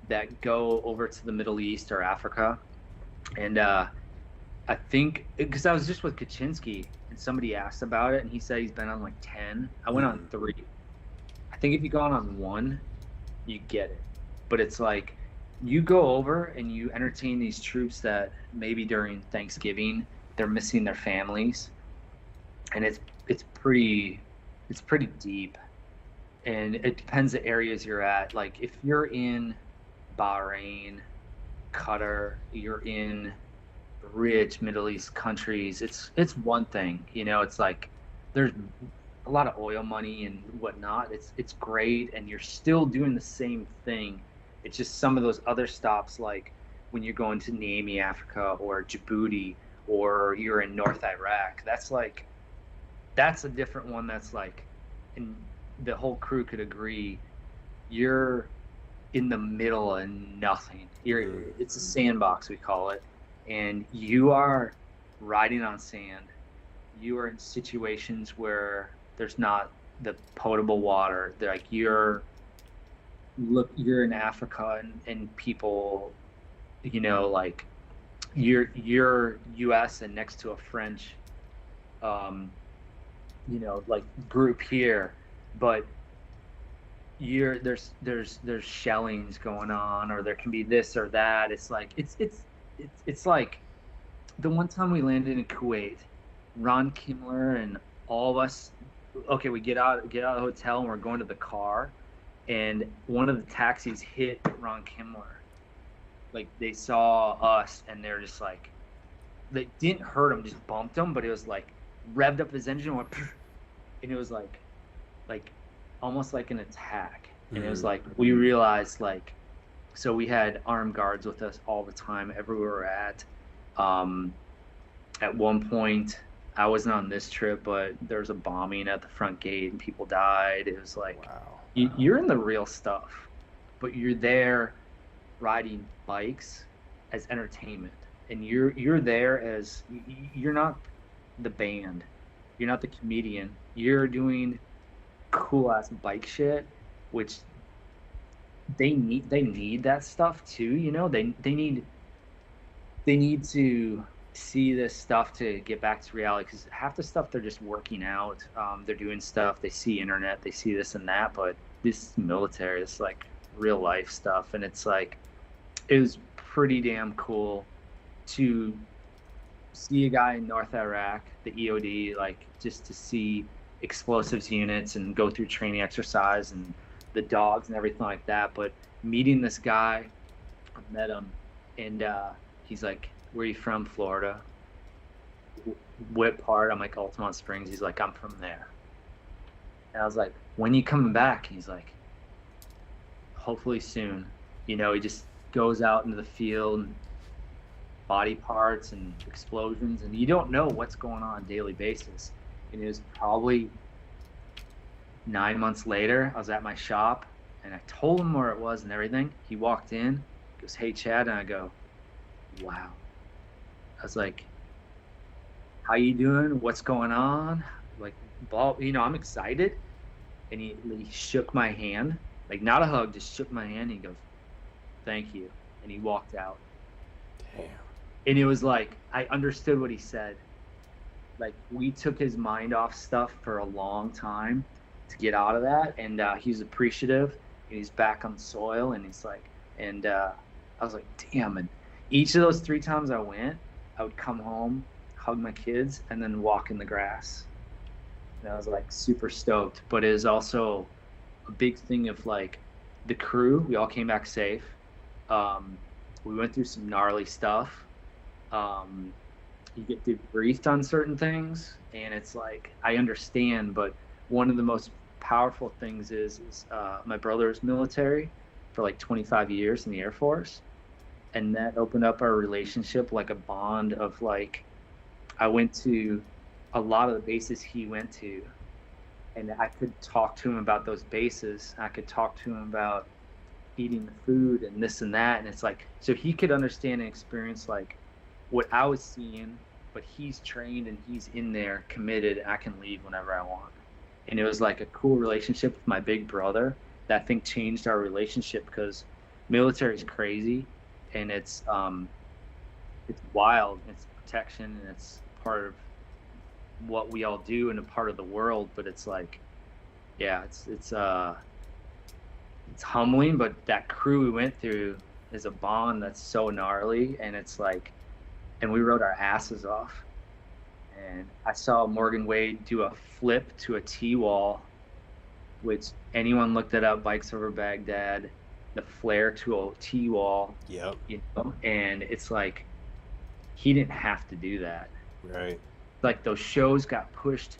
S2: that go over to the Middle East or Africa. And I think, because I was just with Kaczynski, and somebody asked about it, and he said he's been on like 10. I went on 3. I think if you go on 1, you get it. But it's like, you go over and you entertain these troops that maybe during Thanksgiving they're missing their families, and it's pretty deep, and it depends the areas you're at. Like, if you're in Bahrain, Qatar, you're in rich Middle East countries, it's one thing, it's like there's a lot of oil money and whatnot. It's great, and you're still doing the same thing. It's just some of those other stops, like when you're going to Niamey, Africa, or Djibouti, or you're in North Iraq. That's a different one. That's like, and the whole crew could agree, you're in the middle of nothing. It's a sandbox, we call it, and you are riding on sand. You are in situations where there's not the potable water. Like you're in Africa, and people, like you're U.S. and next to a French, like group here, but there's shellings going on, or there can be this or that. It's like it's like the one time we landed in Kuwait, Ron Kimler and all of us. Okay, we get out of the hotel and we're going to the car, and one of the taxis hit Ron Kimler. Like they saw us and they're just like, they didn't hurt him, just bumped him, but it was like revved up his engine and went, and it was like almost like an attack. And it was like, we realized, like, so we had armed guards with us all the time, everywhere we're at. At one point, I wasn't on this trip, but there was a bombing at the front gate and people died. It was like, wow. You're in the real stuff, but you're there riding bikes as entertainment. And you're there as, you're not the band, you're not the comedian, you're doing cool ass bike shit, which they need that stuff too. They need to see this stuff to get back to reality, because half the stuff they're just working out, they're doing stuff, they see internet, they see this and that, but this military is like real life stuff. And it's like, it was pretty damn cool to see a guy in North Iraq, the EOD, like just to see explosives units and go through training exercise and the dogs and everything like that. But meeting this guy, I met him, and he's like, where are you from? Florida. What part? I'm like, Altamont Springs. He's like, I'm from there. And I was like, when you coming back? He's like, hopefully soon. He just goes out into the field, body parts and explosions, and you don't know what's going on a daily basis. And it was probably 9 months later, I was at my shop and I told him where it was and everything. He walked in, goes, hey Chad, and I go, wow. I was like, how you doing? What's going on? Like, I'm excited. And he shook my hand, like not a hug, just shook my hand. He goes, thank you. And he walked out.
S1: Damn.
S2: And it was like, I understood what he said. Like, we took his mind off stuff for a long time to get out of that. And he's appreciative, and he's back on the soil. And he's like, and I was like, damn. And each of those 3 times I went, I would come home, hug my kids, and then walk in the grass. And I was like super stoked. But it was also a big thing of like the crew, we all came back safe. We went through some gnarly stuff. You get debriefed on certain things, and it's like, I understand, but one of the most powerful things is my brother's military for like 25 years in the Air Force, and that opened up our relationship, like a bond of like, I went to a lot of the bases he went to, and I could talk to him about those bases. I could talk to him about eating the food and this and that, and it's like, so he could understand and experience like what I was seeing, but he's trained and he's in there committed. I can leave whenever I want. And it was like a cool relationship with my big brother that I think changed our relationship, because military is crazy, and it's wild, it's protection, and it's part of what we all do and a part of the world. But it's like, yeah, it's humbling, but that crew we went through is a bond that's so gnarly. And it's like, and we rode our asses off. And I saw Morgan Wade do a flip to a T-wall, which anyone looked it up, Bikes Over Baghdad, the flare to a T-wall.
S1: Yep.
S2: And it's like, he didn't have to do that.
S1: Right.
S2: Like, those shows got pushed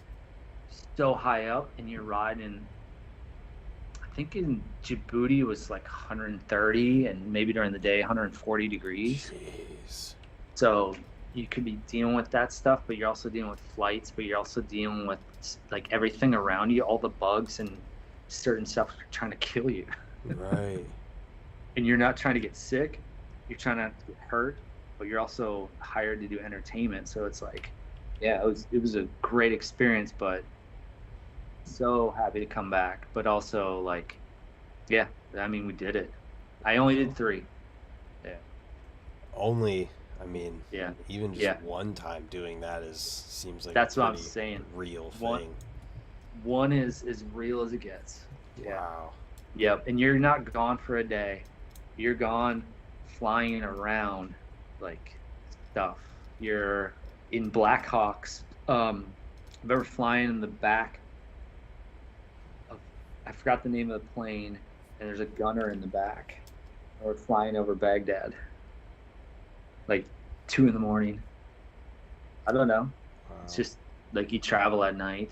S2: so high up, and you're riding, I think in Djibouti it was like 130, and maybe during the day 140 degrees.
S1: Jeez.
S2: So you could be dealing with that stuff, but you're also dealing with flights, but you're also dealing with like everything around you, all the bugs and certain stuff trying to kill you.
S1: Right.
S2: And you're not trying to get sick, you're trying not to get hurt, but you're also hired to do entertainment. So it's like, yeah, it was a great experience, but so happy to come back. But also like, yeah, I mean, we did it. I only did 3. Yeah.
S1: Only, I mean,
S2: Yeah.
S1: even just
S2: Yeah.
S1: one time doing that seems like
S2: That's
S1: a
S2: what I'm
S1: pretty
S2: saying.
S1: real
S2: One-
S1: thing.
S2: One is as real as it gets. Yeah.
S1: Wow.
S2: Yep. And you're not gone for a day. You're gone flying around like stuff. You're in Blackhawks. I remember flying in the back of, I forgot the name of the plane, and there's a gunner in the back. We're flying over Baghdad. Like 2 a.m. I don't know.
S1: Wow.
S2: It's just like you travel at night.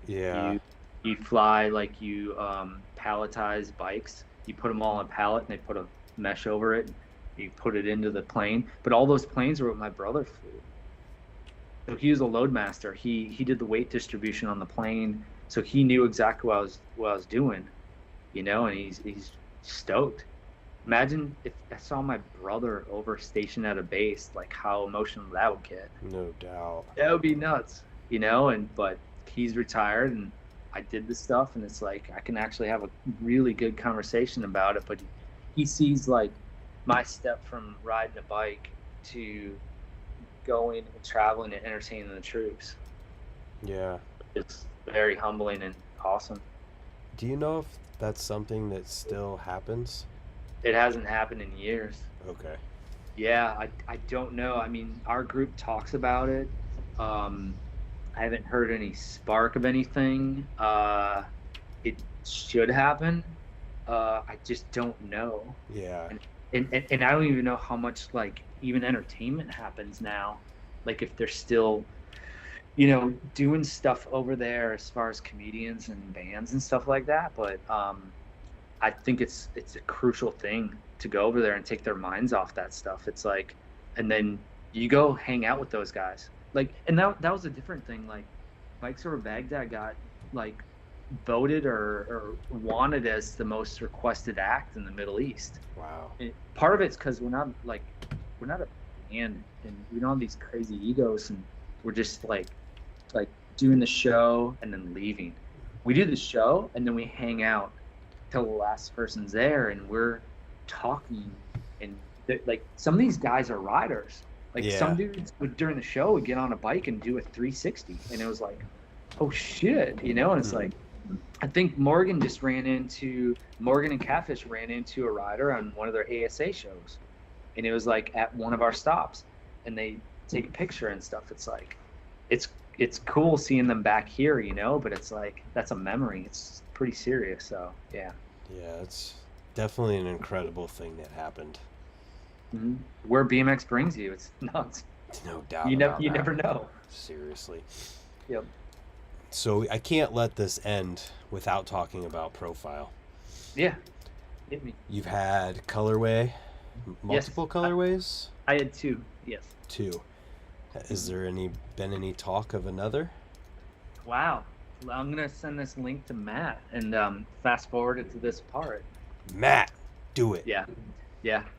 S1: Yeah.
S2: You fly like you palletize bikes. You put them all on a pallet and they put a mesh over it. You put it into the plane. But all those planes were what my brother flew. So he was a load master. He did the weight distribution on the plane. So he knew exactly what I was doing, you know, and he's stoked. Imagine if I saw my brother over stationed at a base, like how emotional that would get.
S1: No doubt.
S2: That would be nuts, you know, but he's retired and I did this stuff, and it's like I can actually have a really good conversation about it. But he sees like my step from riding a bike to going and traveling and entertaining the troops.
S1: Yeah.
S2: It's very humbling and awesome.
S1: Do you know if that's something that still happens?
S2: It hasn't happened in years.
S1: Okay.
S2: Yeah, I don't know. I mean, our group talks about it. I haven't heard any spark of anything. It should happen. I just don't know.
S1: Yeah.
S2: And I don't even know how much like even entertainment happens now. Like if they're still, you know, doing stuff over there as far as comedians and bands and stuff like that. But I think it's a crucial thing to go over there and take their minds off that stuff. It's like, and then you go hang out with those guys. Like, and that was a different thing. Like, Bikes Over Baghdad got like voted or wanted as the most requested act in the Middle East.
S1: Wow.
S2: And part of it's because we're not a band, and we don't have these crazy egos, and we're just like doing the show and then leaving. We do the show and then we hang out till the last person's there, and we're talking. And like some of these guys are riders. Like some dudes would during the show would get on a bike and do a 360, and it was like, oh shit, you know. And it's like, I think Morgan and Catfish ran into a rider on one of their ASA shows, and it was like at one of our stops, and they take a picture and stuff. It's like, it's cool seeing them back here, you know, but it's like, that's a memory. It's pretty serious. So yeah.
S1: Yeah, it's definitely an incredible thing that happened.
S2: Mm-hmm. Where BMX brings you, it's nuts.
S1: No doubt.
S2: You never know.
S1: Seriously.
S2: Yep.
S1: So I can't let this end without talking about profile.
S2: Yeah. Hit me.
S1: You've had colorway, multiple colorways?
S2: I had 2. Yes.
S1: 2. Is there been any talk of another?
S2: Wow. Well, I'm gonna send this link to Matt and fast forward it to this part.
S1: Matt, do it.
S2: Yeah.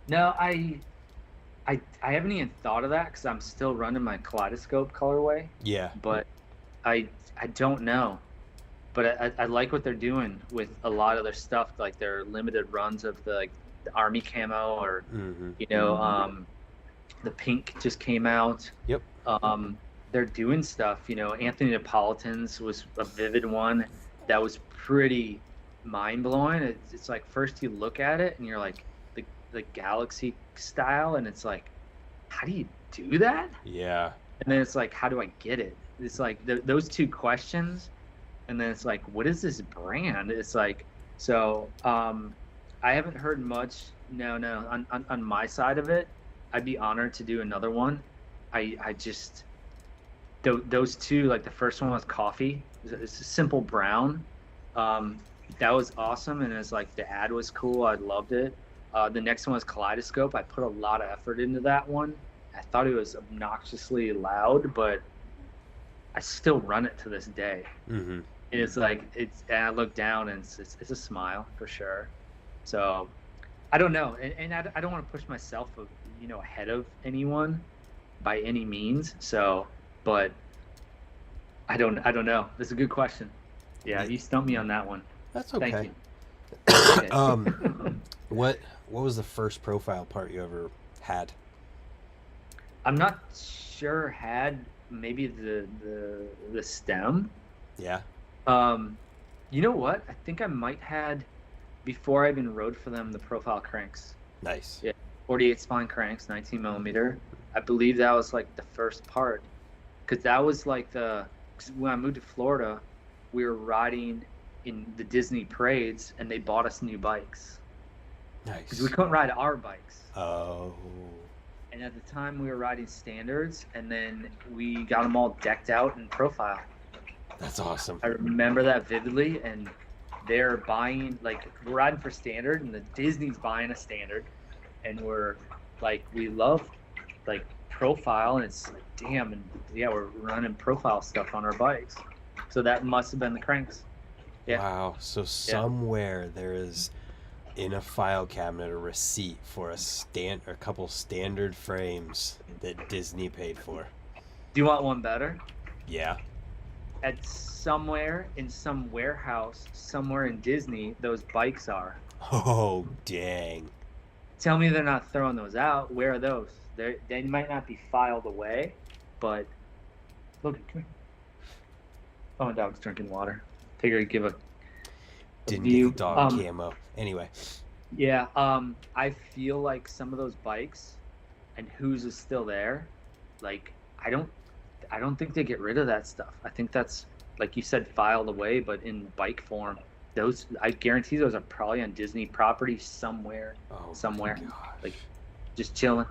S2: No, I haven't even thought of that because I'm still running my Kaleidoscope colorway.
S1: Yeah.
S2: But I don't know. But I like what they're doing with a lot of their stuff, like their limited runs of the army camo, or you know, the pink just came out.
S1: Yep.
S2: They're doing stuff, you know. Anthony Napolitan's was a vivid one that was pretty mind-blowing. It's like, first you look at it and you're like, the galaxy style, and it's like, how do you do that?
S1: Yeah.
S2: And then it's like, how do I get it? It's like those 2 questions, and then it's like, what is this brand? It's like, so I haven't heard much. No, on my side of it, I'd be honored to do another one. I just, those 2, like the first one was coffee. It's a simple brown. That was awesome, and it's like the ad was cool. I loved it. The next one was Kaleidoscope. I put a lot of effort into that one. I thought it was obnoxiously loud, but I still run it to this day.
S1: Mm-hmm.
S2: It's like and I look down and it's a smile for sure. So I don't know, and I don't want to push myself, ahead of anyone by any means. So, but I don't know. That's a good question. Yeah, you stumped me on that one.
S1: That's okay.
S2: Thank you.
S1: What was the first profile part you ever had?
S2: I'm not sure. Had maybe the stem.
S1: Yeah.
S2: You know what? I think I might had before I even rode for them the profile cranks.
S1: Nice.
S2: Yeah, 48 spine cranks, 19 millimeter. I believe that was like the first part, because that was like when I moved to Florida, we were riding in the Disney parades, and they bought us new bikes.
S1: Nice.
S2: Because we couldn't ride our bikes.
S1: Oh.
S2: And at the time, we were riding standards, and then we got them all decked out in profile.
S1: That's awesome.
S2: I remember that vividly, and they're buying, like, we're riding for standard, and the Disney's buying a standard, and we love, like, profile, and it's like, damn, and yeah, we're running profile stuff on our bikes. So that must have been the cranks. Yeah.
S1: Wow. So somewhere there is in a file cabinet a receipt for a couple standard frames that Disney paid for.
S2: Do you want one better?
S1: Yeah.
S2: At somewhere in some warehouse, somewhere in Disney, those bikes are.
S1: Oh, dang.
S2: Tell me they're not throwing those out. Where are those? They might not be filed away, but look, come here. Oh, my dog's drinking water. Figure I'd give a
S1: Didn't
S2: view.
S1: get the dog camo. Anyway.
S2: Yeah, I feel like some of those bikes, and whose is still there, like, I don't think they get rid of that stuff. I think that's, like you said, filed away, but in bike form. Those, I guarantee those are probably on Disney property somewhere.
S1: Oh,
S2: somewhere.
S1: my gosh.
S2: Like, just chilling.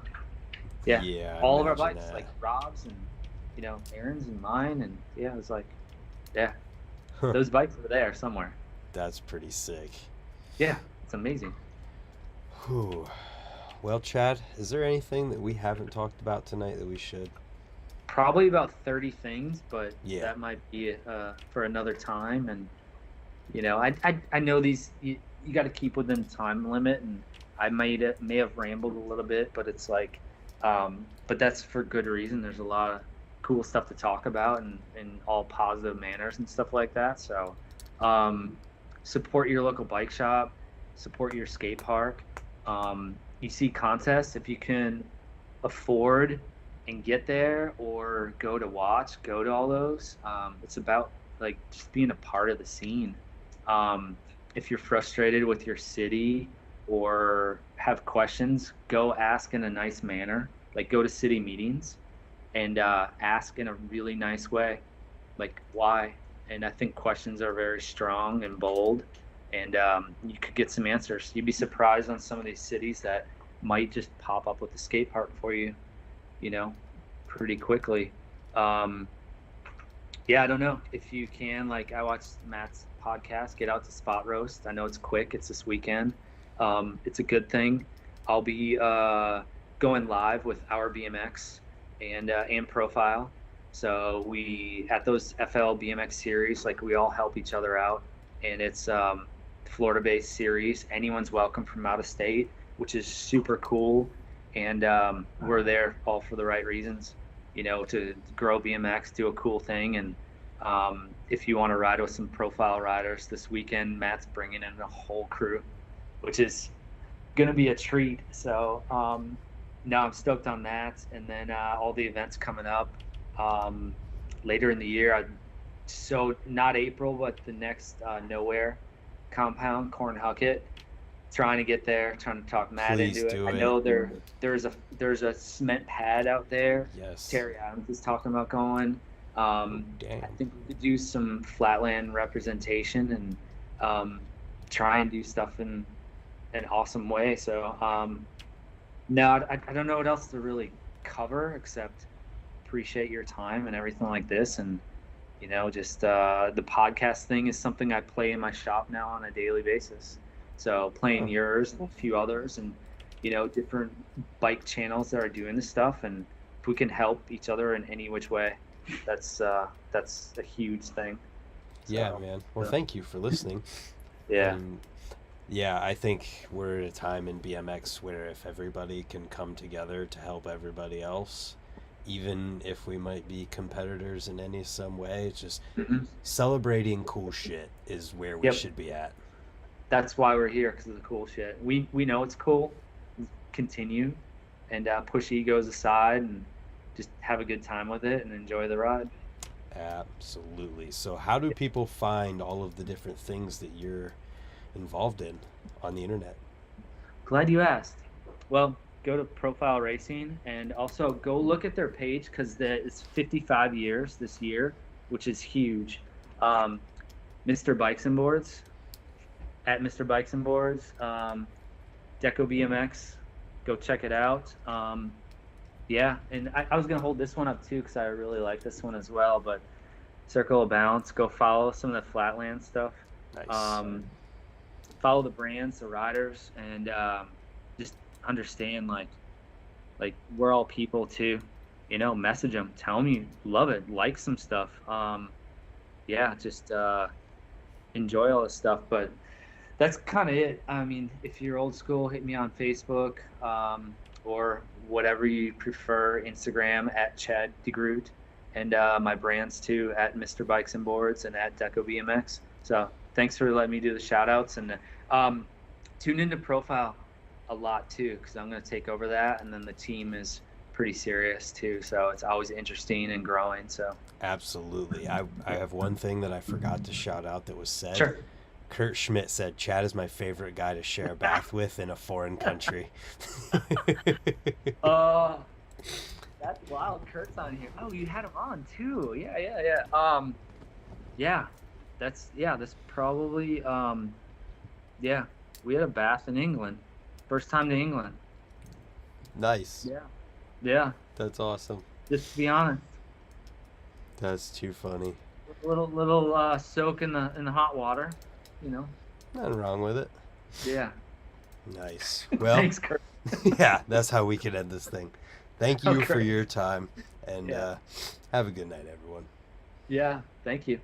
S2: Yeah.
S1: Yeah.
S2: All of our
S1: imagine
S2: bikes,
S1: that.
S2: like Rob's and, Aaron's and mine, and yeah, it was like, yeah,
S1: Huh.
S2: those bikes are there somewhere.
S1: That's pretty sick.
S2: Yeah, it's amazing.
S1: Whew. Well, Chad, is there anything that we haven't talked about tonight that we should?
S2: Probably about 30 things, but
S1: Yeah.
S2: that might be for another time. And I know these you got to keep within the time limit, and I may have rambled a little bit, but it's like, but that's for good reason. There's a lot of cool stuff to talk about, and in all positive manners and stuff like that. So, support your local bike shop, support your skate park. You see contests, if you can afford and get there or go to watch, go to all those. It's about, like, just being a part of the scene. If you're frustrated with your city or have questions, go ask in a nice manner. Like, go to city meetings and ask in a really nice way, like, why? And I think questions are very strong and bold, and you could get some answers. You'd be surprised on some of these cities that might just pop up with a skate park for you, pretty quickly. Yeah, I don't know if you can. Like, I watched Matt's podcast, Get Out to Spot Roast. I know it's quick. It's this weekend. It's a good thing. I'll be going live with our BMX and Profile. So we, at those FL BMX series, like, we all help each other out. And it's Florida-based series. Anyone's welcome from out of state, which is super cool. And we're there all for the right reasons, to grow BMX, do a cool thing. And if you want to ride with some profile riders this weekend, Matt's bringing in a whole crew, which is going to be a treat. So no, I'm stoked on that. And then all the events coming up later in the year. So not April, but the next Nowhere compound, Cornhucket. Trying to get there, trying to talk Matt
S1: Please
S2: into it.
S1: do
S2: I
S1: it.
S2: know there's a cement pad out there.
S1: Yes.
S2: Terry Adams is talking about going.
S1: Dang.
S2: I think we could do some Flatland representation and try and do stuff in an awesome way. So no, I don't know what else to really cover except appreciate your time and everything like this. And just the podcast thing is something I play in my shop now on a daily basis. So playing yours and a few others, and different bike channels that are doing this stuff, and we can help each other in any which way, that's a huge thing.
S1: Yeah,
S2: So,
S1: man. Well, thank you for listening.
S2: yeah.
S1: Yeah, I think we're at a time in BMX where if everybody can come together to help everybody else, even if we might be competitors in some way, it's just celebrating cool shit is where we should be at.
S2: That's why we're here, because of the cool shit. We know it's cool. Continue and push egos aside and just have a good time with it and enjoy the ride.
S1: Absolutely. So how do people find all of the different things that you're involved in on the internet?
S2: Glad you asked. Well, go to Profile Racing and also go look at their page, because it's 55 years this year, which is huge. Mr. Bikes and Boards, at Mr. Bikes and Boards, Deco BMX, go check it out. Yeah, and I was gonna hold this one up too, because I really like this one as well. But Circle of Balance, go follow some of the Flatland stuff.
S1: Nice.
S2: Follow the brands, the riders, and just understand like we're all people too. You know, message them, tell them you love it, like some stuff. Yeah, just enjoy all this stuff. But that's kind of it. I mean, if you're old school, hit me on Facebook, or whatever you prefer, Instagram at Chad DeGroot, and my brands too, at Mr. Bikes and Boards and at Deco BMX. So thanks for letting me do the shout outs, and tune into Profile a lot too, because I'm going to take over that, and then the team is pretty serious too, so it's always interesting and growing. So
S1: absolutely. I have one thing that I forgot to shout out that was said.
S2: Sure.
S1: Kurt Schmidt said Chad is my favorite guy to share a bath with in a foreign country.
S2: That's wild. Kurt's on here. Oh, you had him on too. Yeah. Yeah, that's probably yeah, we had a bath in England, first time to England.
S1: Nice.
S2: Yeah,
S1: That's
S2: just to be honest.
S1: That's too funny.
S2: Little soak in the hot water, you know.
S1: Nothing wrong with it.
S2: Yeah.
S1: Nice. Well,
S2: Thanks, Kurt.
S1: yeah, that's how we can end this thing. Thank you for your time, and have a good night, everyone.
S2: Yeah, thank you.